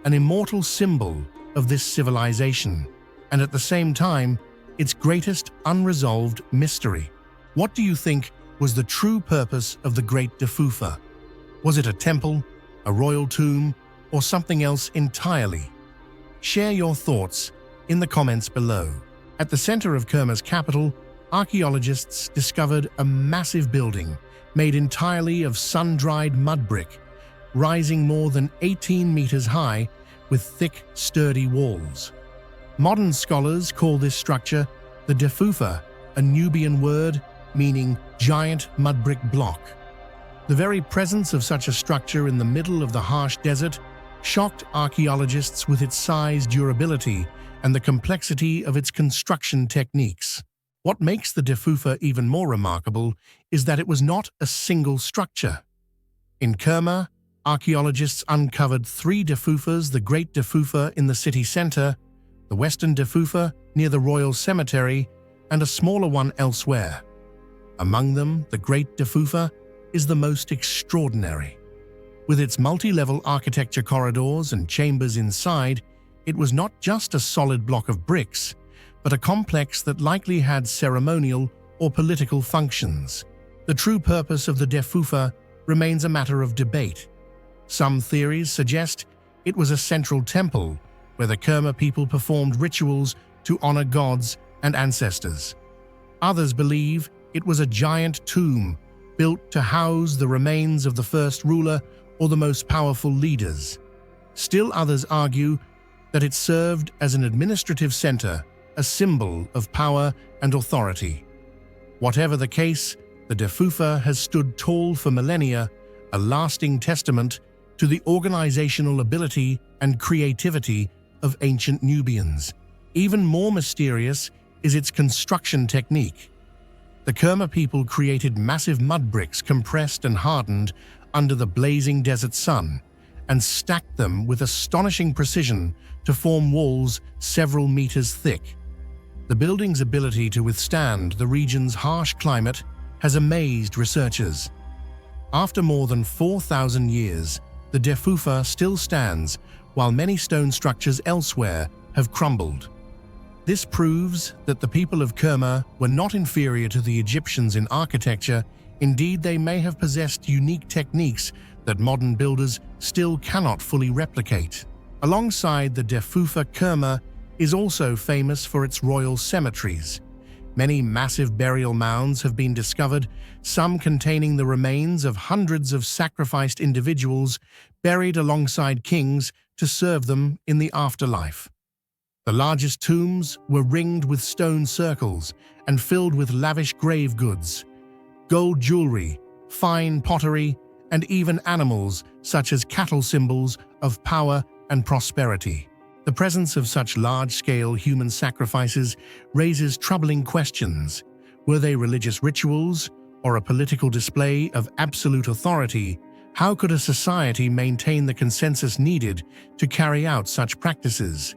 [SPEAKER 1] an immortal symbol of this civilization, and at the same time, its greatest unresolved mystery. What do you think was the true purpose of the Great Deffufa? Was it a temple, a royal tomb, or something else entirely? Share your thoughts in the comments below. At the center of Kerma's capital, archaeologists discovered a massive building made entirely of sun-dried mud brick, rising more than 18 meters high with thick, sturdy walls. Modern scholars call this structure the Deffufa, a Nubian word meaning giant mud brick block. The very presence of such a structure in the middle of the harsh desert shocked archaeologists with its size, durability, and the complexity of its construction techniques. What makes the Deffufa even more remarkable is that it was not a single structure. In Kerma, archaeologists uncovered 3 Defufas: the Great Deffufa in the city center, the Western Deffufa near the Royal Cemetery, and a smaller one elsewhere. Among them, the Great Deffufa is the most extraordinary. With its multi-level architecture corridors and chambers inside, it was not just a solid block of bricks, but a complex that likely had ceremonial or political functions. The true purpose of the Deffufa remains a matter of debate. Some theories suggest it was a central temple where the Kerma people performed rituals to honor gods and ancestors. Others believe it was a giant tomb built to house the remains of the first ruler or the most powerful leaders. Still others argue that it served as an administrative center, a symbol of power and authority. Whatever the case, the Deffufa has stood tall for millennia, a lasting testament to the organizational ability and creativity of ancient Nubians. Even more mysterious is its construction technique. The Kerma people created massive mud bricks compressed and hardened under the blazing desert sun and stacked them with astonishing precision to form walls several meters thick. The building's ability to withstand the region's harsh climate has amazed researchers. After more than 4,000 years, the Deffufa still stands, while many stone structures elsewhere have crumbled. This proves that the people of Kerma were not inferior to the Egyptians in architecture. Indeed, they may have possessed unique techniques that modern builders still cannot fully replicate. Alongside the Deffufa, Kerma is also famous for its royal cemeteries. Many massive burial mounds have been discovered, some containing the remains of hundreds of sacrificed individuals buried alongside kings to serve them in the afterlife. The largest tombs were ringed with stone circles and filled with lavish grave goods, gold jewelry, fine pottery, and even animals such as cattle, symbols of power and prosperity. The presence of such large-scale human sacrifices raises troubling questions. Were they religious rituals or a political display of absolute authority? How could a society maintain the consensus needed to carry out such practices?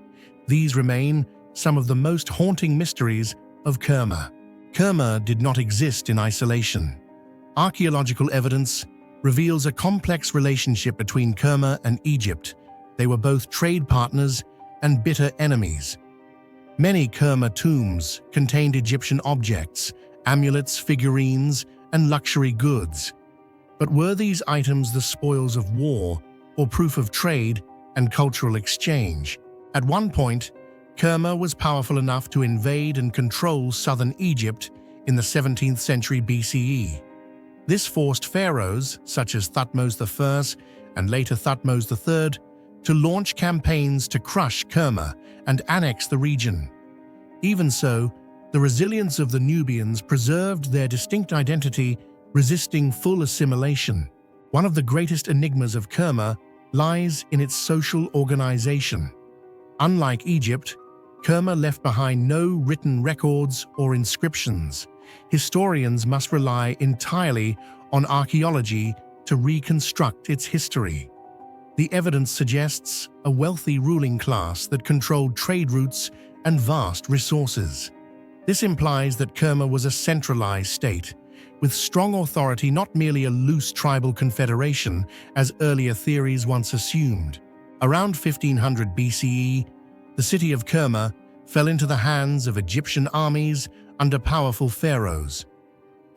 [SPEAKER 1] These remain some of the most haunting mysteries of Kerma. Kerma did not exist in isolation. Archaeological evidence reveals a complex relationship between Kerma and Egypt. They were both trade partners and bitter enemies. Many Kerma tombs contained Egyptian objects, amulets, figurines, and luxury goods. But were these items the spoils of war or proof of trade and cultural exchange? At one point, Kerma was powerful enough to invade and control southern Egypt in the 17th century BCE. This forced pharaohs, such as Thutmose I and later Thutmose III, to launch campaigns to crush Kerma and annex the region. Even so, the resilience of the Nubians preserved their distinct identity, resisting full assimilation. One of the greatest enigmas of Kerma lies in its social organization. Unlike Egypt, Kerma left behind no written records or inscriptions. Historians must rely entirely on archaeology to reconstruct its history. The evidence suggests a wealthy ruling class that controlled trade routes and vast resources. This implies that Kerma was a centralized state, with strong authority, not merely a loose tribal confederation, as earlier theories once assumed. Around 1500 BCE, the city of Kerma fell into the hands of Egyptian armies under powerful pharaohs.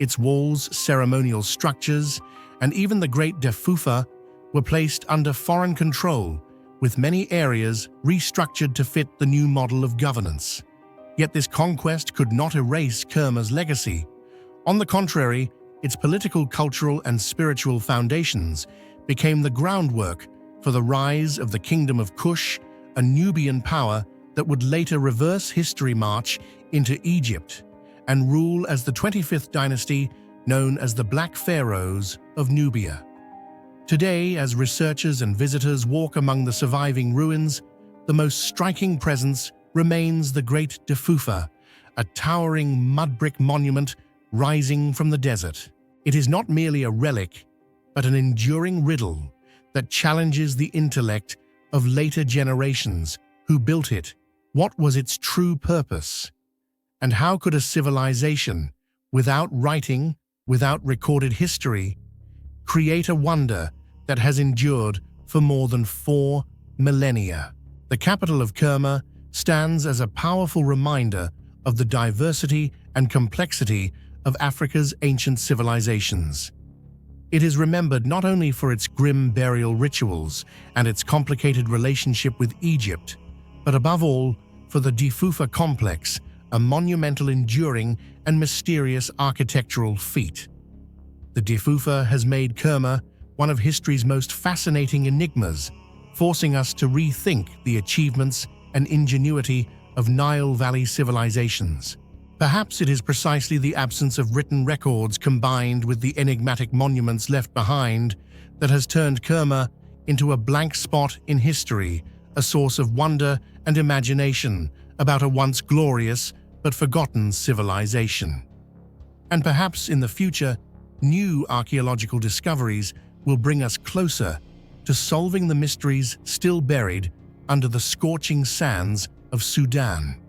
[SPEAKER 1] Its walls, ceremonial structures, and even the great Deffufa were placed under foreign control, with many areas restructured to fit the new model of governance. Yet this conquest could not erase Kerma's legacy. On the contrary, its political, cultural, and spiritual foundations became the groundwork for the rise of the Kingdom of Kush, a Nubian power that would later reverse history march into Egypt and rule as the 25th dynasty known as the Black Pharaohs of Nubia. Today, as researchers and visitors walk among the surviving ruins, the most striking presence remains the Great Deffufa, a towering mud brick monument rising from the desert. It is not merely a relic, but an enduring riddle that challenges the intellect of later generations who built it. What was its true purpose? And how could a civilization, without writing, without recorded history, create a wonder that has endured for more than 4 millennia? The capital of Kerma stands as a powerful reminder of the diversity and complexity of Africa's ancient civilizations. It is remembered not only for its grim burial rituals and its complicated relationship with Egypt, but above all for the Deffufa complex, a monumental, enduring, and mysterious architectural feat. The Deffufa has made Kerma one of history's most fascinating enigmas, forcing us to rethink the achievements and ingenuity of Nile Valley civilizations. Perhaps it is precisely the absence of written records combined with the enigmatic monuments left behind that has turned Kerma into a blank spot in history, a source of wonder and imagination about a once glorious but forgotten civilization. And perhaps in the future, new archaeological discoveries will bring us closer to solving the mysteries still buried under the scorching sands of Sudan.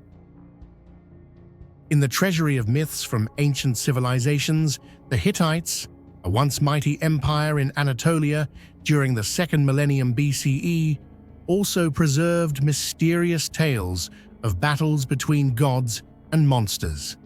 [SPEAKER 1] In the treasury of myths from ancient civilizations, the Hittites, a once mighty empire in Anatolia during the 2nd millennium BCE, also preserved mysterious tales of battles between gods and monsters.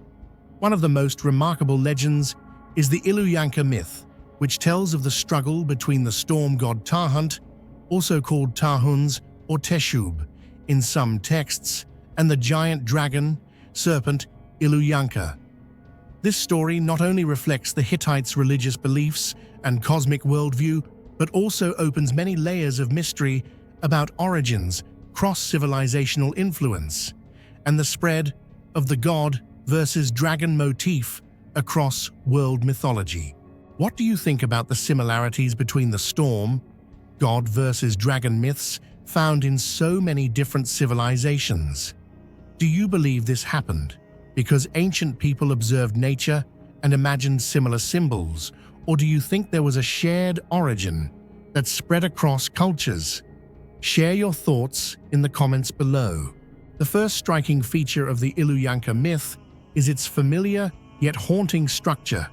[SPEAKER 1] One of the most remarkable legends is the Iluyanka myth, which tells of the struggle between the storm god Tahunt, also called Tahuns or Teshub in some texts, and the giant dragon, serpent Iluyanka. This story not only reflects the Hittites' religious beliefs and cosmic worldview, but also opens many layers of mystery about origins, cross-civilizational influence, and the spread of the god versus dragon motif across world mythology. What do you think about the similarities between the storm, god versus dragon myths found in so many different civilizations? Do you believe this happened because ancient people observed nature and imagined similar symbols, or do you think there was a shared origin that spread across cultures? Share your thoughts in the comments below. The first striking feature of the Iluyanka myth is its familiar yet haunting structure.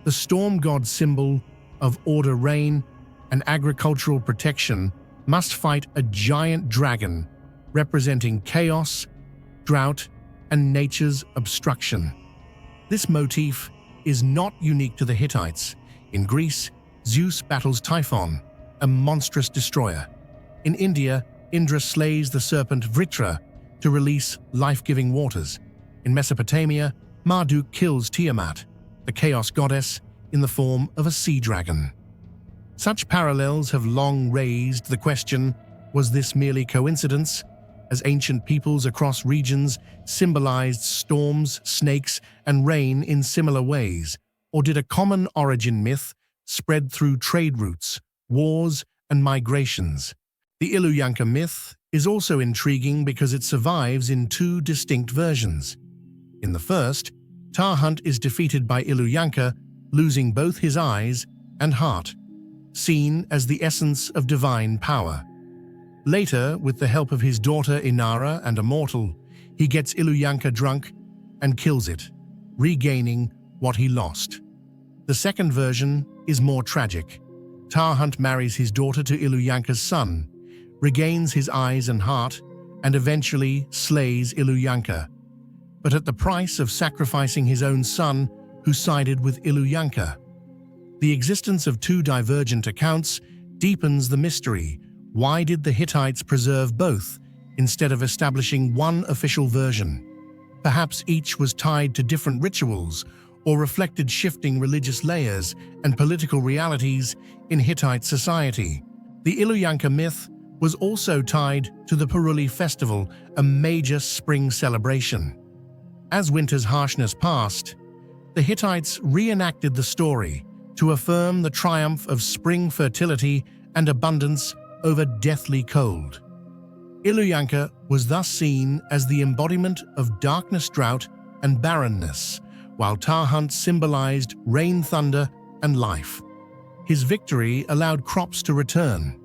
[SPEAKER 1] The storm god, symbol of order, rain, and agricultural protection, must fight a giant dragon representing chaos, drought, and nature's obstruction. This motif is not unique to the Hittites. In Greece, Zeus battles Typhon, a monstrous destroyer. In India, Indra slays the serpent Vritra to release life-giving waters. In Mesopotamia, Marduk kills Tiamat, the chaos goddess, in the form of a sea dragon. Such parallels have long raised the question, was this merely coincidence, as ancient peoples across regions symbolized storms, snakes, and rain in similar ways, or did a common origin myth spread through trade routes, wars, and migrations? The Iluyanka myth is also intriguing because it survives in two distinct versions. In the first, Tahunt is defeated by Iluyanka, losing both his eyes and heart, seen as the essence of divine power. Later, with the help of his daughter Inara and a mortal, he gets Iluyanka drunk and kills it, regaining what he lost. The second version is more tragic. Tahunt marries his daughter to Iluyanka's son, regains his eyes and heart, and eventually slays Iluyanka, but at the price of sacrificing his own son, who sided with Iluyanka. The existence of two divergent accounts deepens the mystery. Why did the Hittites preserve both, instead of establishing one official version? Perhaps each was tied to different rituals or reflected shifting religious layers and political realities in Hittite society. The Iluyanka myth was also tied to the Puruli festival, a major spring celebration. As winter's harshness passed, the Hittites reenacted the story to affirm the triumph of spring fertility and abundance over deathly cold. Iluyanka was thus seen as the embodiment of darkness, drought, and barrenness, while Tahunt symbolized rain, thunder, and life. His victory allowed crops to return.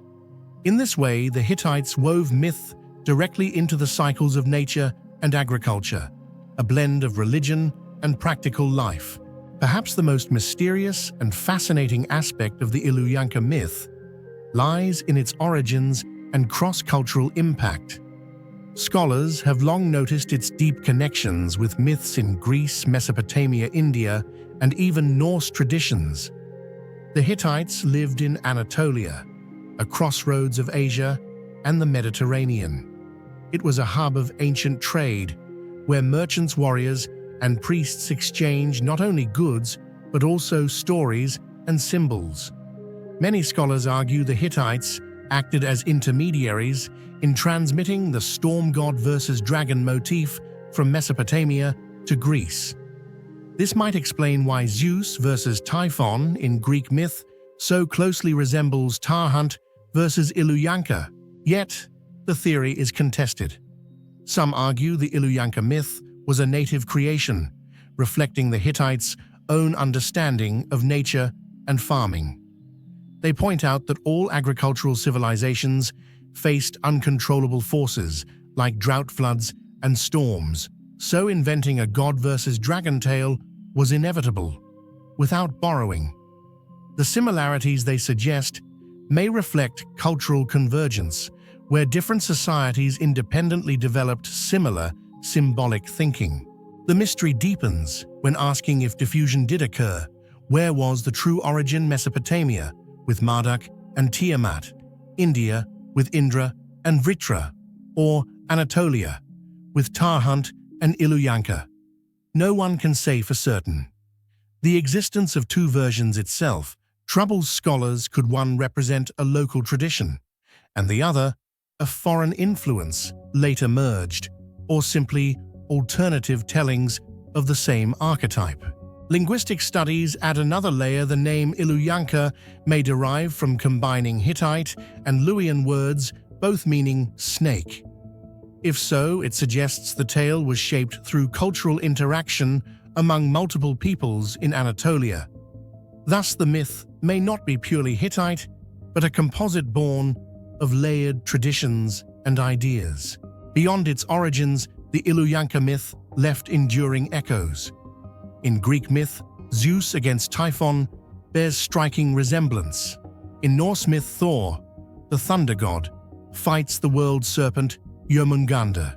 [SPEAKER 1] In this way, the Hittites wove myth directly into the cycles of nature and agriculture, a blend of religion and practical life. Perhaps the most mysterious and fascinating aspect of the Iluyanka myth lies in its origins and cross-cultural impact. Scholars have long noticed its deep connections with myths in Greece, Mesopotamia, India, and even Norse traditions. The Hittites lived in Anatolia, a crossroads of Asia and the Mediterranean. It was a hub of ancient trade, where merchants, warriors, and priests exchanged not only goods, but also stories and symbols. Many scholars argue the Hittites acted as intermediaries in transmitting the storm god versus dragon motif from Mesopotamia to Greece. This might explain why Zeus versus Typhon in Greek myth so closely resembles Tahunt versus Iluyanka, yet the theory is contested. Some argue the Iluyanka myth was a native creation, reflecting the Hittites' own understanding of nature and farming. They point out that all agricultural civilizations faced uncontrollable forces like drought, floods, and storms, so inventing a god versus dragon tale was inevitable, without borrowing. The similarities they suggest may reflect cultural convergence, where different societies independently developed similar symbolic thinking. The mystery deepens when asking if diffusion did occur. Where was the true origin? Mesopotamia, with Marduk and Tiamat, India, with Indra and Vritra, or Anatolia, with Tahunt and Iluyanka? No one can say for certain. The existence of two versions itself troubles scholars. Could one represent a local tradition, and the other a foreign influence later merged, or simply alternative tellings of the same archetype? Linguistic studies add another layer. The name Iluyanka may derive from combining Hittite and Luwian words, both meaning snake. If so, it suggests the tale was shaped through cultural interaction among multiple peoples in Anatolia. Thus, the myth may not be purely Hittite, but a composite born of layered traditions and ideas. Beyond its origins, the Iluyanka myth left enduring echoes. In Greek myth, Zeus against Typhon bears striking resemblance. In Norse myth, Thor, the thunder god, fights the world serpent Jörmungandr.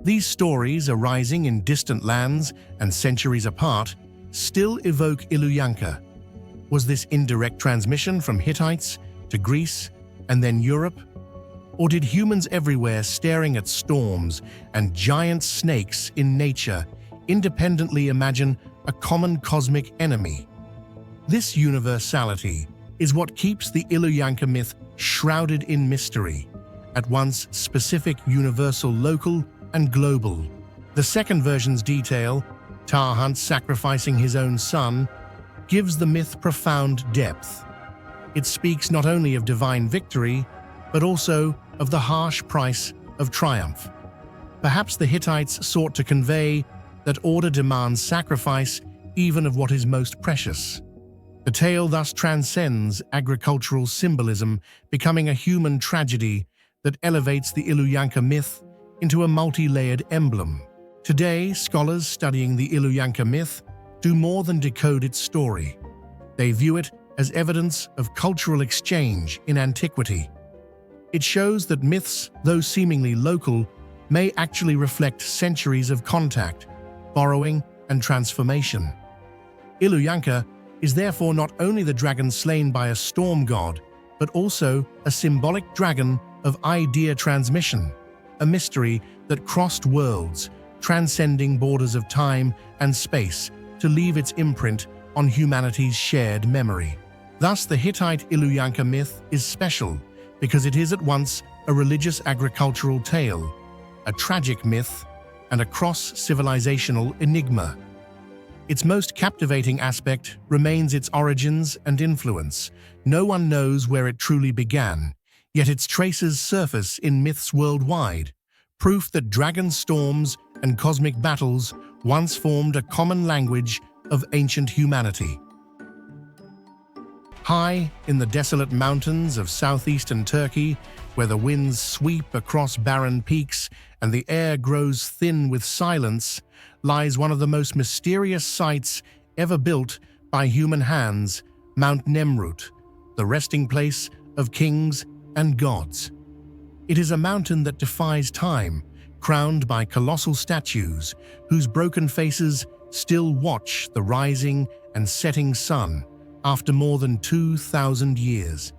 [SPEAKER 1] These stories, arising in distant lands and centuries apart, still evoke Iluyanka. Was this indirect transmission from Hittites to Greece and then Europe? Or did humans everywhere, staring at storms and giant snakes in nature, independently imagine a common cosmic enemy? This universality is what keeps the Iluyanka myth shrouded in mystery, at once specific, universal, local, and global. The second version's detail, Tahunt sacrificing his own son, gives the myth profound depth. It speaks not only of divine victory, but also of the harsh price of triumph. Perhaps the Hittites sought to convey that order demands sacrifice even of what is most precious. The tale thus transcends agricultural symbolism, becoming a human tragedy that elevates the Iluyanka myth into a multi-layered emblem. Today, scholars studying the Iluyanka myth do more than decode its story. They view it as evidence of cultural exchange in antiquity. It shows that myths, though seemingly local, may actually reflect centuries of contact, borrowing, and transformation. Iluyanka is therefore not only the dragon slain by a storm god, but also a symbolic dragon of idea transmission, a mystery that crossed worlds, transcending borders of time and space to leave its imprint on humanity's shared memory. Thus, the Hittite Iluyanka myth is special because it is at once a religious agricultural tale, a tragic myth, and a cross-civilizational enigma. Its most captivating aspect remains its origins and influence. No one knows where it truly began, yet its traces surface in myths worldwide, proof that dragon storms and cosmic battles once formed a common language of ancient humanity. High in the desolate mountains of southeastern Turkey, where the winds sweep across barren peaks and the air grows thin with silence, lies one of the most mysterious sites ever built by human hands, Mount Nemrut, the resting place of kings and gods. It is a mountain that defies time, crowned by colossal statues whose broken faces still watch the rising and setting sun after more than 2,000 years.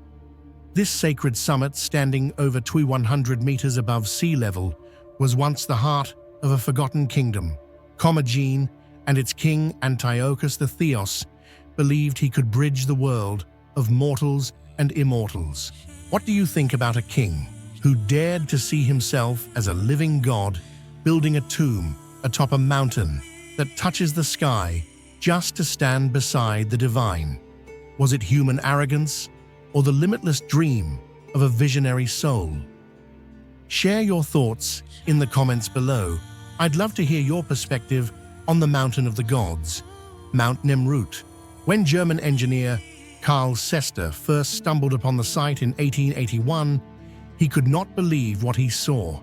[SPEAKER 1] This sacred summit, standing over 2,100 meters above sea level, was once the heart of a forgotten kingdom. Commagene and its king Antiochus the Theos believed he could bridge the world of mortals and immortals. What do you think about a king who dared to see himself as a living god, building a tomb atop a mountain that touches the sky just to stand beside the divine? Was it human arrogance or the limitless dream of a visionary soul? Share your thoughts in the comments below. I'd love to hear your perspective on the Mountain of the Gods, Mount Nemrut. When German engineer Karl Sester first stumbled upon the site in 1881, he could not believe what he saw.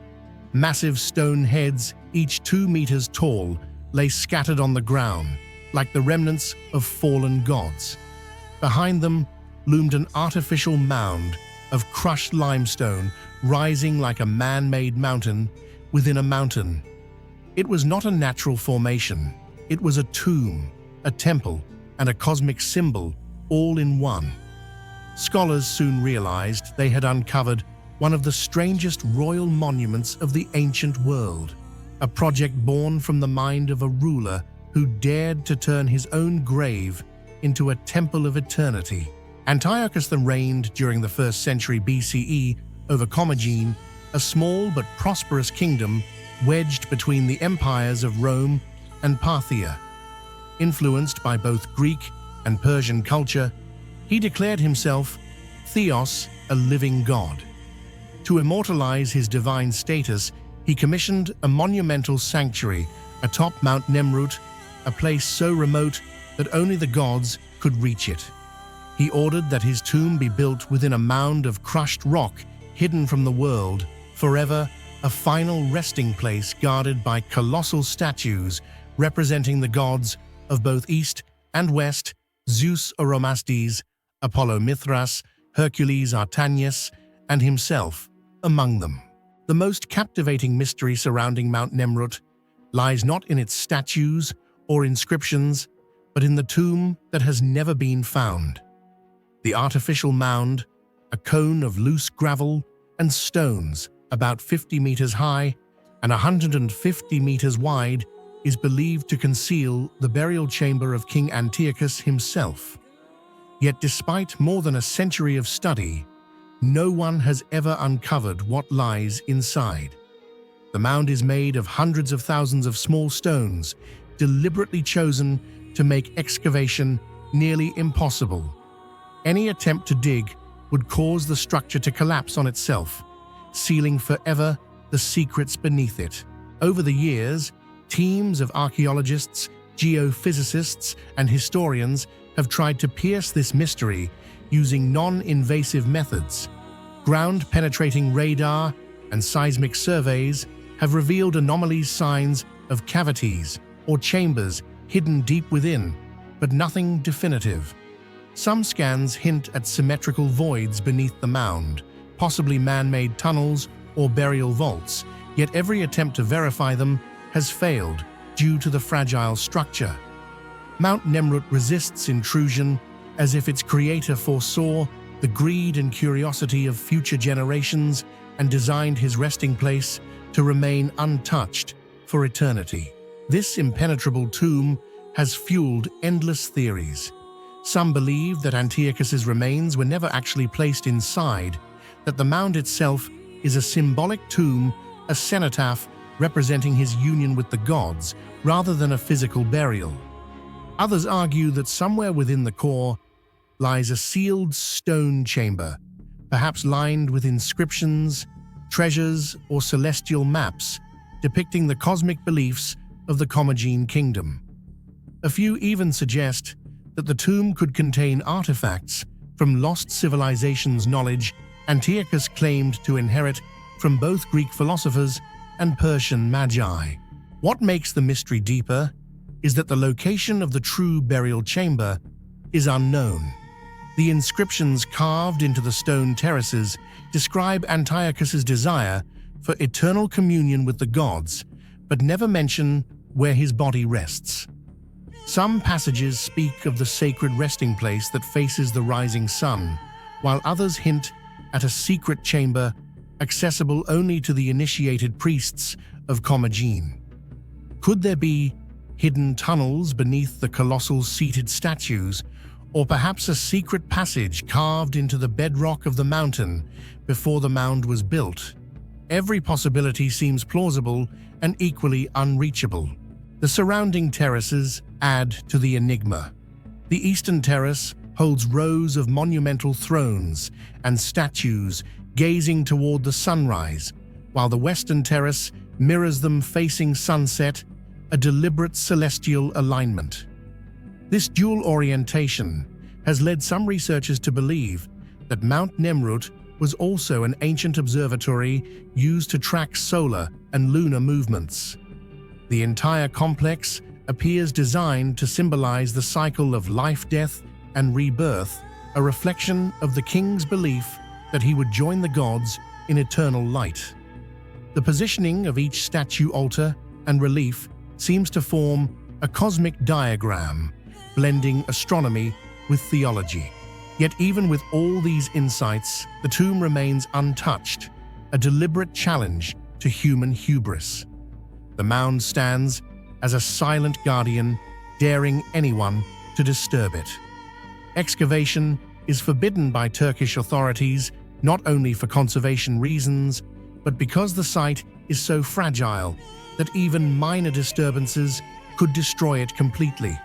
[SPEAKER 1] Massive stone heads, each 2 meters tall, lay scattered on the ground, like the remnants of fallen gods. Behind them loomed an artificial mound of crushed limestone, rising like a man-made mountain within a mountain. It was not a natural formation. It was a tomb, a temple, and a cosmic symbol, all in one. Scholars soon realized they had uncovered one of the strangest royal monuments of the ancient world, a project born from the mind of a ruler who dared to turn his own grave into a temple of eternity. Antiochus reigned during the 1st century BCE over Commagene, a small but prosperous kingdom wedged between the empires of Rome and Parthia. Influenced by both Greek and Persian culture, he declared himself Theos, a living god. To immortalize his divine status, he commissioned a monumental sanctuary atop Mount Nemrut, a place so remote that only the gods could reach it. He ordered that his tomb be built within a mound of crushed rock hidden from the world, forever a final resting place guarded by colossal statues representing the gods of both East and West, Zeus Oromasdes, Apollo Mithras, Hercules Artanius, and himself among them. The most captivating mystery surrounding Mount Nemrut lies not in its statues or inscriptions, but in the tomb that has never been found. The artificial mound, a cone of loose gravel and stones about 50 meters high and 150 meters wide, is believed to conceal the burial chamber of King Antiochus himself. Yet despite more than a century of study, no one has ever uncovered what lies inside. The mound is made of hundreds of thousands of small stones, deliberately chosen to make excavation nearly impossible. Any attempt to dig would cause the structure to collapse on itself, sealing forever the secrets beneath it. Over the years, teams of archaeologists, geophysicists, and historians have tried to pierce this mystery using non-invasive methods. Ground-penetrating radar and seismic surveys have revealed anomalies, signs of cavities or chambers hidden deep within, but nothing definitive. Some scans hint at symmetrical voids beneath the mound, possibly man-made tunnels or burial vaults, yet every attempt to verify them has failed due to the fragile structure. Mount Nemrut resists intrusion as if its creator foresaw the greed and curiosity of future generations and designed his resting place to remain untouched for eternity. This impenetrable tomb has fueled endless theories. Some believe that Antiochus's remains were never actually placed inside, that the mound itself is a symbolic tomb, a cenotaph representing his union with the gods, rather than a physical burial. Others argue that somewhere within the core lies a sealed stone chamber, perhaps lined with inscriptions, treasures, or celestial maps depicting the cosmic beliefs of the Commagene kingdom. A few even suggest that the tomb could contain artifacts from lost civilizations' knowledge Antiochus claimed to inherit from both Greek philosophers and Persian magi. What makes the mystery deeper is that the location of the true burial chamber is unknown. The inscriptions carved into the stone terraces describe Antiochus's desire for eternal communion with the gods, but never mention where his body rests. Some passages speak of the sacred resting place that faces the rising sun, while others hint at a secret chamber accessible only to the initiated priests of Commagene. Could there be hidden tunnels beneath the colossal seated statues, or perhaps a secret passage carved into the bedrock of the mountain before the mound was built? Every possibility seems plausible and equally unreachable. The surrounding terraces add to the enigma. The eastern terrace holds rows of monumental thrones and statues gazing toward the sunrise, while the western terrace mirrors them facing sunset, a deliberate celestial alignment. This dual orientation has led some researchers to believe that Mount Nemrut was also an ancient observatory used to track solar and lunar movements. The entire complex appears designed to symbolize the cycle of life, death, and rebirth, a reflection of the king's belief that he would join the gods in eternal light. The positioning of each statue, altar, and relief seems to form a cosmic diagram, blending astronomy with theology. Yet even with all these insights, the tomb remains untouched, a deliberate challenge to human hubris. The mound stands as a silent guardian, daring anyone to disturb it. Excavation is forbidden by Turkish authorities, not only for conservation reasons, but because the site is so fragile that even minor disturbances could destroy it completely.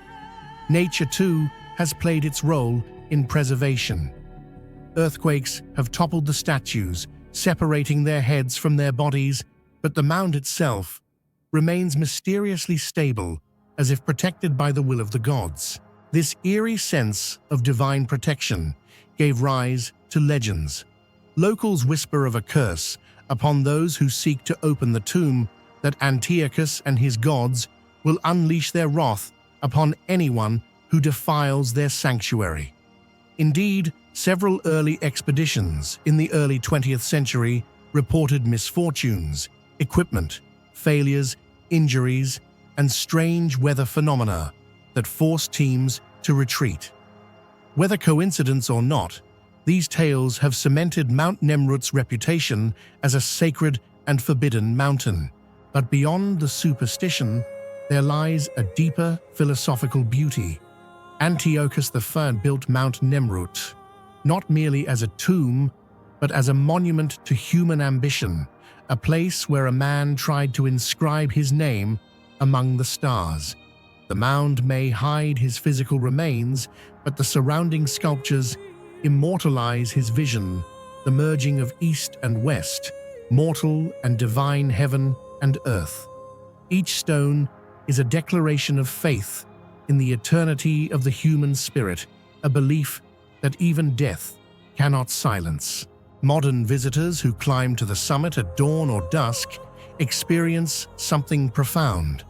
[SPEAKER 1] Nature, too, has played its role in preservation. Earthquakes have toppled the statues, separating their heads from their bodies, but the mound itself remains mysteriously stable, as if protected by the will of the gods. This eerie sense of divine protection gave rise to legends. Locals whisper of a curse upon those who seek to open the tomb, that Antiochus and his gods will unleash their wrath upon anyone who defiles their sanctuary. Indeed, several early expeditions in the early 20th century reported misfortunes, equipment failures, injuries, and strange weather phenomena that forced teams to retreat. Whether coincidence or not, these tales have cemented Mount Nemrut's reputation as a sacred and forbidden mountain. But beyond the superstition, there lies a deeper philosophical beauty. Antiochus I built Mount Nemrut, not merely as a tomb, but as a monument to human ambition, a place where a man tried to inscribe his name among the stars. The mound may hide his physical remains, but the surrounding sculptures immortalize his vision, the merging of East and West, mortal and divine heaven and earth. Each stone is a declaration of faith in the eternity of the human spirit, a belief that even death cannot silence. Modern visitors who climb to the summit at dawn or dusk experience something profound.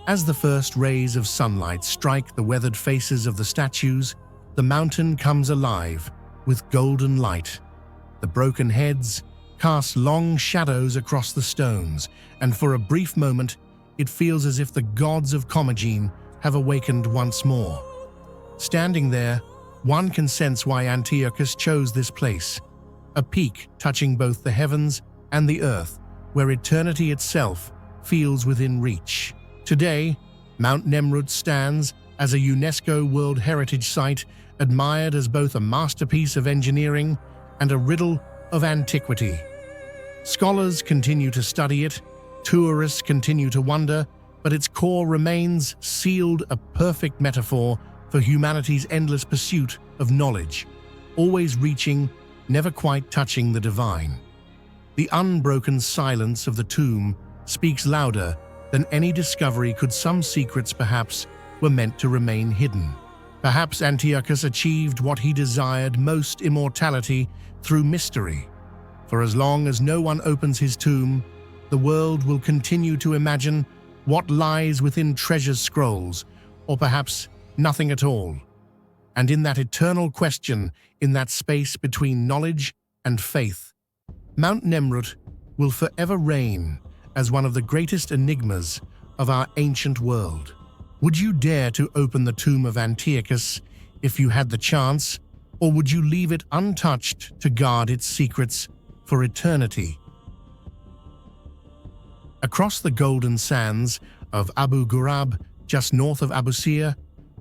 [SPEAKER 1] As the first rays of sunlight strike the weathered faces of the statues, the mountain comes alive with golden light. The broken heads cast long shadows across the stones, and for a brief moment, it feels as if the gods of Commagene have awakened once more. Standing there, one can sense why Antiochus chose this place, a peak touching both the heavens and the earth, where eternity itself feels within reach. Today, Mount Nemrut stands as a UNESCO World Heritage Site, admired as both a masterpiece of engineering and a riddle of antiquity. Scholars continue to study it, tourists continue to wonder, but its core remains sealed, a perfect metaphor for humanity's endless pursuit of knowledge, always reaching, never quite touching the divine. The unbroken silence of the tomb speaks louder than any discovery. Could some secrets perhaps were meant to remain hidden? Perhaps Antiochus achieved what he desired most, immortality through mystery. For as long as no one opens his tomb, the world will continue to imagine what lies within treasure scrolls, or perhaps nothing at all. And in that eternal question, in that space between knowledge and faith, Mount Nemrut will forever reign as one of the greatest enigmas of our ancient world. Would you dare to open the tomb of Antiochus if you had the chance, or would you leave it untouched to guard its secrets for eternity? Across the golden sands of Abu Gurab, just north of Abusir,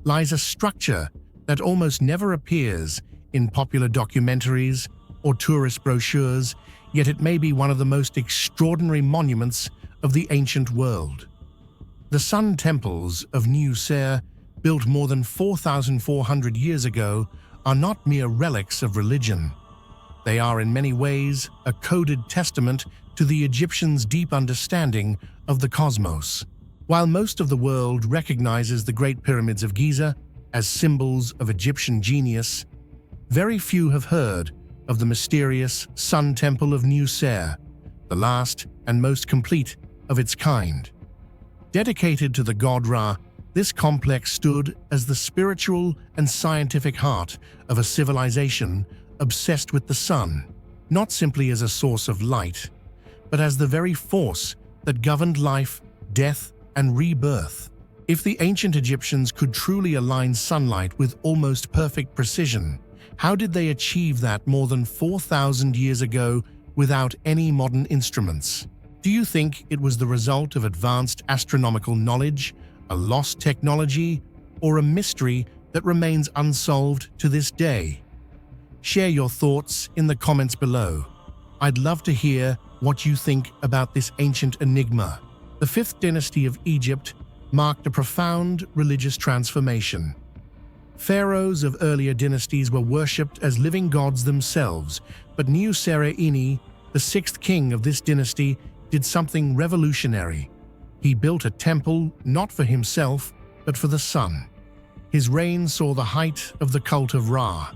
[SPEAKER 1] lies a structure that almost never appears in popular documentaries or tourist brochures, yet it may be one of the most extraordinary monuments of the ancient world. The Sun Temples of New Ser, built more than 4,400 years ago, are not mere relics of religion. They are in many ways a coded testament to the Egyptians' deep understanding of the cosmos. While most of the world recognizes the Great Pyramids of Giza as symbols of Egyptian genius, very few have heard of the mysterious Sun Temple of New Ser, the last and most complete of its kind. Dedicated to the god Ra, this complex stood as the spiritual and scientific heart of a civilization obsessed with the sun, not simply as a source of light, but as the very force that governed life, death, and rebirth. If the ancient Egyptians could truly align sunlight with almost perfect precision, how did they achieve that more than 4,000 years ago without any modern instruments? Do you think it was the result of advanced astronomical knowledge, a lost technology, or a mystery that remains unsolved to this day? Share your thoughts in the comments below. I'd love to hear what you think about this ancient enigma. The 5th dynasty of Egypt marked a profound religious transformation. Pharaohs of earlier dynasties were worshipped as living gods themselves, but New-Ser-Ini, the 6th king of this dynasty, did something revolutionary. He built a temple not for himself, but for the sun. His reign saw the height of the cult of Ra,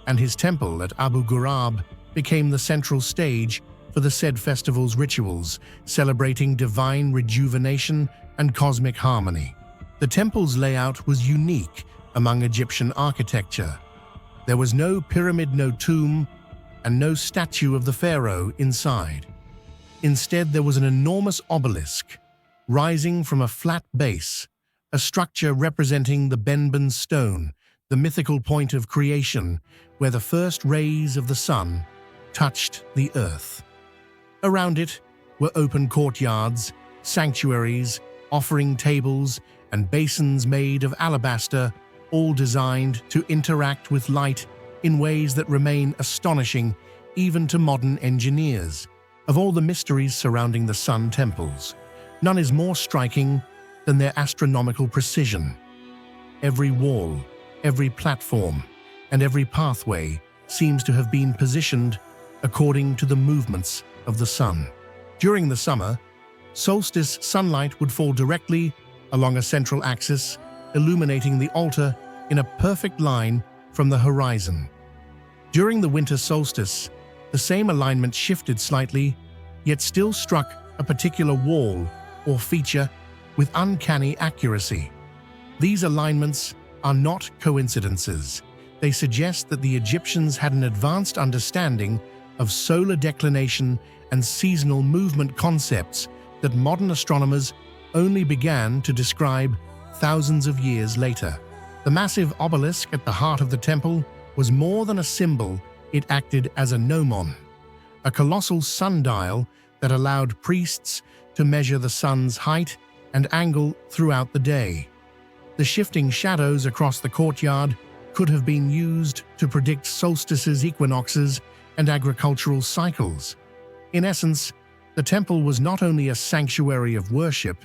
[SPEAKER 1] and his temple at Abu Ghurab became the central stage for the said festival's rituals, celebrating divine rejuvenation and cosmic harmony. The temple's layout was unique among Egyptian architecture. There was no pyramid, no tomb, and no statue of the pharaoh inside. Instead, there was an enormous obelisk rising from a flat base, a structure representing the Benben stone, the mythical point of creation where the first rays of the sun touched the earth. Around it were open courtyards, sanctuaries, offering tables, and basins made of alabaster, all designed to interact with light in ways that remain astonishing even to modern engineers. Of all the mysteries surrounding the Sun Temples, none is more striking than their astronomical precision. Every wall, every platform, and every pathway seems to have been positioned according to the movements of the sun. During the summer, solstice sunlight would fall directly along a central axis, illuminating the altar in a perfect line from the horizon. During the winter solstice, the same alignment shifted slightly, yet still struck a particular wall or feature with uncanny accuracy. These alignments are not coincidences. They suggest that the Egyptians had an advanced understanding of solar declination and seasonal movement concepts that modern astronomers only began to describe thousands of years later. The massive obelisk at the heart of the temple was more than a symbol, it acted as a gnomon, a colossal sundial that allowed priests to measure the sun's height and angle throughout the day. The shifting shadows across the courtyard could have been used to predict solstices, equinoxes, and agricultural cycles. In essence, the temple was not only a sanctuary of worship,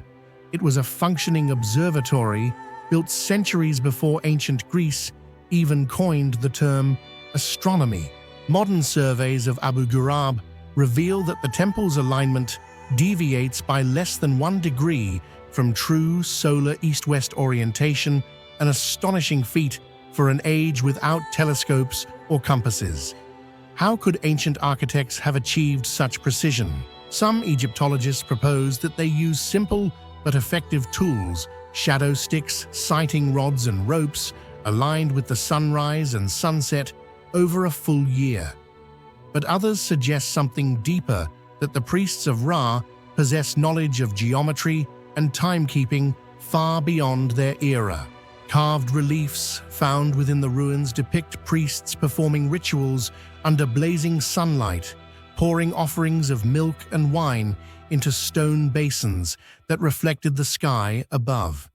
[SPEAKER 1] it was a functioning observatory built centuries before ancient Greece even coined the term astronomy. Modern surveys of Abu Gurab reveal that the temple's alignment deviates by less than 1 degree from true solar east-west orientation, an astonishing feat for an age without telescopes or compasses. How could ancient architects have achieved such precision? Some Egyptologists propose that they used simple but effective tools, shadow sticks, sighting rods and ropes, aligned with the sunrise and sunset over a full year. But others suggest something deeper, that the priests of Ra possess knowledge of geometry and timekeeping far beyond their era. Carved reliefs found within the ruins depict priests performing rituals under blazing sunlight, pouring offerings of milk and wine into stone basins that reflected the sky above.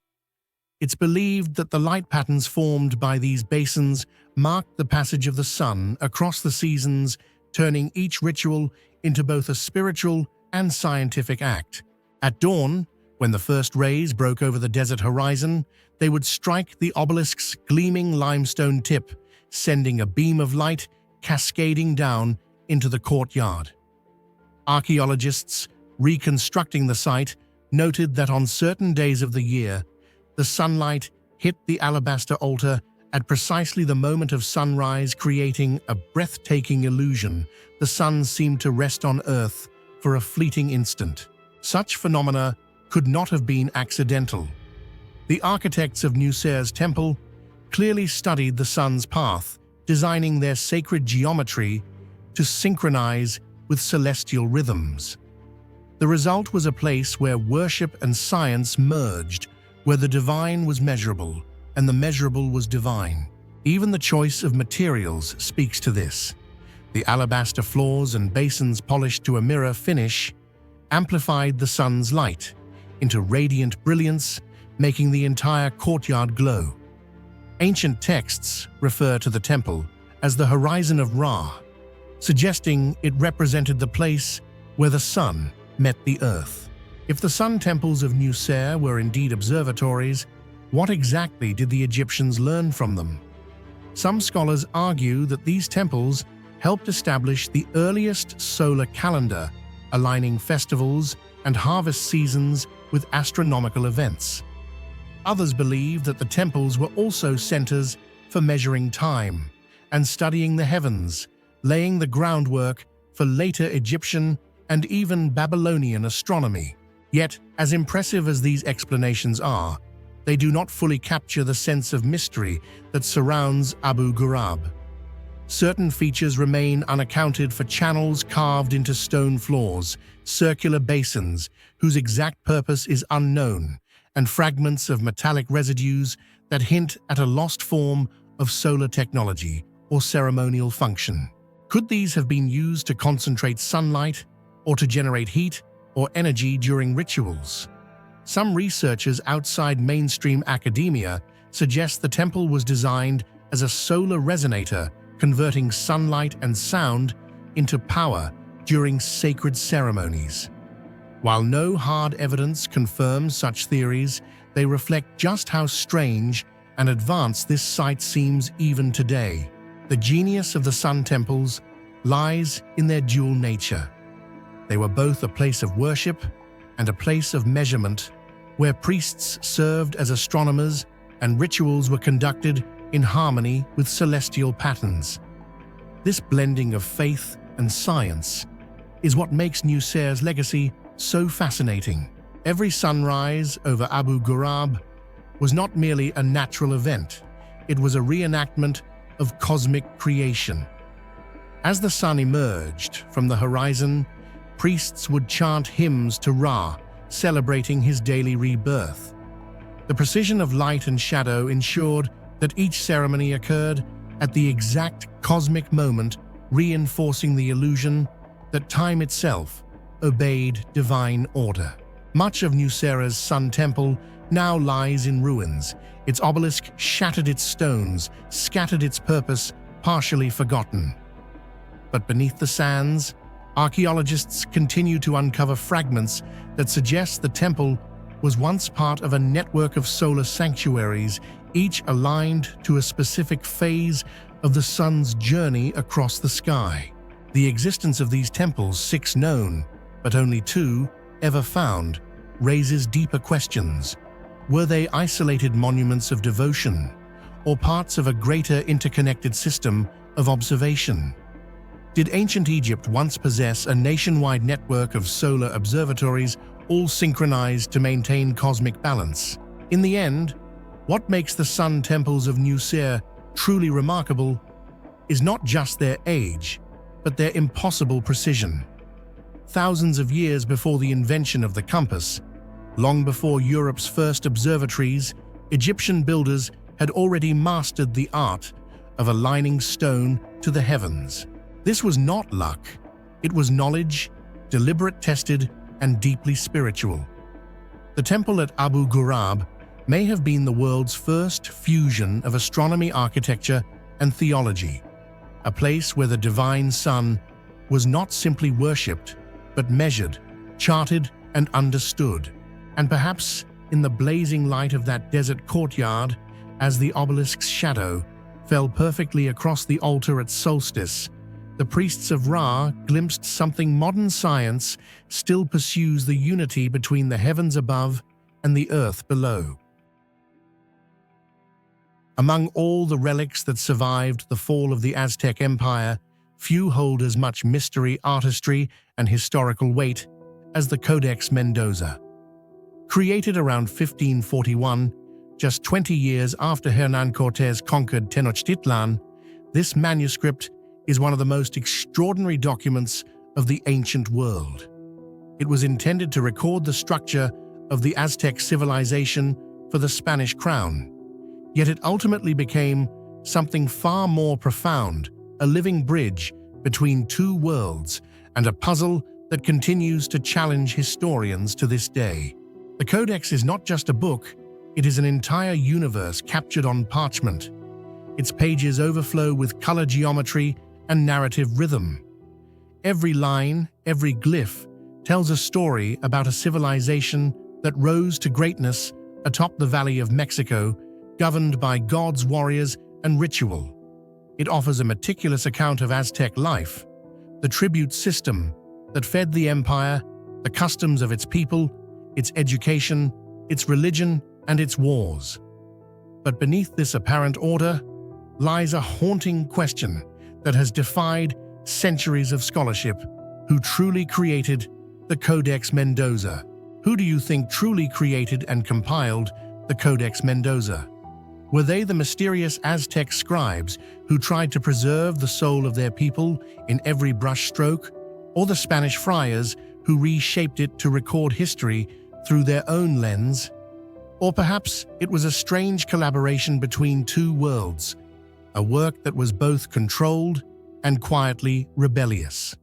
[SPEAKER 1] It's believed that the light patterns formed by these basins marked the passage of the sun across the seasons, turning each ritual into both a spiritual and scientific act. At dawn, when the first rays broke over the desert horizon, they would strike the obelisk's gleaming limestone tip, sending a beam of light cascading down into the courtyard. Archaeologists reconstructing the site noted that on certain days of the year, the sunlight hit the alabaster altar at precisely the moment of sunrise, creating a breathtaking illusion. The sun seemed to rest on Earth for a fleeting instant. Such phenomena could not have been accidental. The architects of Nuser's temple clearly studied the sun's path, designing their sacred geometry to synchronize with celestial rhythms. The result was a place where worship and science merged, where the divine was measurable and the measurable was divine. Even the choice of materials speaks to this. The alabaster floors and basins polished to a mirror finish amplified the sun's light into radiant brilliance, making the entire courtyard glow. Ancient texts refer to the temple as the horizon of Ra, suggesting it represented the place where the sun met the earth. If the sun temples of Nuser were indeed observatories, what exactly did the Egyptians learn from them? Some scholars argue that these temples helped establish the earliest solar calendar, aligning festivals and harvest seasons with astronomical events. Others believe that the temples were also centers for measuring time and studying the heavens, laying the groundwork for later Egyptian and even Babylonian astronomy. Yet, as impressive as these explanations are, they do not fully capture the sense of mystery that surrounds Abu Gurab. Certain features remain unaccounted for: channels carved into stone floors, circular basins whose exact purpose is unknown, and fragments of metallic residues that hint at a lost form of solar technology or ceremonial function. Could these have been used to concentrate sunlight or to generate heat or energy during rituals? Some researchers outside mainstream academia suggest the temple was designed as a solar resonator, converting sunlight and sound into power during sacred ceremonies. While no hard evidence confirms such theories, they reflect just how strange and advanced this site seems even today. The genius of the Sun Temples lies in their dual nature. They were both a place of worship and a place of measurement, where priests served as astronomers and rituals were conducted in harmony with celestial patterns. This blending of faith and science is what makes Nuser's legacy so fascinating. Every sunrise over Abu Gurab was not merely a natural event, it was a reenactment of cosmic creation. As the sun emerged from the horizon, priests would chant hymns to Ra, celebrating his daily rebirth. The precision of light and shadow ensured that each ceremony occurred at the exact cosmic moment, reinforcing the illusion that time itself obeyed divine order. Much of Nuser's Sun Temple now lies in ruins. Its obelisk shattered its stones, scattered its purpose, partially forgotten. But beneath the sands, archaeologists continue to uncover fragments that suggest the temple was once part of a network of solar sanctuaries, each aligned to a specific phase of the sun's journey across the sky. The existence of these temples, 6 known, but only 2 ever found, raises deeper questions. Were they isolated monuments of devotion, or parts of a greater interconnected system of observation? Did ancient Egypt once possess a nationwide network of solar observatories, all synchronized to maintain cosmic balance? In the end, what makes the Sun Temples of Nuser truly remarkable is not just their age, but their impossible precision. Thousands of years before the invention of the compass, long before Europe's first observatories, Egyptian builders had already mastered the art of aligning stone to the heavens. This was not luck, it was knowledge, deliberate, tested, and deeply spiritual. The temple at Abu Gurab may have been the world's first fusion of astronomy, architecture, and theology, a place where the divine sun was not simply worshipped, but measured, charted, and understood. And perhaps in the blazing light of that desert courtyard, as the obelisk's shadow fell perfectly across the altar at solstice, the priests of Ra glimpsed something modern science still pursues: the unity between the heavens above and the earth below. Among all the relics that survived the fall of the Aztec Empire, few hold as much mystery, artistry, and historical weight as the Codex Mendoza. Created around 1541, just 20 years after Hernán Cortés conquered Tenochtitlan, this manuscript is one of the most extraordinary documents of the ancient world. It was intended to record the structure of the Aztec civilization for the Spanish crown, yet it ultimately became something far more profound, a living bridge between 2 worlds and a puzzle that continues to challenge historians to this day. The Codex is not just a book, it is an entire universe captured on parchment. Its pages overflow with color geometry and narrative rhythm. Every line, every glyph, tells a story about a civilization that rose to greatness atop the Valley of Mexico, governed by gods, warriors, and ritual. It offers a meticulous account of Aztec life, the tribute system that fed the empire, the customs of its people, its education, its religion, and its wars. But beneath this apparent order lies a haunting question that has defied centuries of scholarship. Who truly created the Codex Mendoza? Who do you think truly created and compiled the Codex Mendoza? Were they the mysterious Aztec scribes who tried to preserve the soul of their people in every brushstroke, or the Spanish friars who reshaped it to record history through their own lens? Or perhaps it was a strange collaboration between 2 worlds, a work that was both controlled and quietly rebellious.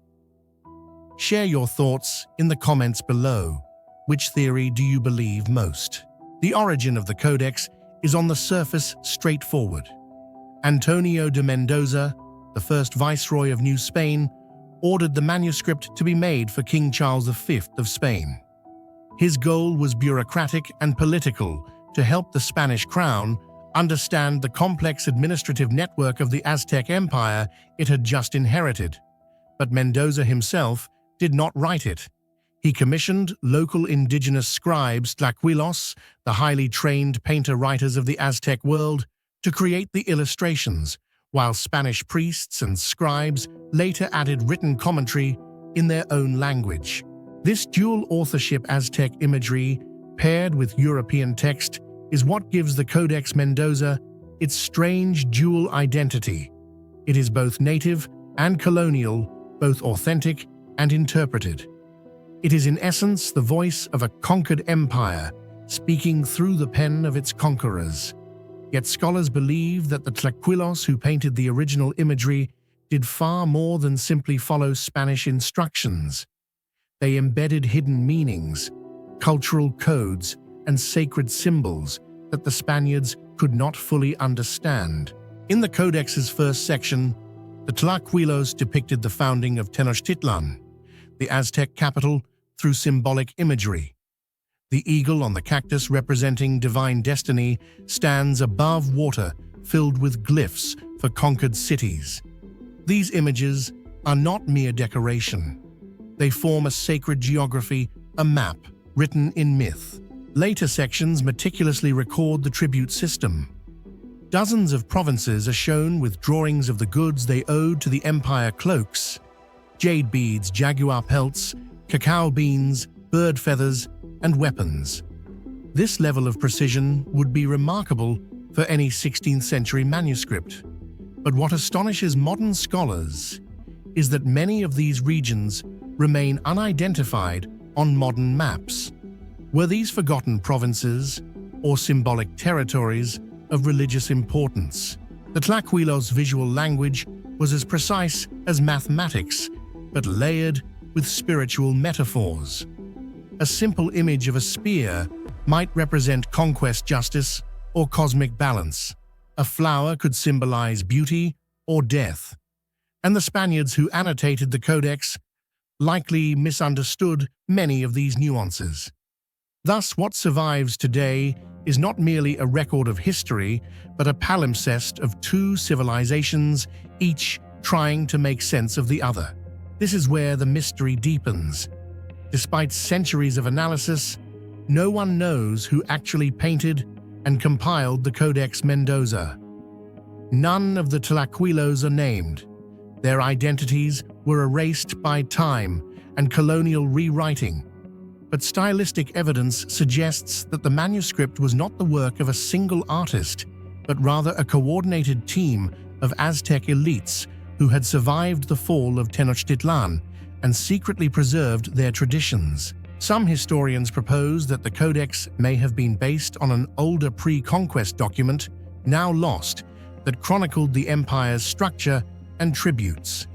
[SPEAKER 1] Share your thoughts in the comments below. Which theory do you believe most? The origin of the Codex is on the surface straightforward. Antonio de Mendoza, the first viceroy of New Spain, ordered the manuscript to be made for King Charles V of Spain. His goal was bureaucratic and political: to help the Spanish crown understand the complex administrative network of the Aztec Empire it had just inherited. But Mendoza himself did not write it. He commissioned local indigenous scribes, Tlacuilos, the highly trained painter-writers of the Aztec world, to create the illustrations, while Spanish priests and scribes later added written commentary in their own language. This dual authorship Aztec imagery, paired with European text, is what gives the Codex Mendoza its strange dual identity. It is both native and colonial, both authentic and interpreted. It is in essence the voice of a conquered empire, speaking through the pen of its conquerors. Yet scholars believe that the Tlacuilos who painted the original imagery did far more than simply follow Spanish instructions. They embedded hidden meanings, cultural codes, and sacred symbols that the Spaniards could not fully understand. In the Codex's first section, the Tlacuilos depicted the founding of Tenochtitlan, the Aztec capital, through symbolic imagery. The eagle on the cactus representing divine destiny stands above water filled with glyphs for conquered cities. These images are not mere decoration. They form a sacred geography, a map written in myth. Later sections meticulously record the tribute system. Dozens of provinces are shown with drawings of the goods they owed to the empire: cloaks, jade beads, jaguar pelts, cacao beans, bird feathers, and weapons. This level of precision would be remarkable for any 16th century manuscript. But what astonishes modern scholars is that many of these regions remain unidentified on modern maps. Were these forgotten provinces or symbolic territories of religious importance? The Tlacuilos' visual language was as precise as mathematics, but layered with spiritual metaphors. A simple image of a spear might represent conquest, justice, or cosmic balance. A flower could symbolize beauty or death. And the Spaniards who annotated the Codex likely misunderstood many of these nuances. Thus, what survives today is not merely a record of history, but a palimpsest of two civilizations, each trying to make sense of the other. This is where the mystery deepens. Despite centuries of analysis, no one knows who actually painted and compiled the Codex Mendoza. None of the Tlacuilos are named. Their identities were erased by time and colonial rewriting. But stylistic evidence suggests that the manuscript was not the work of a single artist, but rather a coordinated team of Aztec elites who had survived the fall of Tenochtitlan and secretly preserved their traditions. Some historians propose that the Codex may have been based on an older pre-conquest document, now lost, that chronicled the empire's structure and tributes.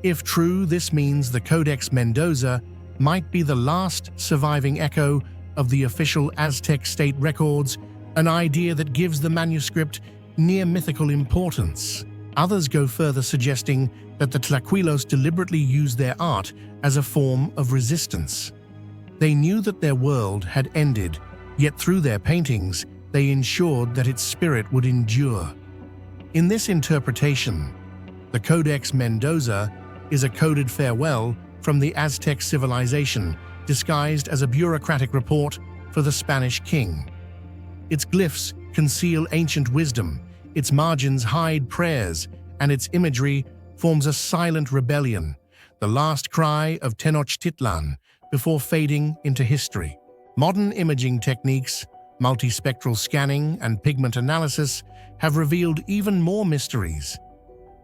[SPEAKER 1] If true, this means the Codex Mendoza might be the last surviving echo of the official Aztec state records, an idea that gives the manuscript near mythical importance. Others go further, suggesting that the Tlacuilos deliberately used their art as a form of resistance. They knew that their world had ended, yet through their paintings, they ensured that its spirit would endure. In this interpretation, the Codex Mendoza is a coded farewell from the Aztec civilization, disguised as a bureaucratic report for the Spanish king. Its glyphs conceal ancient wisdom, its margins hide prayers, and its imagery forms a silent rebellion, the last cry of Tenochtitlan before fading into history. Modern imaging techniques, multispectral scanning, and pigment analysis have revealed even more mysteries.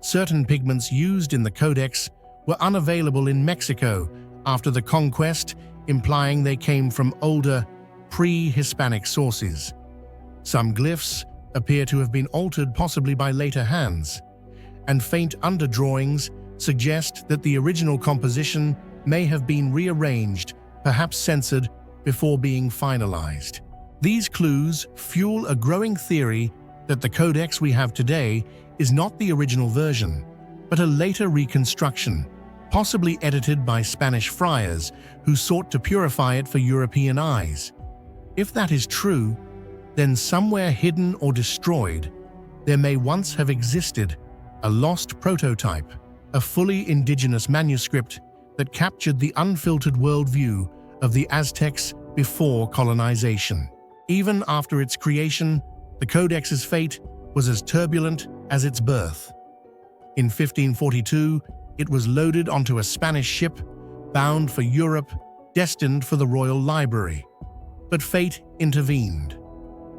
[SPEAKER 1] Certain pigments used in the Codex were unavailable in Mexico after the conquest, implying they came from older, pre-Hispanic sources. Some glyphs appear to have been altered possibly by later hands, and faint underdrawings suggest that the original composition may have been rearranged, perhaps censored, before being finalized. These clues fuel a growing theory that the codex we have today is not the original version, but a later reconstruction, possibly edited by Spanish friars who sought to purify it for European eyes. If that is true, then somewhere hidden or destroyed, there may once have existed a lost prototype, a fully indigenous manuscript that captured the unfiltered worldview of the Aztecs before colonization. Even after its creation, the Codex's fate was as turbulent as its birth. In 1542, it was loaded onto a Spanish ship bound for Europe, destined for the Royal Library. But fate intervened.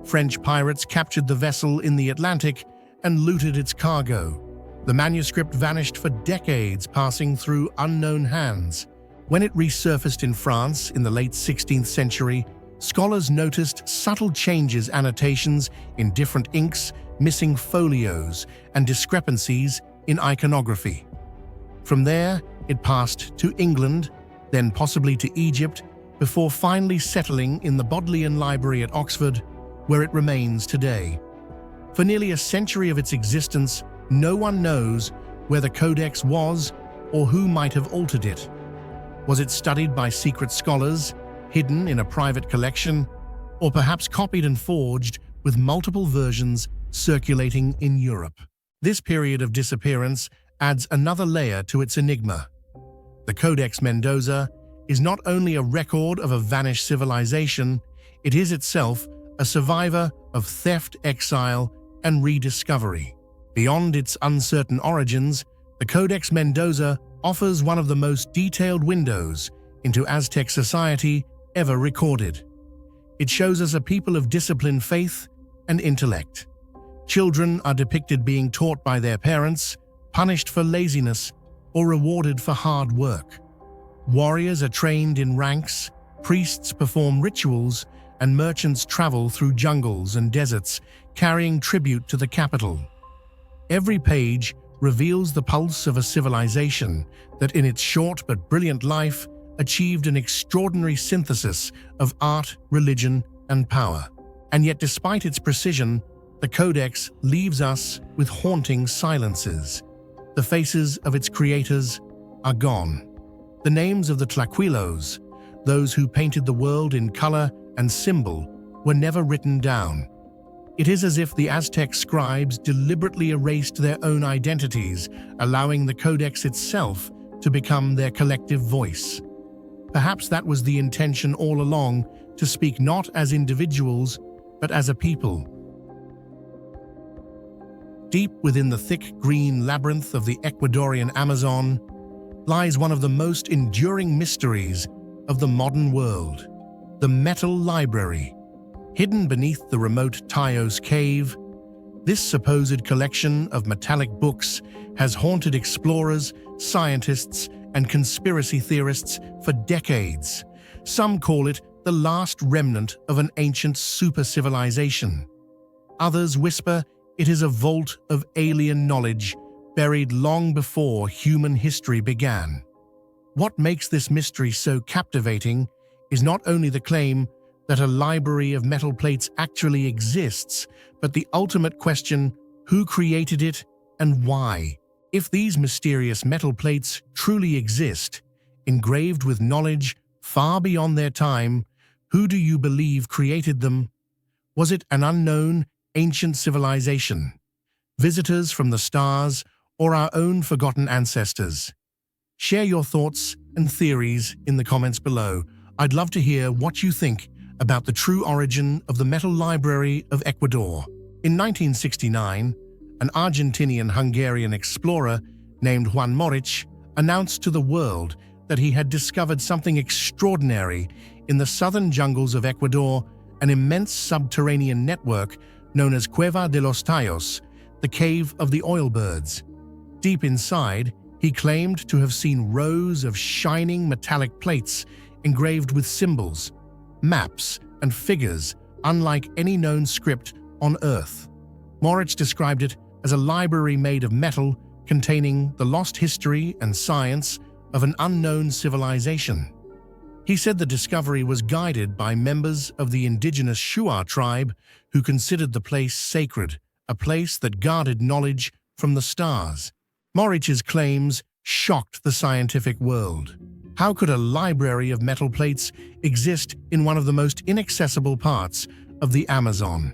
[SPEAKER 1] French pirates captured the vessel in the Atlantic and looted its cargo. The manuscript vanished for decades, passing through unknown hands. When it resurfaced in France in the late 16th century, scholars noticed subtle changes, annotations in different inks, missing folios, and discrepancies in iconography. From there, it passed to England, then possibly to Egypt, before finally settling in the Bodleian Library at Oxford, where it remains today. For nearly a century of its existence, no one knows where the Codex was or who might have altered it. Was it studied by secret scholars, hidden in a private collection, or perhaps copied and forged with multiple versions circulating in Europe? This period of disappearance adds another layer to its enigma. The Codex Mendoza is not only a record of a vanished civilization, it is itself a survivor of theft, exile, and rediscovery. Beyond its uncertain origins, the Codex Mendoza offers one of the most detailed windows into Aztec society ever recorded. It shows us a people of disciplined faith and intellect. Children are depicted being taught by their parents, punished for laziness, or rewarded for hard work. Warriors are trained in ranks, priests perform rituals, and merchants travel through jungles and deserts, carrying tribute to the capital. Every page reveals the pulse of a civilization that in its short but brilliant life achieved an extraordinary synthesis of art, religion, and power. And yet, despite its precision, the Codex leaves us with haunting silences. The faces of its creators are gone. The names of the Tlaquilos, those who painted the world in color and symbol, were never written down. It is as if the Aztec scribes deliberately erased their own identities, allowing the Codex itself to become their collective voice. Perhaps that was the intention all along, to speak not as individuals, but as a people. Deep within the thick green labyrinth of the Ecuadorian Amazon lies one of the most enduring mysteries of the modern world, the Metal Library. Hidden beneath the remote Tiya's cave, this supposed collection of metallic books has haunted explorers, scientists, and conspiracy theorists for decades. Some call it the last remnant of an ancient super-civilization. Others whisper it is a vault of alien knowledge buried long before human history began. What makes this mystery so captivating is not only the claim that a library of metal plates actually exists, but the ultimate question: who created it and why? If these mysterious metal plates truly exist, engraved with knowledge far beyond their time, who do you believe created them? Was it an unknown, ancient civilization, visitors from the stars, or our own forgotten ancestors? Share your thoughts and theories in the comments below. I'd love to hear what you think about the true origin of the Metal Library of Ecuador. In 1969, an Argentinian-Hungarian explorer named Juan Morich announced to the world that he had discovered something extraordinary in the southern jungles of Ecuador, an immense subterranean network known as Cueva de los Tallos, the Cave of the Oilbirds. Deep inside, he claimed to have seen rows of shining metallic plates engraved with symbols, maps, and figures unlike any known script on Earth. Morich described it as a library made of metal containing the lost history and science of an unknown civilization. He said the discovery was guided by members of the indigenous Shuar tribe who considered the place sacred, a place that guarded knowledge from the stars. Morich's claims shocked the scientific world. How could a library of metal plates exist in one of the most inaccessible parts of the Amazon.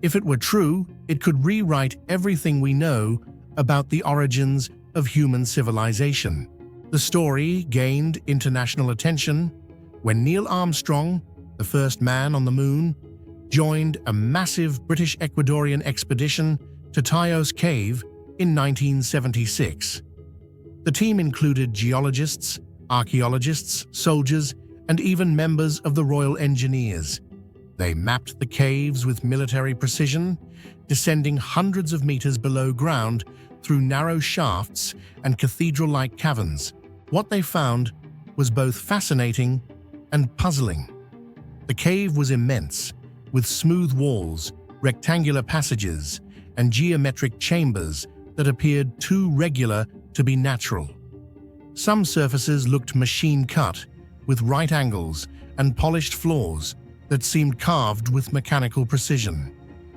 [SPEAKER 1] If it were true, it could rewrite everything we know about the origins of human civilization. The story gained international attention when Neil Armstrong, the first man on the moon, joined a massive British-Ecuadorian expedition to Taos Cave in 1976. The team included geologists, archaeologists, soldiers, and even members of the Royal Engineers. They mapped the caves with military precision, descending hundreds of meters below ground through narrow shafts and cathedral-like caverns. What they found was both fascinating and puzzling. The cave was immense, with smooth walls, rectangular passages, and geometric chambers that appeared too regular to be natural. Some surfaces looked machine-cut, with right angles and polished floors that seemed carved with mechanical precision.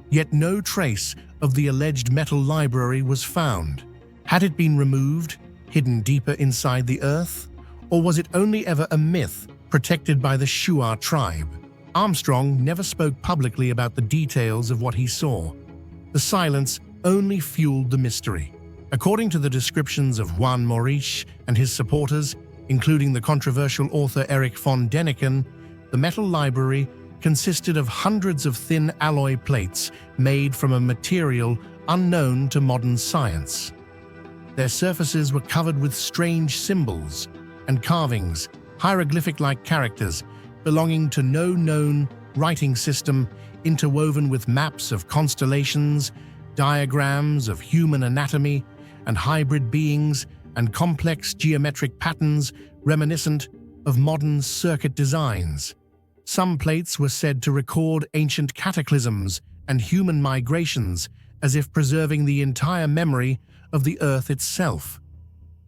[SPEAKER 1] Yet no trace of the alleged metal library was found. Had it been removed, hidden deeper inside the earth? Or was it only ever a myth protected by the Shuar tribe? Armstrong never spoke publicly about the details of what he saw. The silence only fueled the mystery. According to the descriptions of Juan Maurice and his supporters, including the controversial author Erich von Däniken, the metal library consisted of hundreds of thin alloy plates made from a material unknown to modern science. Their surfaces were covered with strange symbols and carvings, hieroglyphic-like characters belonging to no known writing system, interwoven with maps of constellations, diagrams of human anatomy and hybrid beings, and complex geometric patterns reminiscent of modern circuit designs. Some plates were said to record ancient cataclysms and human migrations, as if preserving the entire memory of the Earth itself.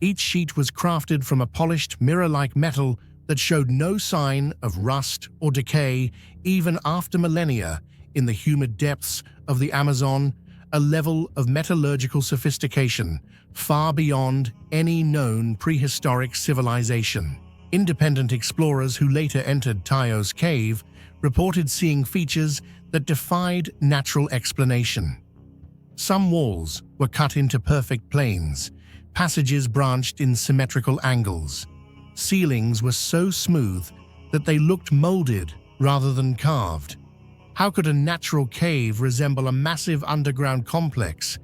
[SPEAKER 1] Each sheet was crafted from a polished, mirror-like metal that showed no sign of rust or decay even after millennia. In the humid depths of the Amazon, a level of metallurgical sophistication far beyond any known prehistoric civilization. Independent explorers who later entered Taos Cave reported seeing features that defied natural explanation. Some walls were cut into perfect planes, passages branched in symmetrical angles. Ceilings were so smooth that they looked molded rather than carved. How could a natural cave resemble a massive underground complex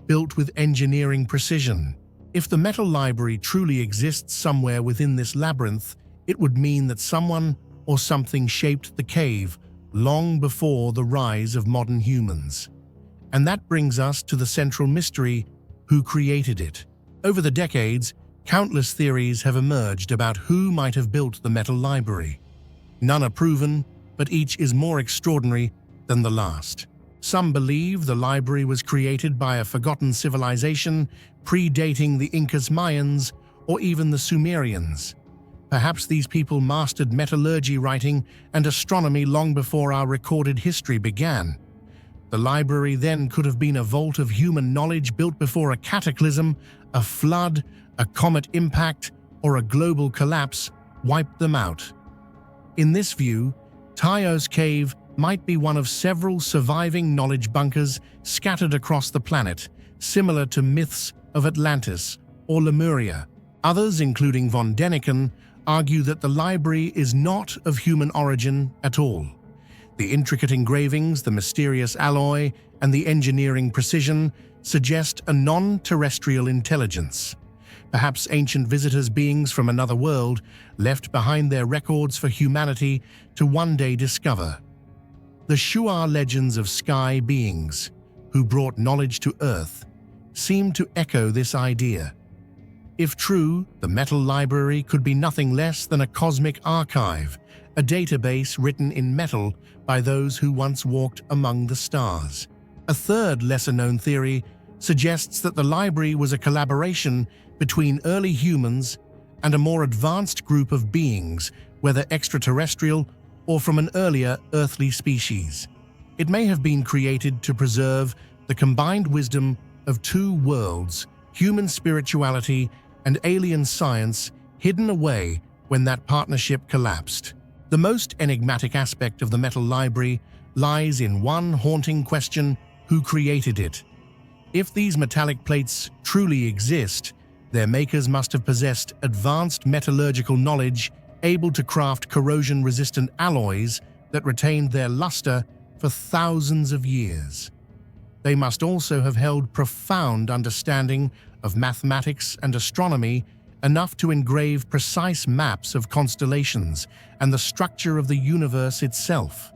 [SPEAKER 1] built with engineering precision? If the metal library truly exists somewhere within this labyrinth, it would mean that someone or something shaped the cave long before the rise of modern humans. And that brings us to the central mystery: who created it? Over the decades, countless theories have emerged about who might have built the metal library. None are proven, but each is more extraordinary than the last. Some believe the library was created by a forgotten civilization predating the Incas, Mayans, or even the Sumerians. Perhaps these people mastered metallurgy, writing, and astronomy long before our recorded history began. The library then could have been a vault of human knowledge built before a cataclysm, a flood, a comet impact, or a global collapse wiped them out. In this view, Taos Cave might be one of several surviving knowledge bunkers scattered across the planet, similar to myths of Atlantis or Lemuria. Others, including von Däniken, argue that the library is not of human origin at all. The intricate engravings, the mysterious alloy, and the engineering precision suggest a non-terrestrial intelligence. Perhaps ancient visitors, beings from another world, left behind their records for humanity to one day discover. The Shuar legends of sky beings who brought knowledge to Earth seem to echo this idea. If true, the metal library could be nothing less than a cosmic archive, a database written in metal by those who once walked among the stars. A third, lesser-known theory suggests that the library was a collaboration between early humans and a more advanced group of beings, whether extraterrestrial or from an earlier earthly species. It may have been created to preserve the combined wisdom of two worlds, human spirituality and alien science, hidden away when that partnership collapsed. The most enigmatic aspect of the metal library lies in one haunting question: who created it? If these metallic plates truly exist, their makers must have possessed advanced metallurgical knowledge, able to craft corrosion-resistant alloys that retained their luster for thousands of years. They must also have held profound understanding of mathematics and astronomy, enough to engrave precise maps of constellations and the structure of the universe itself.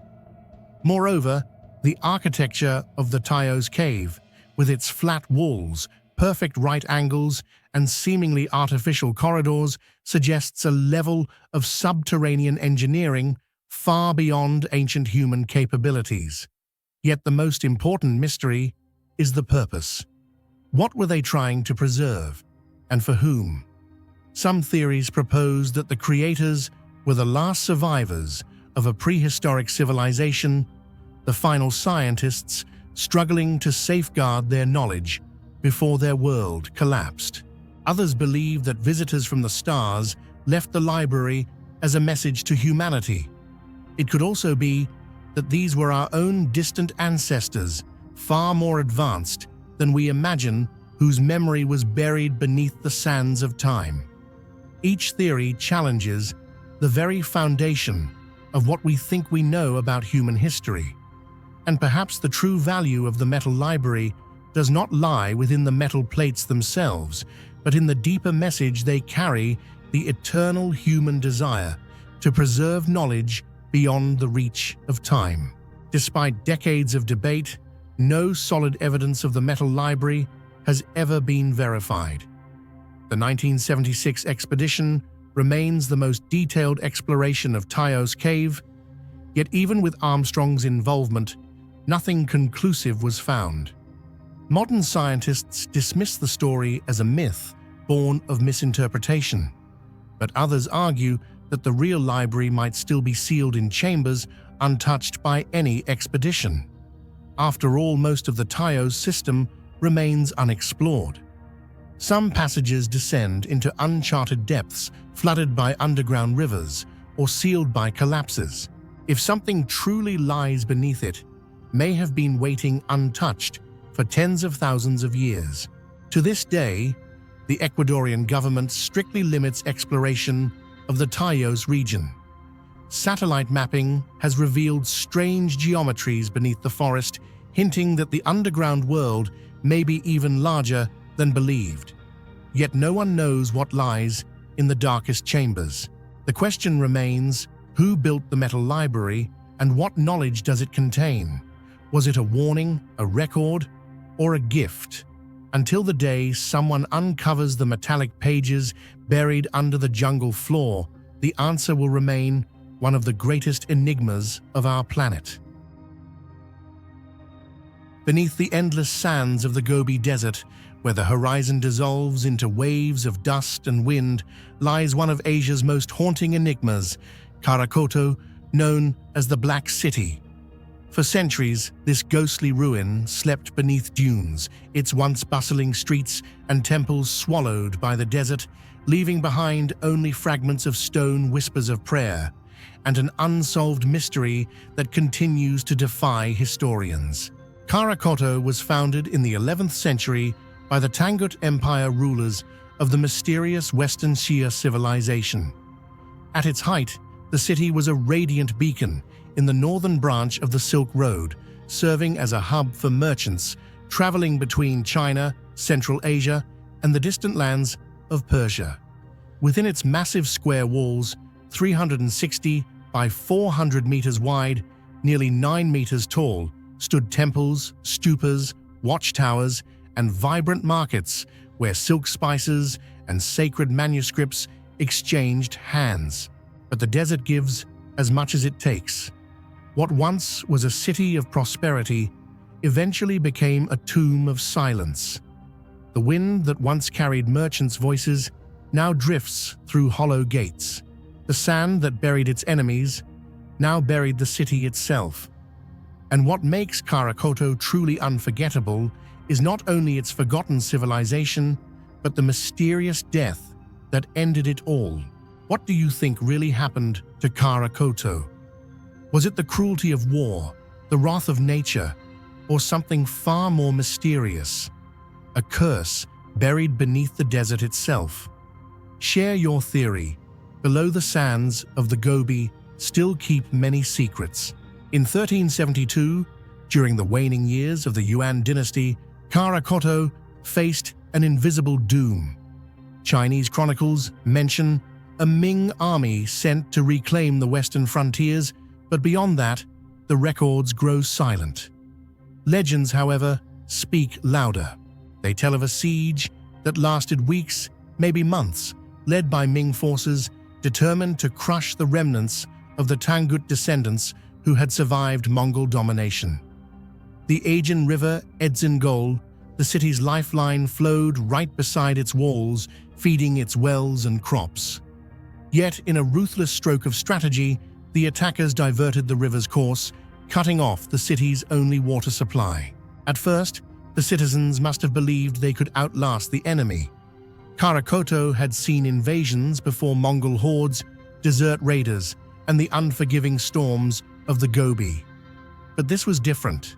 [SPEAKER 1] Moreover, the architecture of the Tayo's cave, with its flat walls, perfect right angles, and seemingly artificial corridors, suggests a level of subterranean engineering far beyond ancient human capabilities. Yet the most important mystery is the purpose. What were they trying to preserve, and for whom? Some theories propose that the creators were the last survivors of a prehistoric civilization, the final scientists struggling to safeguard their knowledge before their world collapsed. Others believe that visitors from the stars left the library as a message to humanity. It could also be that these were our own distant ancestors, far more advanced than we imagine, whose memory was buried beneath the sands of time. Each theory challenges the very foundation of what we think we know about human history. And perhaps the true value of the metal library does not lie within the metal plates themselves, but in the deeper message they carry: the eternal human desire to preserve knowledge beyond the reach of time. Despite decades of debate, no solid evidence of the metal library has ever been verified. The 1976 expedition remains the most detailed exploration of Tayo's cave, yet even with Armstrong's involvement, nothing conclusive was found. Modern scientists dismiss the story as a myth born of misinterpretation, but others argue that the real library might still be sealed in chambers untouched by any expedition. After all, most of the Tayo's system remains unexplored. Some passages descend into uncharted depths, flooded by underground rivers or sealed by collapses. If something truly lies beneath it, may have been waiting untouched for tens of thousands of years. To this day, the Ecuadorian government strictly limits exploration of the Tayo's region. Satellite mapping has revealed strange geometries beneath the forest, hinting that the underground world may be even larger than believed. Yet no one knows what lies in the darkest chambers. The question remains: who built the metal library, and what knowledge does it contain? Was it a warning, a record, or a gift? Until the day someone uncovers the metallic pages buried under the jungle floor, the answer will remain one of the greatest enigmas of our planet. Beneath the endless sands of the Gobi Desert, where the horizon dissolves into waves of dust and wind, lies one of Asia's most haunting enigmas, Karakoto, known as the Black City. For centuries, this ghostly ruin slept beneath dunes, its once bustling streets and temples swallowed by the desert, leaving behind only fragments of stone whispers of prayer, and an unsolved mystery that continues to defy historians. Karakoto was founded in the 11th century by the Tangut Empire rulers of the mysterious Western Shia civilization. At its height, the city was a radiant beacon in the northern branch of the Silk Road, serving as a hub for merchants traveling between China, Central Asia, and the distant lands of Persia. Within its massive square walls, 360 by 400 meters wide, nearly 9 meters tall, stood temples, stupas, watchtowers, and vibrant markets where silk spices and sacred manuscripts exchanged hands. But the desert gives as much as it takes. What once was a city of prosperity eventually became a tomb of silence. The wind that once carried merchants' voices now drifts through hollow gates. The sand that buried its enemies now buried the city itself. And what makes Karakoto truly unforgettable is not only its forgotten civilization, but the mysterious death that ended it all. What do you think really happened to Karakoto? Was it the cruelty of war, the wrath of nature, or something far more mysterious, a curse buried beneath the desert itself? Share your theory. Below the sands of the Gobi still keep many secrets. In 1372, during the waning years of the Yuan dynasty, Karakoto faced an invisible doom. Chinese chronicles mention a Ming army sent to reclaim the western frontiers, but beyond that, the records grow silent. Legends, however, speak louder. They tell of a siege that lasted weeks, maybe months, led by Ming forces determined to crush the remnants of the Tangut descendants who had survived Mongol domination. The Aegean River Edzingol, the city's lifeline, flowed right beside its walls, feeding its wells and crops. Yet, in a ruthless stroke of strategy, the attackers diverted the river's course, cutting off the city's only water supply. At first, the citizens must have believed they could outlast the enemy. Karakoto had seen invasions before Mongol hordes, desert raiders, and the unforgiving storms of the Gobi. But this was different.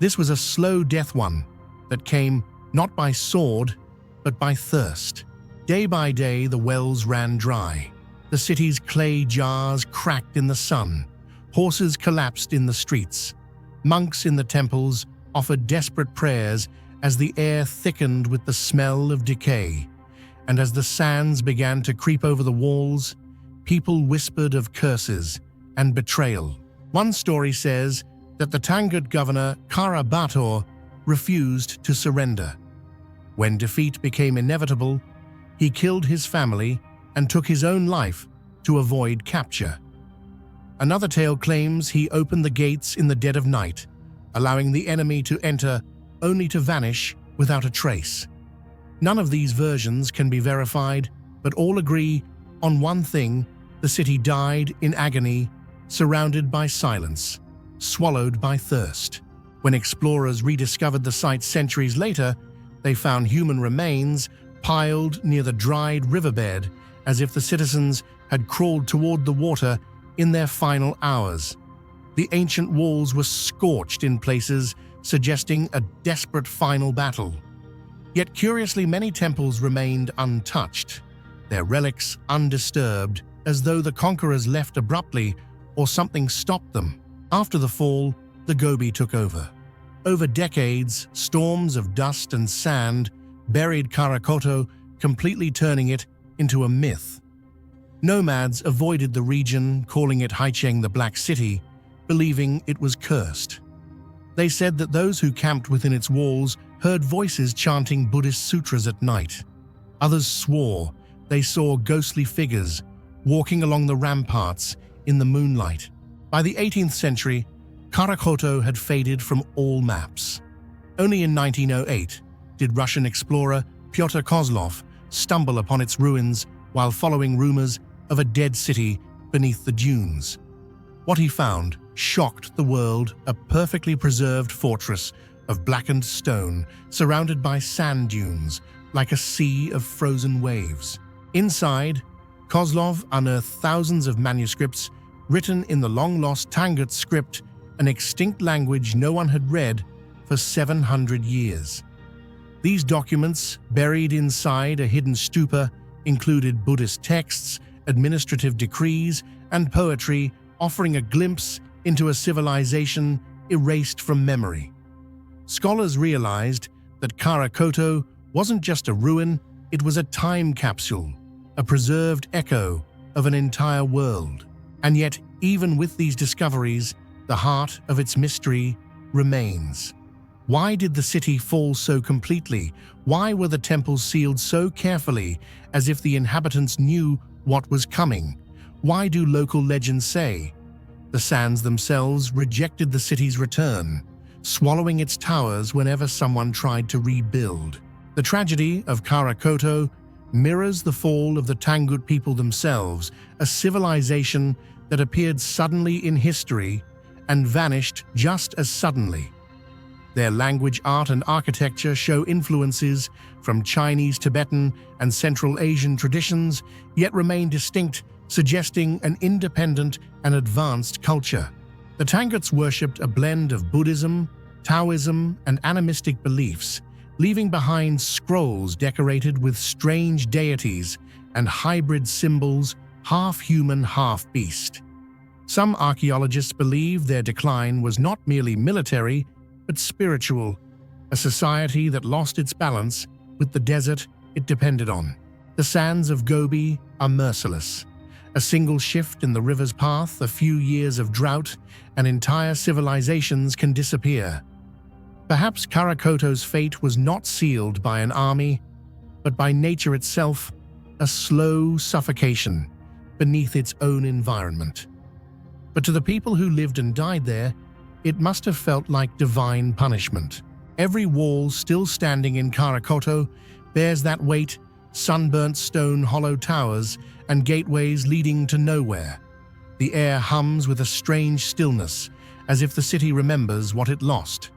[SPEAKER 1] This was a slow death one that came not by sword, but by thirst. Day by day, the wells ran dry. The city's clay jars cracked in the sun. Horses collapsed in the streets. Monks in the temples offered desperate prayers as the air thickened with the smell of decay. And as the sands began to creep over the walls, people whispered of curses and betrayal. One story says that the Tangut governor Karabator refused to surrender. When defeat became inevitable, he killed his family and took his own life to avoid capture. Another tale claims he opened the gates in the dead of night, allowing the enemy to enter only to vanish without a trace. None of these versions can be verified, but all agree on one thing: the city died in agony, surrounded by silence, swallowed by thirst. When explorers rediscovered the site centuries later, they found human remains piled near the dried riverbed, as if the citizens had crawled toward the water in their final hours. The ancient walls were scorched in places, suggesting a desperate final battle. Yet curiously, many temples remained untouched, their relics undisturbed, as though the conquerors left abruptly or something stopped them. After the fall, the Gobi took over. Over decades, storms of dust and sand buried Karakoto, completely turning it into a myth. Nomads avoided the region, calling it Haicheng the Black City, believing it was cursed. They said that those who camped within its walls heard voices chanting Buddhist sutras at night. Others swore they saw ghostly figures walking along the ramparts in the moonlight. By the 18th century, Karakoto had faded from all maps. Only in 1908 did Russian explorer Pyotr Kozlov stumble upon its ruins while following rumors of a dead city beneath the dunes. What he found shocked the world: a perfectly preserved fortress of blackened stone surrounded by sand dunes like a sea of frozen waves. Inside, Kozlov unearthed thousands of manuscripts written in the long-lost Tangut script, an extinct language no one had read for 700 years. These documents, buried inside a hidden stupa, included Buddhist texts, administrative decrees, and poetry, offering a glimpse into a civilization erased from memory. Scholars realized that Karakoto wasn't just a ruin, it was a time capsule, a preserved echo of an entire world. And yet, even with these discoveries, the heart of its mystery remains. Why did the city fall so completely? Why were the temples sealed so carefully, as if the inhabitants knew what was coming? Why do local legends say the sands themselves rejected the city's return, swallowing its towers whenever someone tried to rebuild? The tragedy of Karakoto mirrors the fall of the Tangut people themselves, a civilization that appeared suddenly in history and vanished just as suddenly. Their language, art, and architecture show influences from Chinese, Tibetan, and Central Asian traditions, yet remain distinct, suggesting an independent and advanced culture. The The Tanguts worshipped a blend of Buddhism, Taoism, and animistic beliefs, leaving behind scrolls decorated with strange deities and hybrid symbols, half human, half beast. Some archaeologists believe their decline was not merely military, but spiritual, a society that lost its balance with the desert it depended on. The sands of Gobi are merciless. A single shift in the river's path, a few years of drought, and entire civilizations can disappear. Perhaps Karakoto's fate was not sealed by an army, but by nature itself, a slow suffocation beneath its own environment. But to the people who lived and died there, it must have felt like divine punishment. Every wall still standing in Karakoto bears that weight: sunburnt stone hollow towers and gateways leading to nowhere. The air hums with a strange stillness, as if the city remembers what it lost.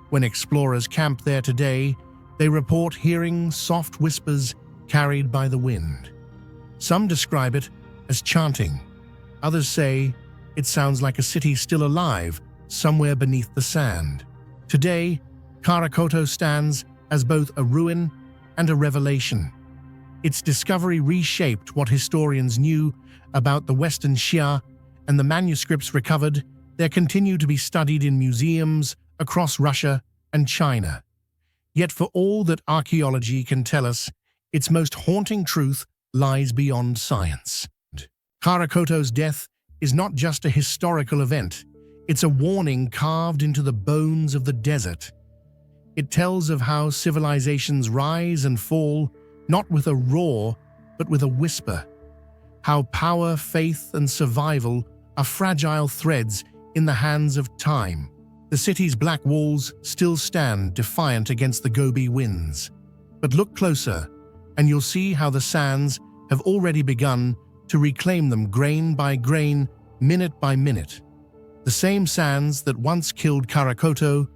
[SPEAKER 1] When explorers camp there today, they report hearing soft whispers carried by the wind. Some describe it as chanting. Others say it sounds like a city still alive somewhere beneath the sand. Today, Karakoto stands as both a ruin and a revelation. Its discovery reshaped what historians knew about the Western Shia, and the manuscripts recovered there continue to be studied in museums across Russia and China. Yet for all that archaeology can tell us, its most haunting truth lies beyond science. Karakoto's death is not just a historical event, it's a warning carved into the bones of the desert. It tells of how civilizations rise and fall, not with a roar, but with a whisper. How power, faith, and survival are fragile threads in the hands of time. The city's black walls still stand defiant against the Gobi winds. But look closer, and you'll see how the sands have already begun to reclaim them grain by grain, minute by minute. The same sands that once killed Karakoto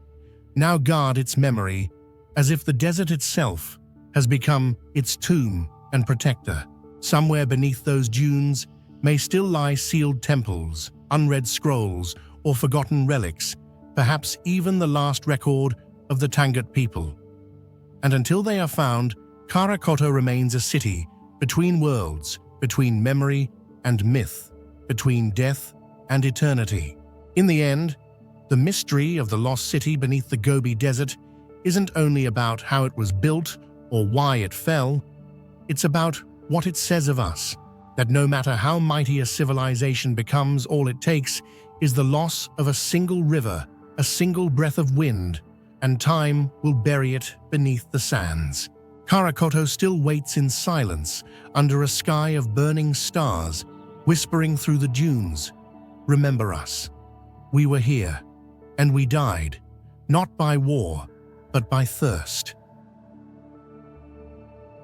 [SPEAKER 1] now guard its memory, as if the desert itself has become its tomb and protector. Somewhere beneath those dunes may still lie sealed temples, unread scrolls, or forgotten relics, perhaps even the last record of the Tangut people. And until they are found, Karakoto remains a city between worlds, between memory and myth, between death and eternity. In the end, the mystery of the lost city beneath the Gobi Desert isn't only about how it was built or why it fell, it's about what it says of us, that no matter how mighty a civilization becomes, all it takes is the loss of a single river, a single breath of wind, and time will bury it beneath the sands. Karakoto still waits in silence under a sky of burning stars, whispering through the dunes, "Remember us. We were here, and we died, not by war, but by thirst."